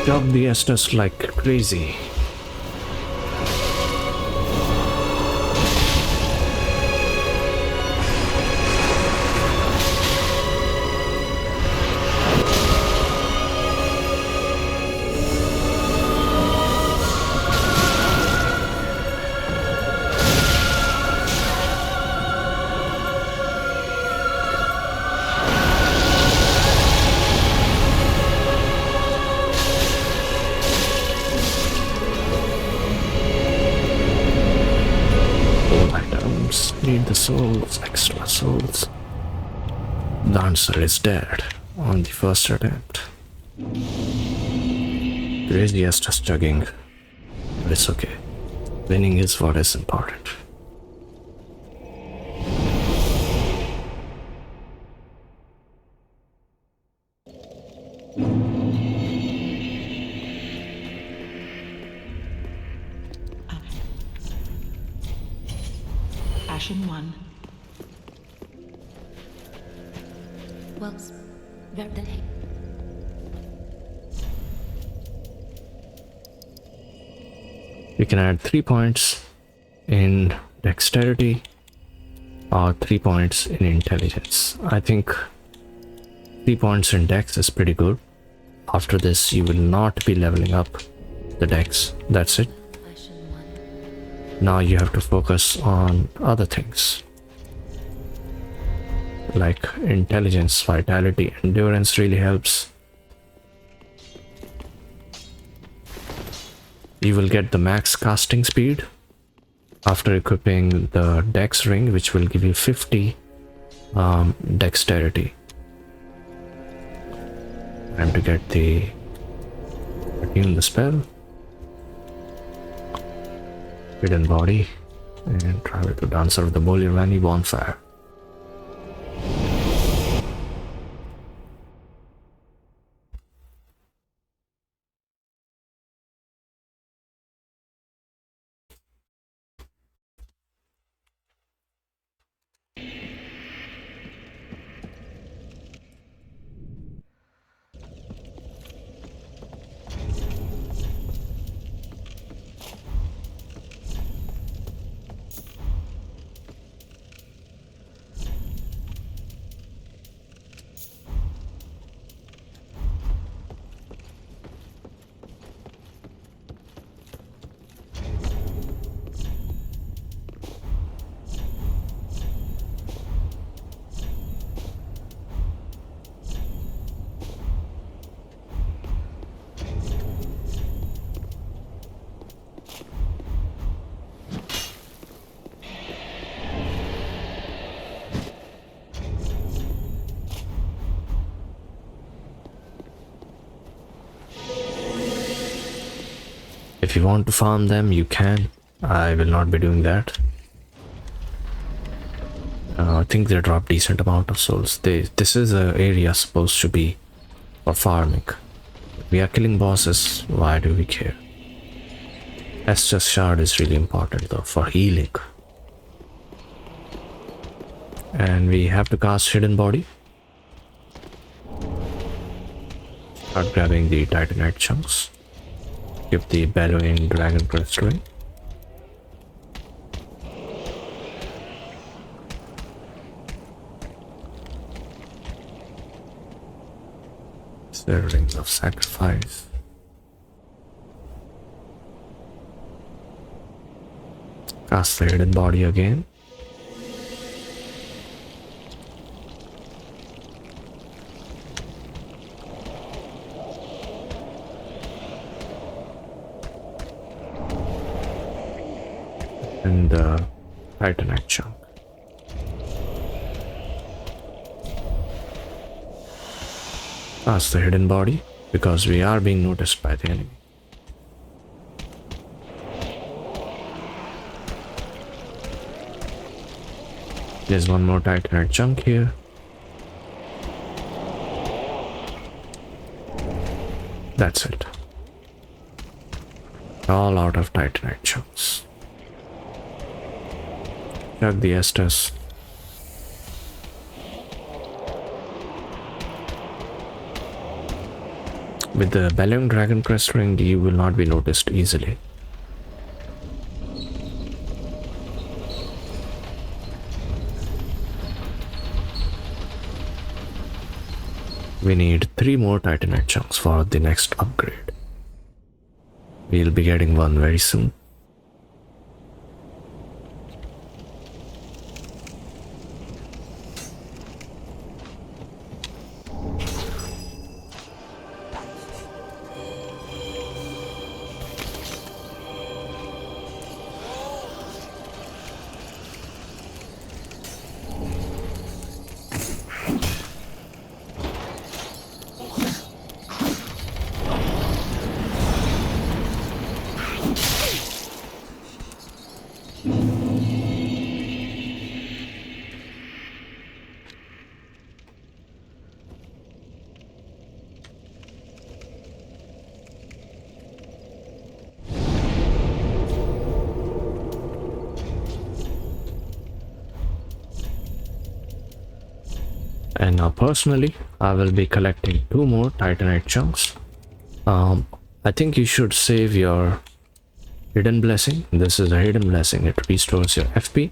Chop the Estus like crazy. Need the souls, extra souls. Dancer is dead on the first attempt. Crazy Estus chugging, but it's okay. Winning is what is important. Ashen one. Well, Verden Hake. We can add 3 points in dexterity or 3 points in intelligence. I think 3 points in dex is pretty good. After this, you will not be leveling up the dex. That's it. Ashen one. Now you have to focus on other things like intelligence, vitality, endurance really helps. You will get the max casting speed after equipping the dex ring, which will give you 50 dexterity. Time to get the attune the spell. Hidden body and travel to Dancer of the Bolirvani bonfire. If you want to farm them, you can. I will not be doing that. I think they drop decent amount of souls. This is an area supposed to be for farming. We are killing bosses, why do we care? Estus Shard is really important though for healing. And we have to cast Hidden Body. Start grabbing the Titanite chunks. Give the Bellowing Dragon Crest ring. The Rings of Sacrifice. Cast the Hidden Body again. And the Titanite chunk. Cast the Hidden Body because we are being noticed by the enemy. There's one more Titanite chunk here. That's it. All out of Titanite chunks. Chug the Estus. With the Bellowing Dragon Crest ring, you will not be noticed easily. We need 3 more Titanite chunks for the next upgrade. We'll be getting one very soon. And now personally, I will be collecting 2 more Titanite chunks. I think you should save your Hidden Blessing. This is a Hidden Blessing. It restores your FP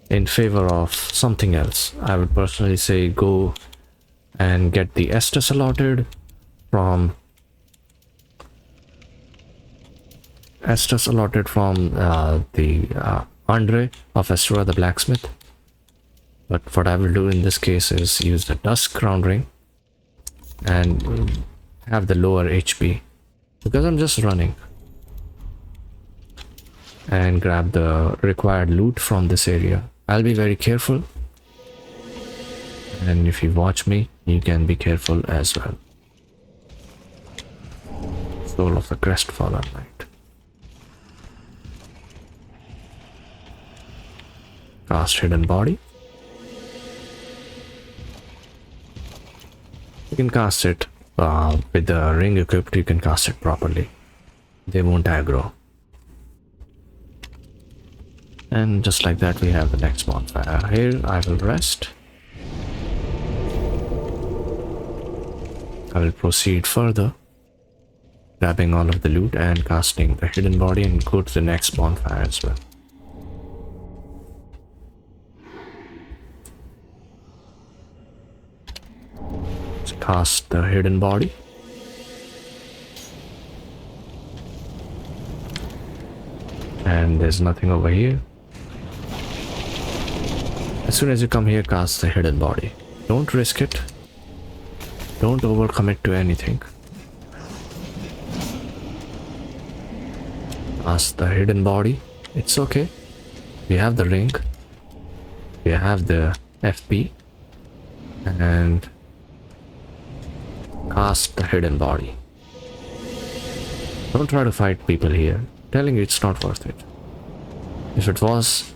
in favor of something else. I would personally say go and get the Estus allotted from the Andre of Estura the Blacksmith. But what I will do in this case is use the Dusk Crown Ring and have the lower HP because I'm just running, and grab the required loot from this area. I'll be very careful, and if you watch me, you can be careful as well. Soul of the Crestfallen Knight. Cast Hidden Body. You can cast it with the ring equipped, you can cast it properly. They won't aggro. And just like that, we have the next bonfire. Here, I will rest. I will proceed further, grabbing all of the loot and casting the Hidden Body, and go to the next bonfire as well. Let's cast the Hidden Body. And there's nothing over here. As soon as you come here, cast the Hidden Body. Don't risk it. Don't overcommit to anything. Cast the Hidden Body. It's okay. We have the ring. We have the FP. And cast the Hidden Body. Don't try to fight people here. I'm telling you, it's not worth it. If it was,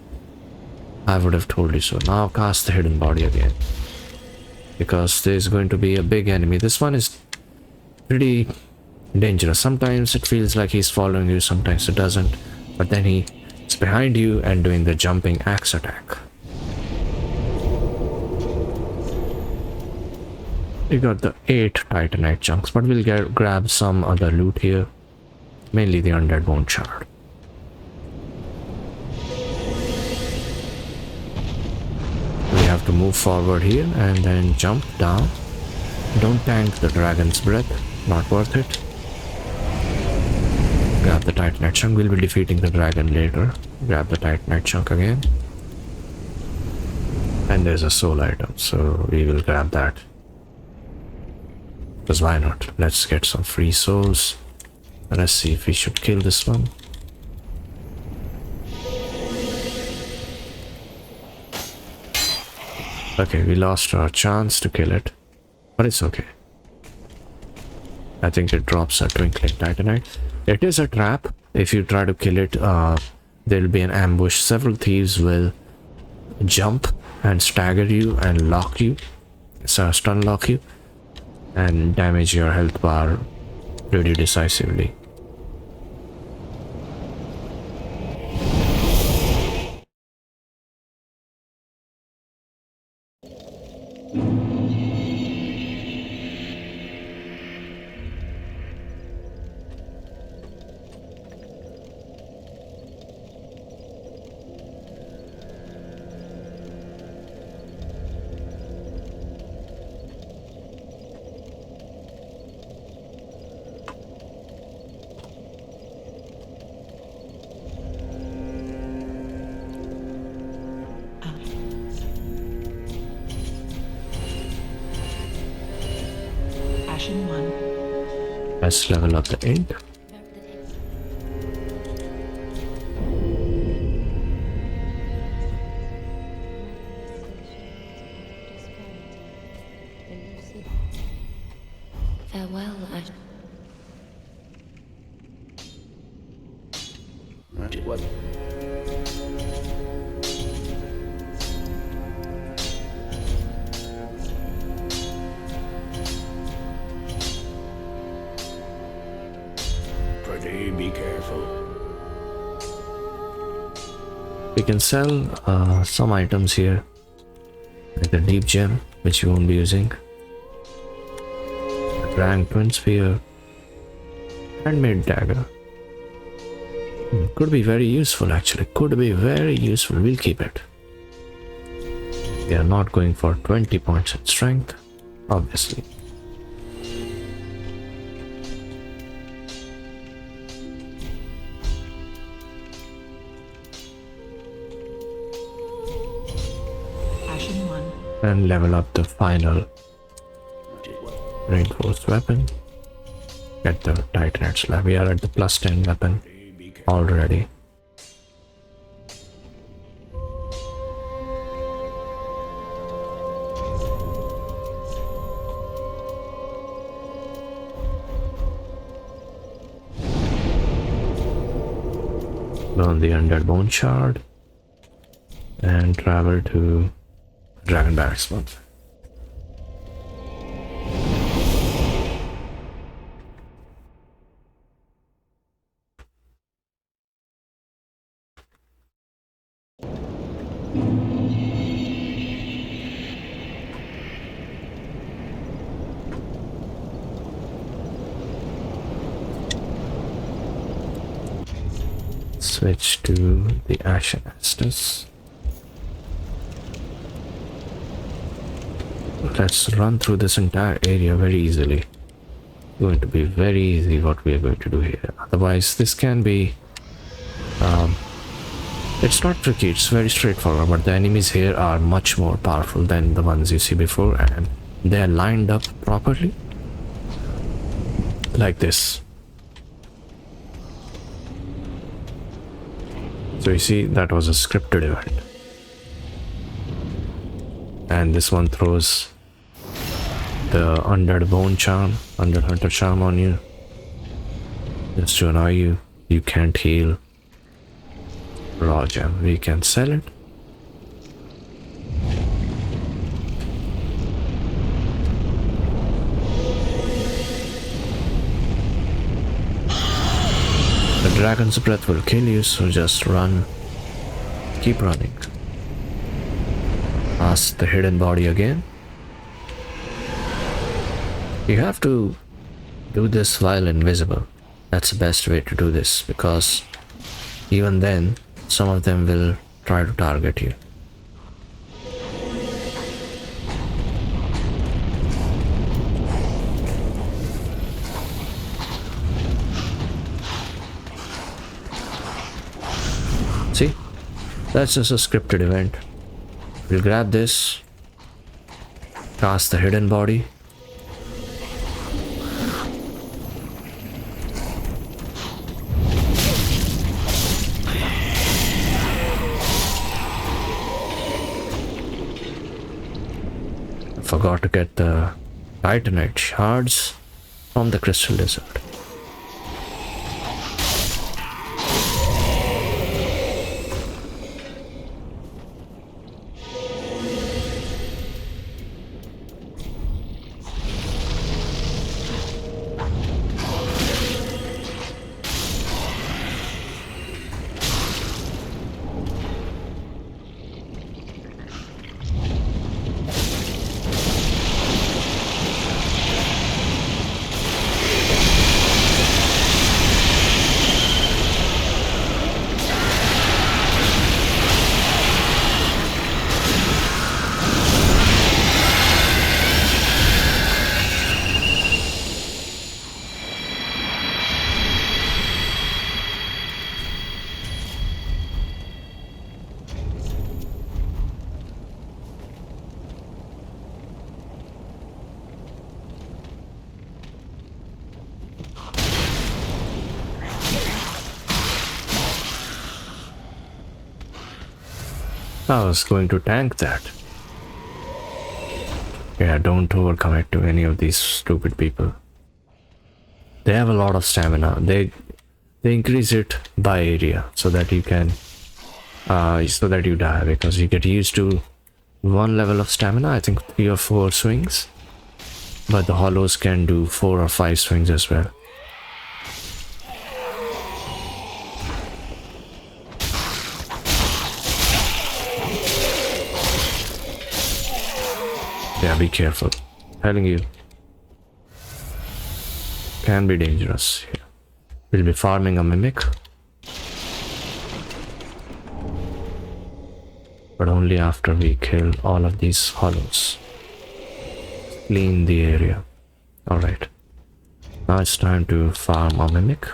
I would have told you so. Now cast the Hidden Body again, because there's going to be a big enemy. This one is pretty dangerous. Sometimes it feels like he's following you, sometimes it doesn't, but then he's behind you and doing the jumping axe attack. We got the 8 Titanite chunks, but we'll grab some other loot here, mainly the Undead Bone Shard. We have to move forward here and then jump down. Don't tank the dragon's breath, not worth it. Grab the Titanite chunk, we'll be defeating the dragon later. Grab the Titanite chunk again. And there's a soul item, so we will grab that. Because why not? Let's get some free souls. Let's see if we should kill this one. Okay, we lost our chance to kill it, but it's okay. I think it drops a Twinkling Titanite. It is a trap. If you try to kill it, there will be an ambush. Several thieves will jump and stagger you and lock you, so stun lock you, and damage your health bar pretty decisively. Ashen one. Let's level up the ink. Farewell, What? Pretty be careful. We can sell some items here, like the deep gem, which you won't be using, the Grand Twin Spear, handmade dagger. Could be very useful actually, could be very useful. We'll keep it. We are not going for 20 points in strength, obviously. Ashen one. And level up the final reinforced weapon. Get the Titanite slab. We are at the plus 10 weapon already. Burn the undead bone shard. And travel to Dragon Barracks month. Switch to the Ashen Estus. Let's run through this entire area very easily. Going to be very easy what we are going to do here. Otherwise, this can be... it's not tricky, it's very straightforward, but the enemies here are much more powerful than the ones you see before, and they are lined up properly. Like this. So you see, that was a scripted event. And this one throws the Undead Bone Charm, Undead Hunter Charm on you. Just to annoy you. You can't heal. Raw gem. We can sell it. The dragon's breath will kill you, so just run. Keep running. Ask the hidden body again. You have to do this while invisible. That's the best way to do this, because even then, some of them will try to target you. See? That's just a scripted event. We'll grab this, cast the hidden body. Forgot to get the Titanite shards from the Crystal Lizard. I was going to tank that. Yeah, don't overcommit to any of these stupid people. They have a lot of stamina. They increase it by area so that you can so that you die, because you get used to one level of stamina, I think 3 or 4 swings, but the hollows can do 4 or 5 swings as well. Yeah, be careful. Telling you. Can be dangerous here. We'll be farming a mimic. But only after we kill all of these hollows. Clean the area. Alright. Now it's time to farm a mimic.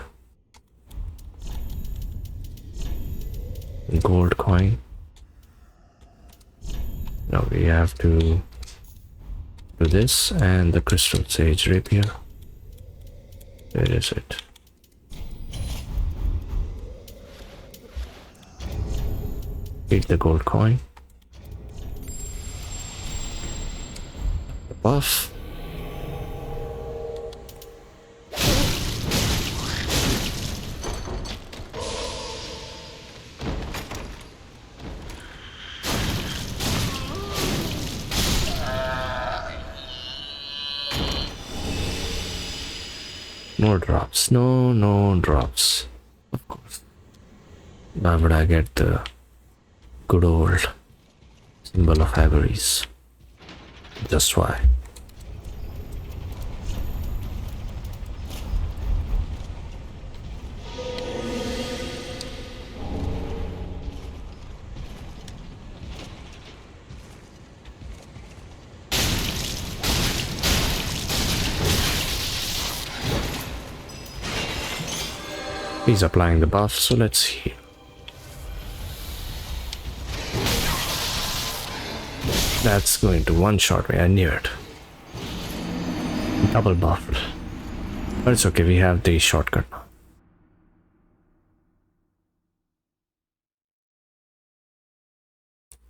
Gold coin. Now we have to do this and the crystal sage rapier. Where is it? Eat the gold coin. The buff. No drops. No drops. Of course. Why would I get the good old symbol of Haggery's? Just why? He's applying the buff, so let's see. That's going to one-shot me, I knew it. Double buffed. But it's okay, we have the shortcut now.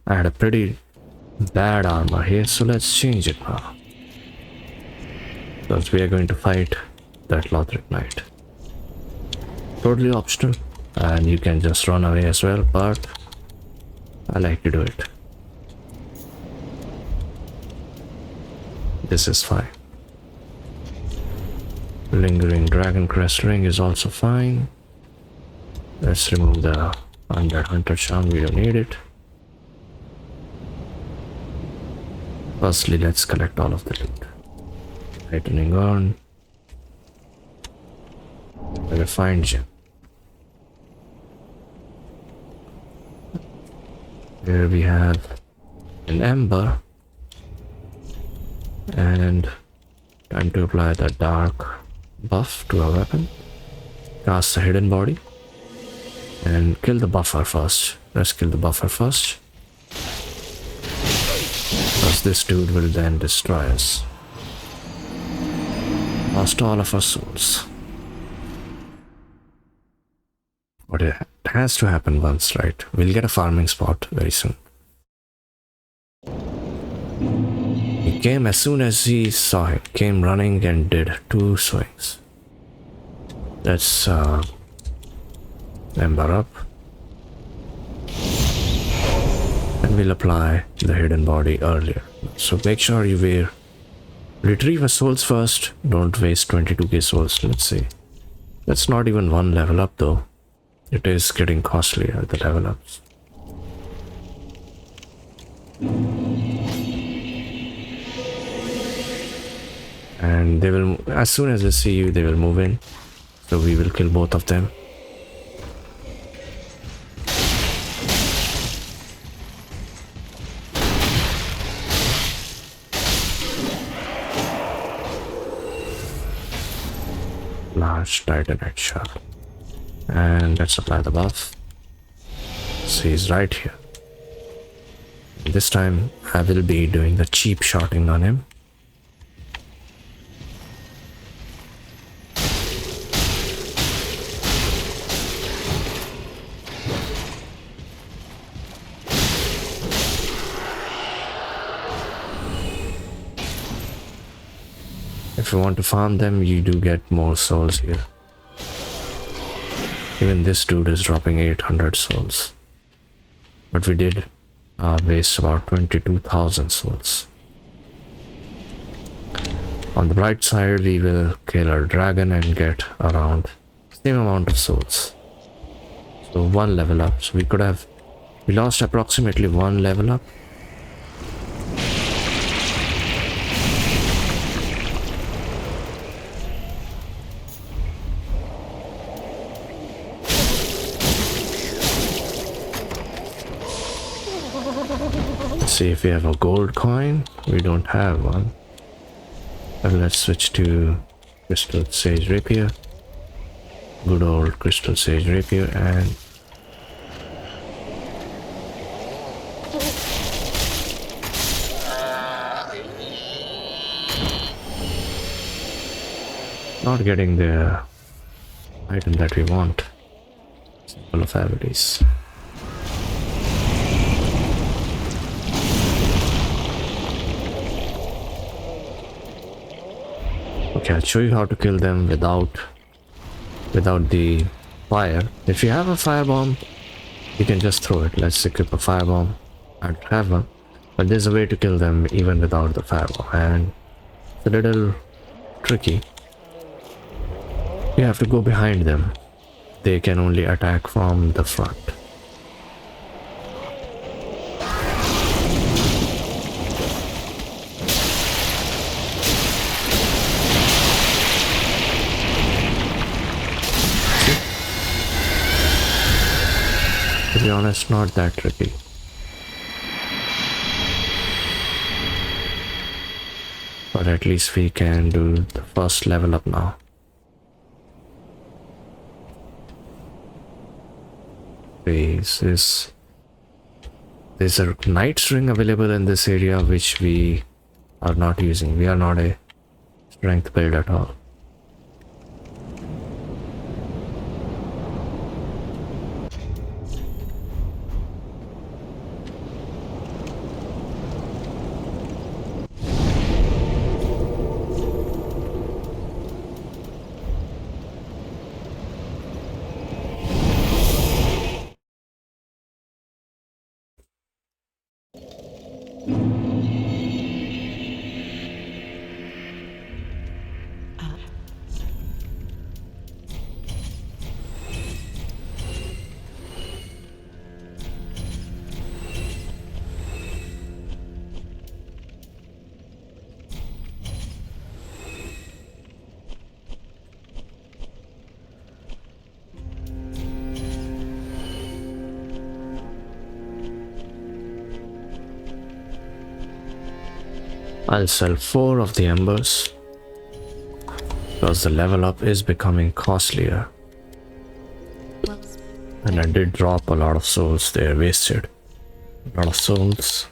I had a pretty bad armor here, so let's change it now. Because we are going to fight that Lothric Knight. Totally optional, and you can just run away as well, but I like to do it. This is fine. Lingering Dragon Crest Ring is also fine. Let's remove the Undead Hunter Charm, we don't need it. Firstly, let's collect all of the loot. Lightning on. A refined gem. Here we have an ember. And time to apply the dark buff to our weapon. Cast the hidden body. And kill the buffer first. Let's kill the buffer first. Because this dude will then destroy us. Lost all of our souls. But it has to happen once, right? We'll get a farming spot very soon. He came as soon as he saw him. Came running and did 2 swings. Let's ember up. And we'll apply the hidden body earlier. So make sure you retrieve our souls first. Don't waste 22k souls. Let's see. That's not even 1 level up though. It is getting costly at the level ups. And they will, as soon as they see you, they will move in. So we will kill both of them. Large Titanite shard. And let's apply the buff. So he's right here. This time I will be doing the cheap shotting on him. If you want to farm them, you do get more souls here. Even this dude is dropping 800 souls. But we did waste about 22,000 souls. On the right side, we will kill our dragon and get around the same amount of souls. So 1 level up. So we lost approximately 1 level up. See if we have a gold coin. We don't have one. And let's switch to Crystal Sage Rapier. Good old Crystal Sage Rapier, and not getting the item that we want. Symbol of abilities. Okay, I'll show you how to kill them without the fire. If you have a firebomb, you can just throw it. Let's equip a firebomb. I don't have one, but there's a way to kill them even without the firebomb, and it's a little tricky. You have to go behind them. They can only attack from the front. To be honest, not that tricky. But at least we can do the first level up now. There's a night string available in this area which we are not using. We are not a strength build at all. I'll sell 4 of the embers because the level up is becoming costlier. Well, And I did drop a lot of souls there, wasted a lot of souls.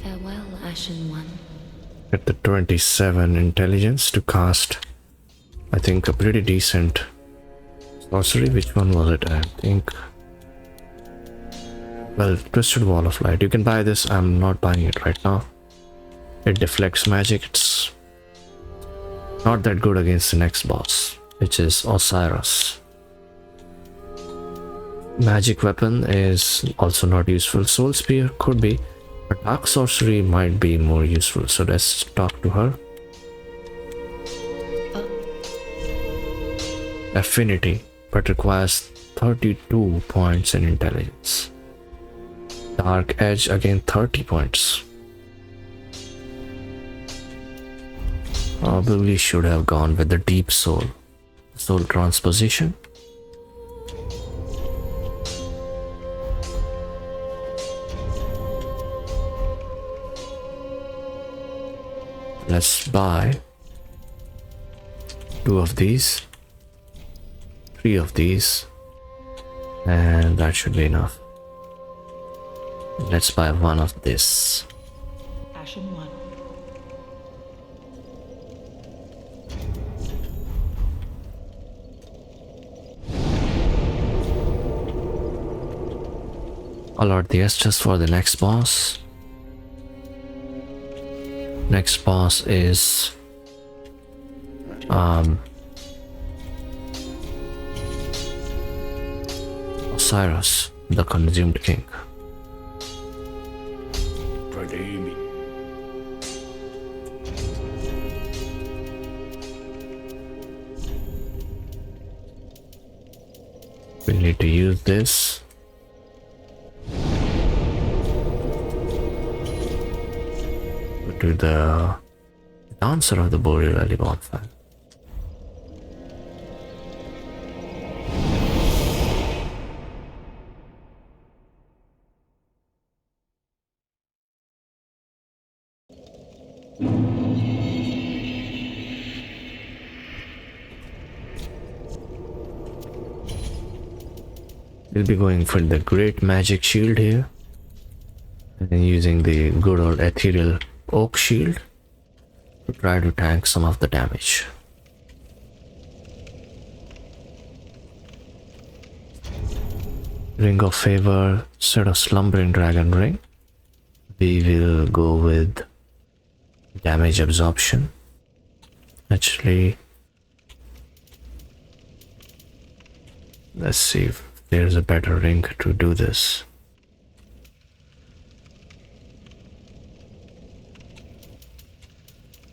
farewell, Ashen One. Get the 27 intelligence to cast, I think, a pretty decent sorcery. Which one was it? I think, well, Twisted Wall of Light. You can buy this. I'm not buying it right now. It deflects magic. It's not that good against the next boss, which is Osiris. Magic weapon is also not useful. Soul Spear could be, but Dark Sorcery might be more useful. So let's talk to her. Affinity, but requires 32 points in intelligence. Dark Edge, again 30 points. Probably should have gone with the Deep Soul. Soul Transposition. Let's buy 2 of these, 3 of these, and that should be enough. Let's buy 1 of this. Ashen One. Allot the Estus for the next boss. Next boss is Osiris, the Consumed King. Redeem. We need to use this. To the Dancer of the Boreal Valley bonfire. We'll be going for the Great Magic Shield here and using the good old Ethereal Oak Shield to try to tank some of the damage. Ring of Favor, set of Slumbering Dragon Ring. We will go with damage absorption. Actually, let's see if there's a better ring to do this.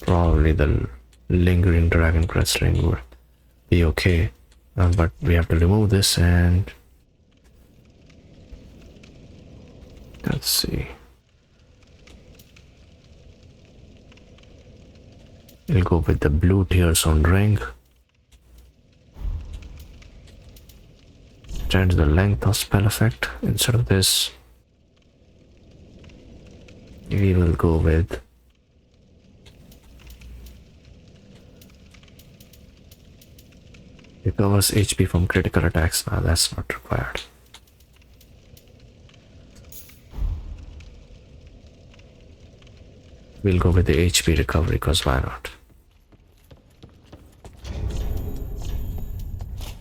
Probably the lingering dragon crest ring would be okay. But we have to remove this and let's see. We'll go with the blue Tearstone ring. Change the length of spell effect. Instead of this, we will go with recovers HP from critical attacks. Now that's not required. We'll go with the HP recovery because why not?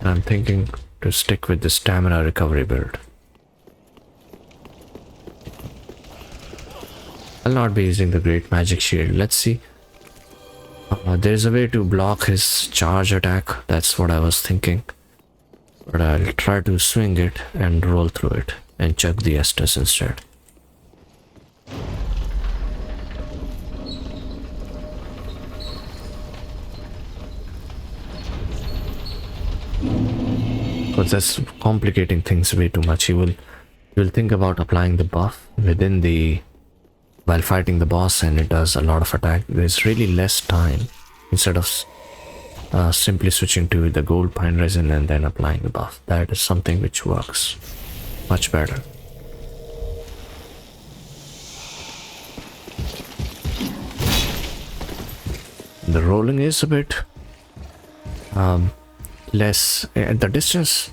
I'm thinking to stick with the stamina recovery build. I'll not be using the Great Magic Shield. Let's see. There's a way to block his charge attack. That's what I was thinking. But I'll try to swing it and roll through it and chuck the Estus instead. Because that's complicating things way too much. He will think about applying the buff within the while fighting the boss, and it does a lot of attack. There's really less time instead of simply switching to the gold pine resin and then applying the buff. That is something which works much better. The rolling is a bit less. The distance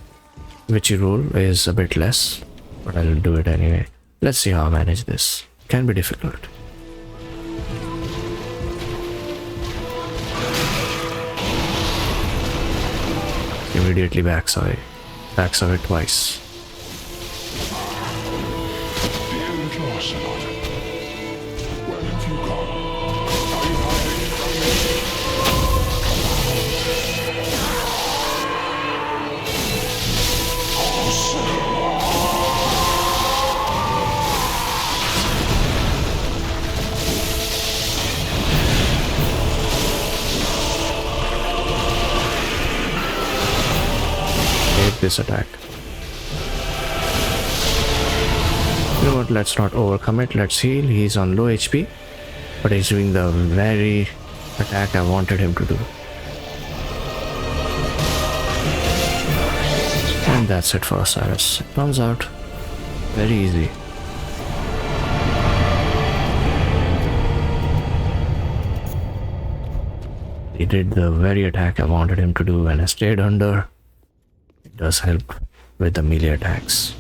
which you roll is a bit less, but I'll do it anyway. Let's see how I manage this. Can be difficult. Immediately backs away twice. The end Lancelot. Where have you gone? Are you hiding from me? Hate this attack. You know what, let's not overcome it. Let's heal. He's on low HP, but he's doing the very attack I wanted him to do. And that's it for Osiris. Turns out very easy. He did the very attack I wanted him to do and I stayed under. It does help with the melee attacks.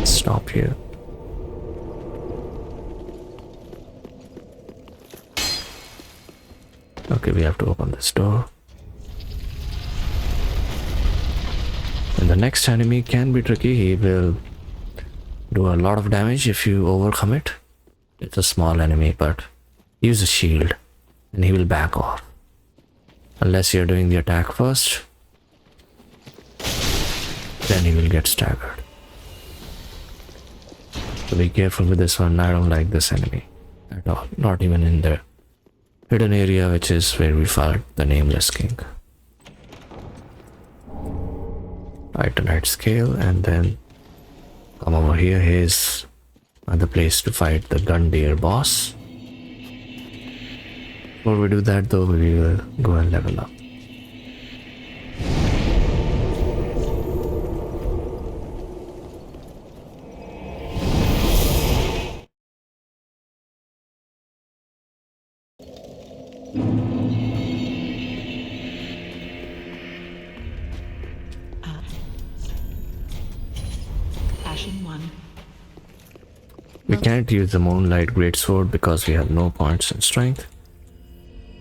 Stop here. Okay, we have to open this door. And the next enemy can be tricky. He will do a lot of damage if you overcome it. It's a small enemy, but use a shield and he will back off. Unless you're doing the attack first, then he will get staggered. So be careful with this one. I don't like this enemy at all. Not even in the hidden area, which is where we fought the Nameless King. Titanite scale, and then come over here. Here's the place to fight the Gundyr boss. Before we do that though, we will go and level up. Ashen One. We can't use the Moonlight Greatsword because we have no points in strength.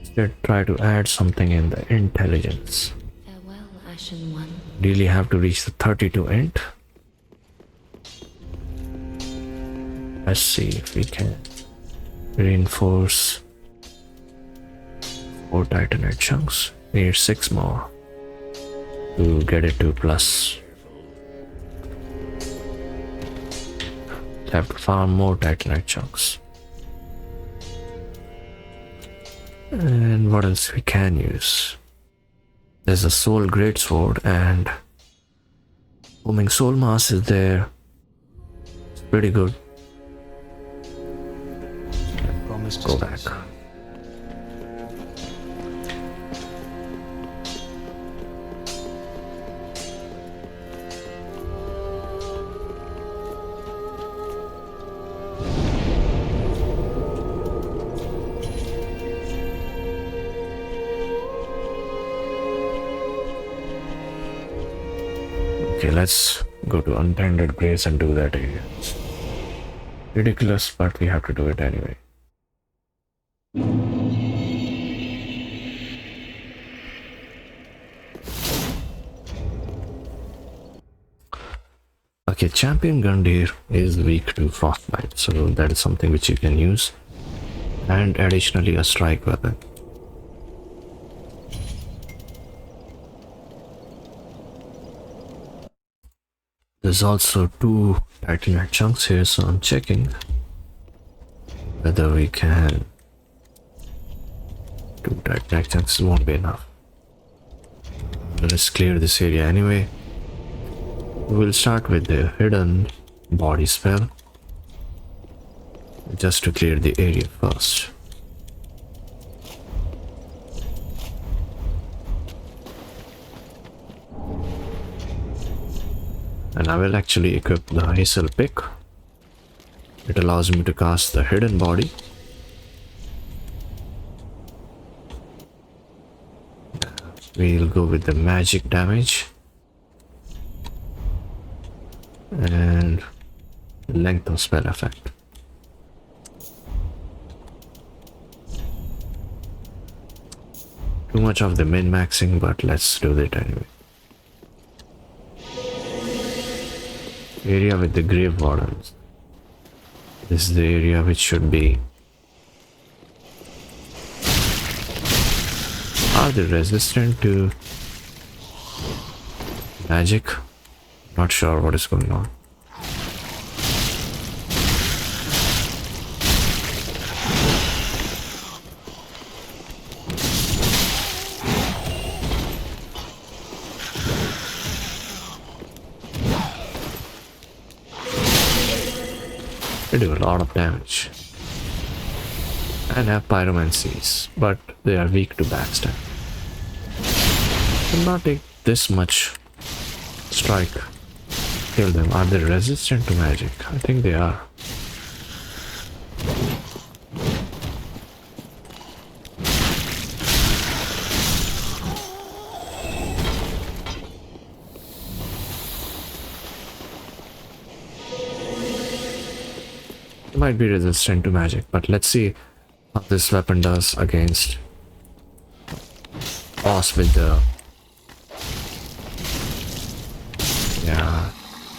Instead, try to add something in the intelligence. Farewell, Ashen One. Really have to reach the 32 int. Let's see if we can reinforce 4 Titanite chunks. We need 6 more to get it to plus. Have to farm more Titanite chunks. And what else we can use? There's a soul greatsword and booming soul mass is there. It's pretty good. Promise to Go stay back. safe. Okay, let's go to Untainted Grace and do that area. Ridiculous, but we have to do it anyway. Okay, Champion Gundyr is weak to Frostbite, so that is something which you can use. And additionally, a strike weapon. There's also 2 Titanite chunks here, so I'm checking whether we can. 2 Titanite chunks won't be enough. Let's clear this area anyway. We'll start with the hidden body spell, just to clear the area first. And I will actually equip the Hazel Pick. It allows me to cast the hidden body. We'll go with the magic damage. And length of spell effect. Too much of the min-maxing, but let's do it anyway. Area with the grave wardens. This is the area which should be. Are they resistant to magic? Not sure what is going on. They do a lot of damage and have pyromancies, but they are weak to backstab. Will not take this much strike. Kill them. Are they resistant to magic? I think they are. Might be resistant to magic, but let's see how this weapon does against boss with the. Yeah,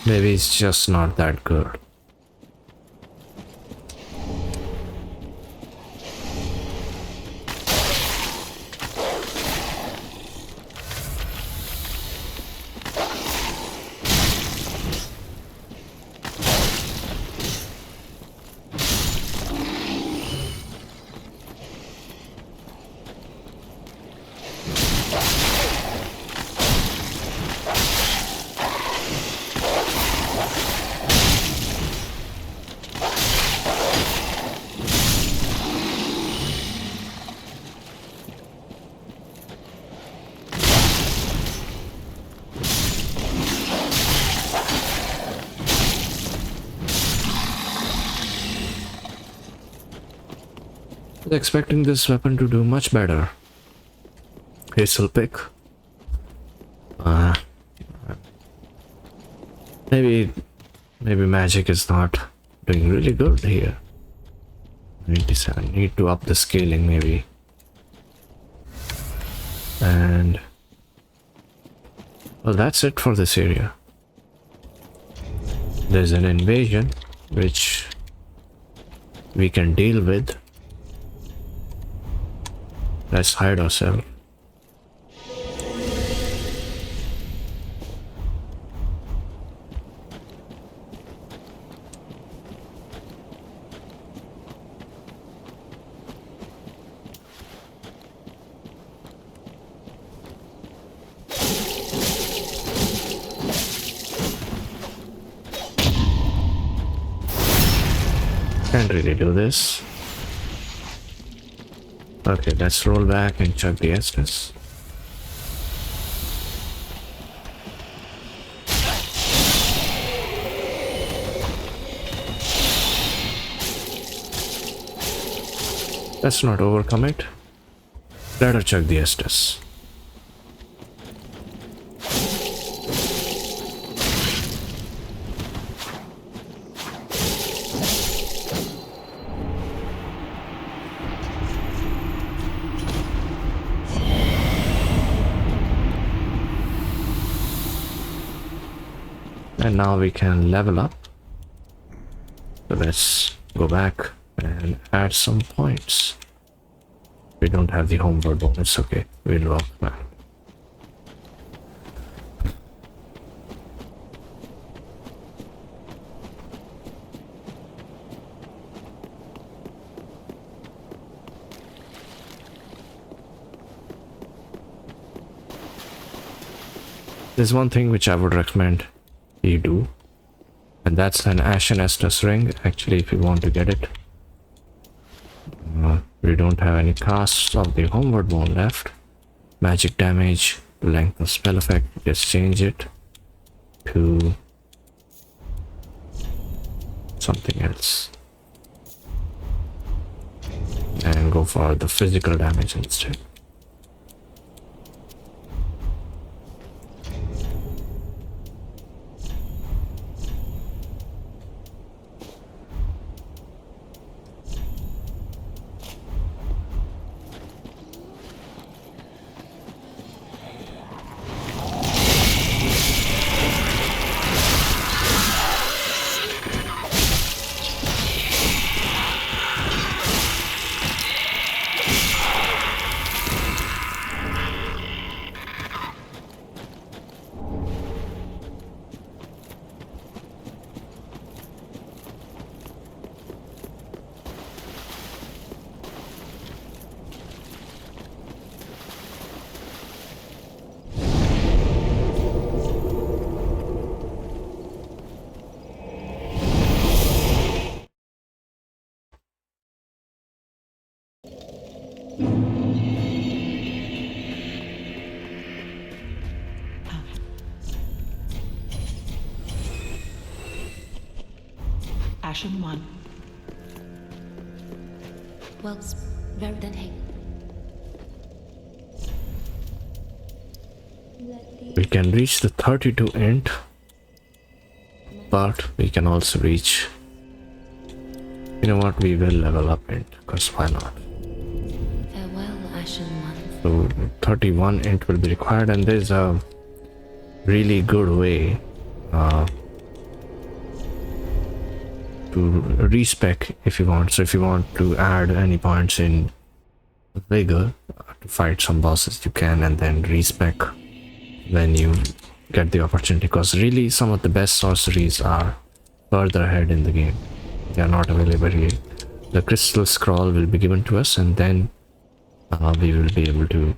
maybe it's just not that good. I was expecting this weapon to do much better. Hazel Pick. Maybe magic is not doing really good here. I need to up the scaling maybe. And well, that's it for this area. There's an invasion which we can deal with. Let's hide ourselves. can't really do this. Okay, let's roll back and chug the Estus. Let's not overcome it. Let her chug the Estus. And now we can level up. So let's go back and add some points. We don't have the homeward bone, it's okay. We'll walk back. There's one thing which I would recommend you do, and that's an Ashen Estus ring. Actually, if you want to get it, we don't have any casts of the homeward bone left. Magic damage, length of spell effect, just change it to something else and go for the physical damage instead. Ashen One. Well, very then hey. We can reach the 32 int, but we can also reach, you know what, we will level up int, because why not? Farewell, Ashen One. So 31 int will be required, and there's a really good way to respec if you want. So if you want to add any points in vigor to fight some bosses, you can, and then respec when you get the opportunity, because really some of the best sorceries are further ahead in the game. They are not available here. The crystal scroll will be given to us, and then we will be able to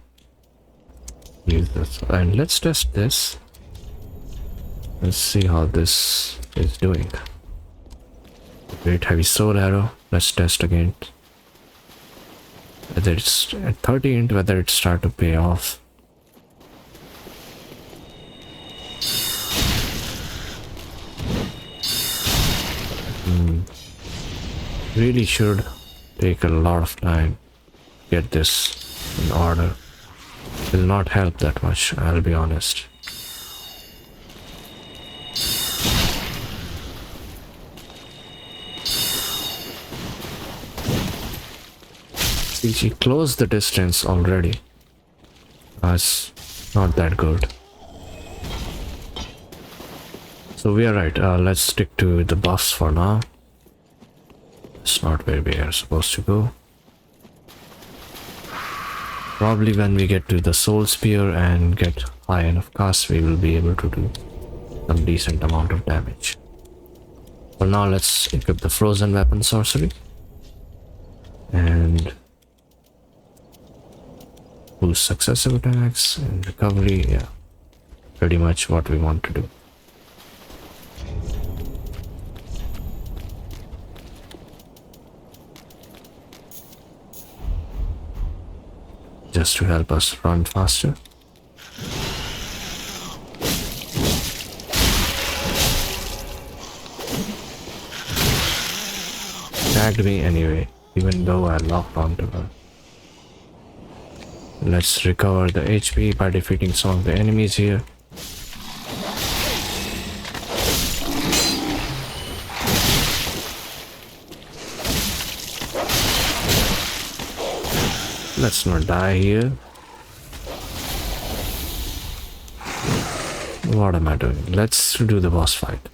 use this. And let's test this. Let's see how this is doing. Great heavy soul arrow. Let's test again. Whether it's at 30 int, whether it start to pay off. Really should take a lot of time to get this in order. Will not help that much, I'll be honest. See, she closed the distance already. That's not that good. So we are right, let's stick to the buffs for now. It's not where we are supposed to go. Probably when we get to the soul spear and get high enough cast, we will be able to do some decent amount of damage. For now, let's equip the frozen weapon sorcery and boost successive attacks and recovery. Yeah, pretty much what we want to do. just to help us run faster. Tagged me anyway, even though I locked onto her. Let's recover the HP by defeating some of the enemies here. Let's not die here. What am I doing? Let's do the boss fight.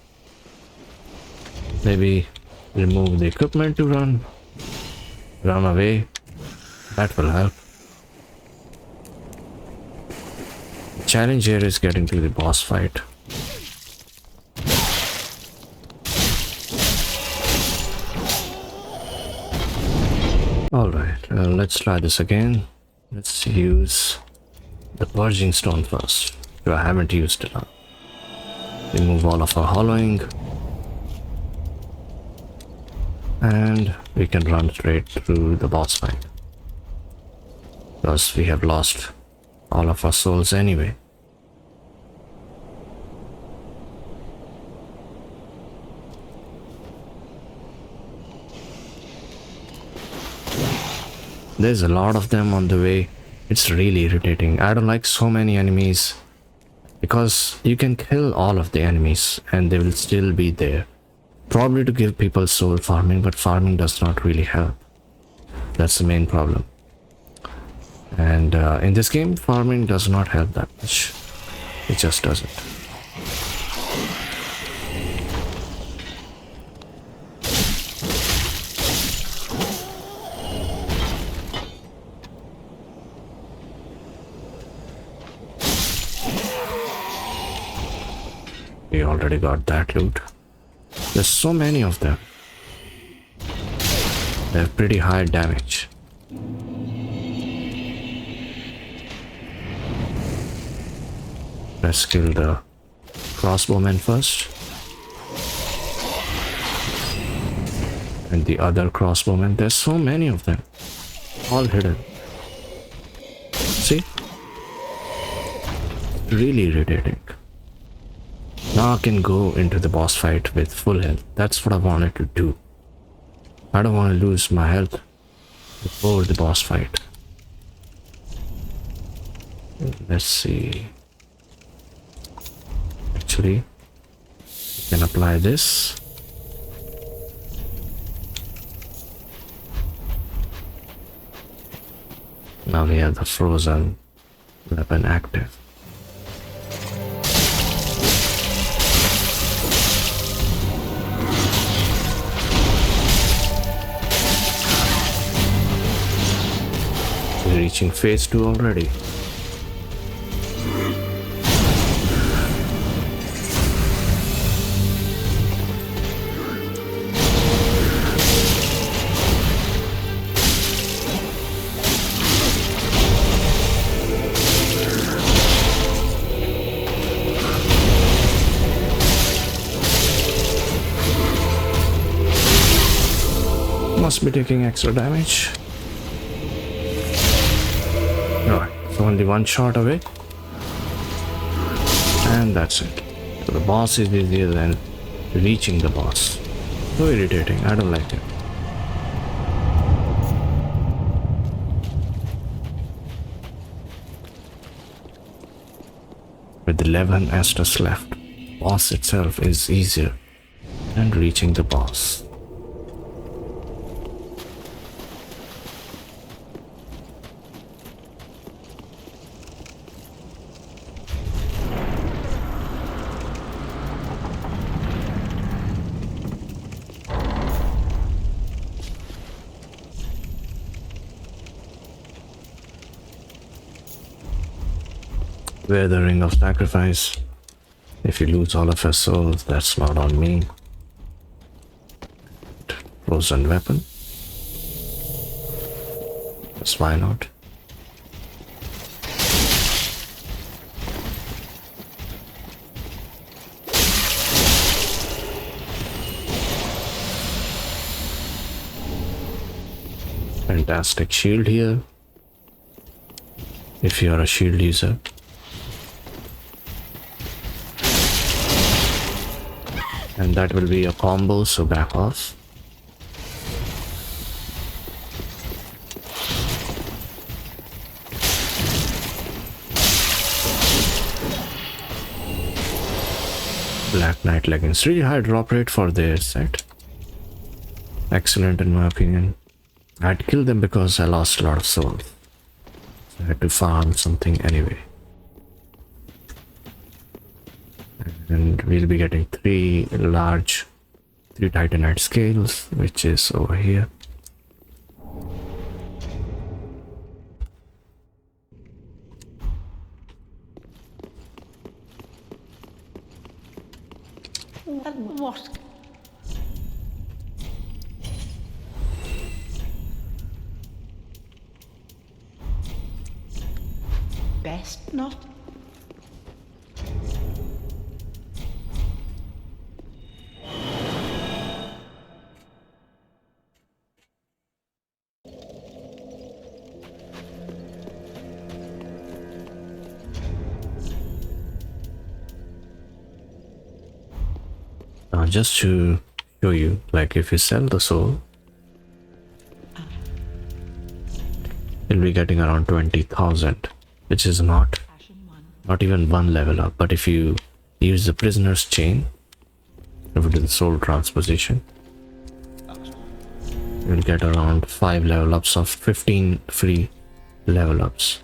Maybe remove the equipment to run away. That will help. The challenge here is getting to the boss fight. Alright, let's try this again. Let's use the Purging Stone first. I haven't used it now. Remove all of our hollowing. And we can run straight through the boss fight. Because we have lost all of our souls anyway. There's a lot of them on the way. It's really irritating. I don't like so many enemies because you can kill all of the enemies and they will still be there. Probably to give people soul farming, but farming does not really help. That's the main problem. And in this game, farming does not help that much. It just doesn't. We already got that loot. There's so many of them. They have pretty high damage. Let's kill the crossbowman first. And the other crossbowman. There's so many of them. All hidden. See? Really irritating. Now I can go into the boss fight with full health. That's what I wanted to do. I don't want to lose my health before the boss fight. Let's see. Actually, we can apply this. Now we have the frozen weapon active. Reaching phase 2 already. Must be taking extra damage. Alright, so only one shot away. And that's it. So the boss is easier than reaching the boss. So irritating, I don't like it. With 11 Estus left, boss itself is easier than reaching the boss. Wear the Ring of Sacrifice. If you lose all of your souls, that's not on me. Frozen weapon. Yes, why not? Fantastic shield here. if you are a shield user. And that will be a combo, so back off. Black Knight leggings. Really high drop rate for their set. Excellent in my opinion. I had to kill them because I lost a lot of souls. So I had to farm something anyway. And we'll be getting 3 Titanite scales, which is over here. What? Best not. Just to show you, like if you sell the soul, you'll be getting around 20,000, which is not even 1 level up. But if you use the prisoner's chain, if it is soul transposition, you'll get around 5 level ups of 15 free level ups.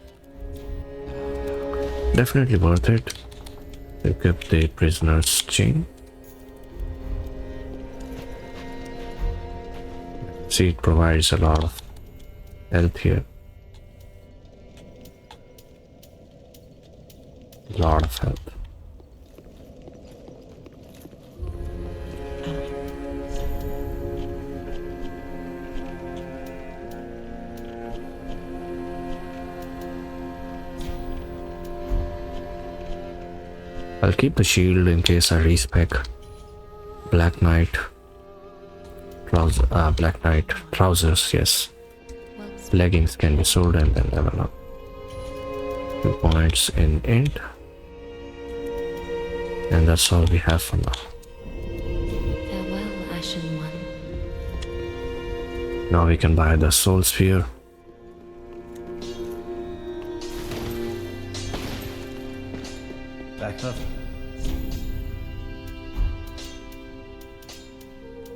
Definitely worth it. Equip the prisoner's chain. See, it provides a lot of health here. A lot of health. I'll keep the shield in case I respec Black Knight. Black Knight trousers, yes. Leggings can be sold and then level up. 2 points in int. And that's all we have for now. Farewell, Ashen One. Now we can buy the soul sphere. Back up.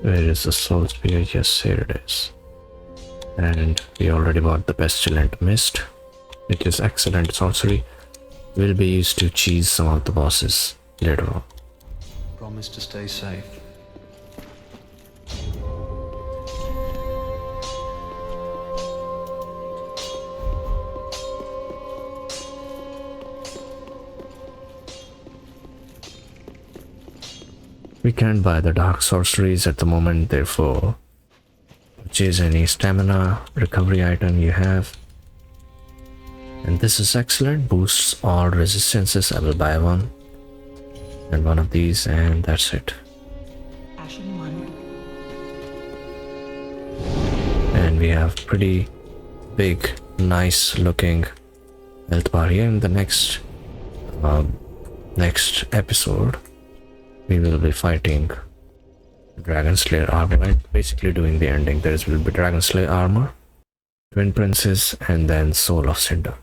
Where is the soul spear? Yes, here it is. And we already bought the pestilent mist, which is excellent sorcery. Will be used to cheese some of the bosses later on. Promise to stay safe. We can't buy the dark sorceries at the moment, therefore purchase any stamina recovery item you have. And this is excellent, boosts all resistances. I will buy one and one of these, and that's it. Ashen One. And we have pretty big, nice looking health bar here. In the next episode we will be fighting Dragon Slayer armor and basically doing the ending. There will be Dragon Slayer armor, Twin Princes, and then Soul of Cinder.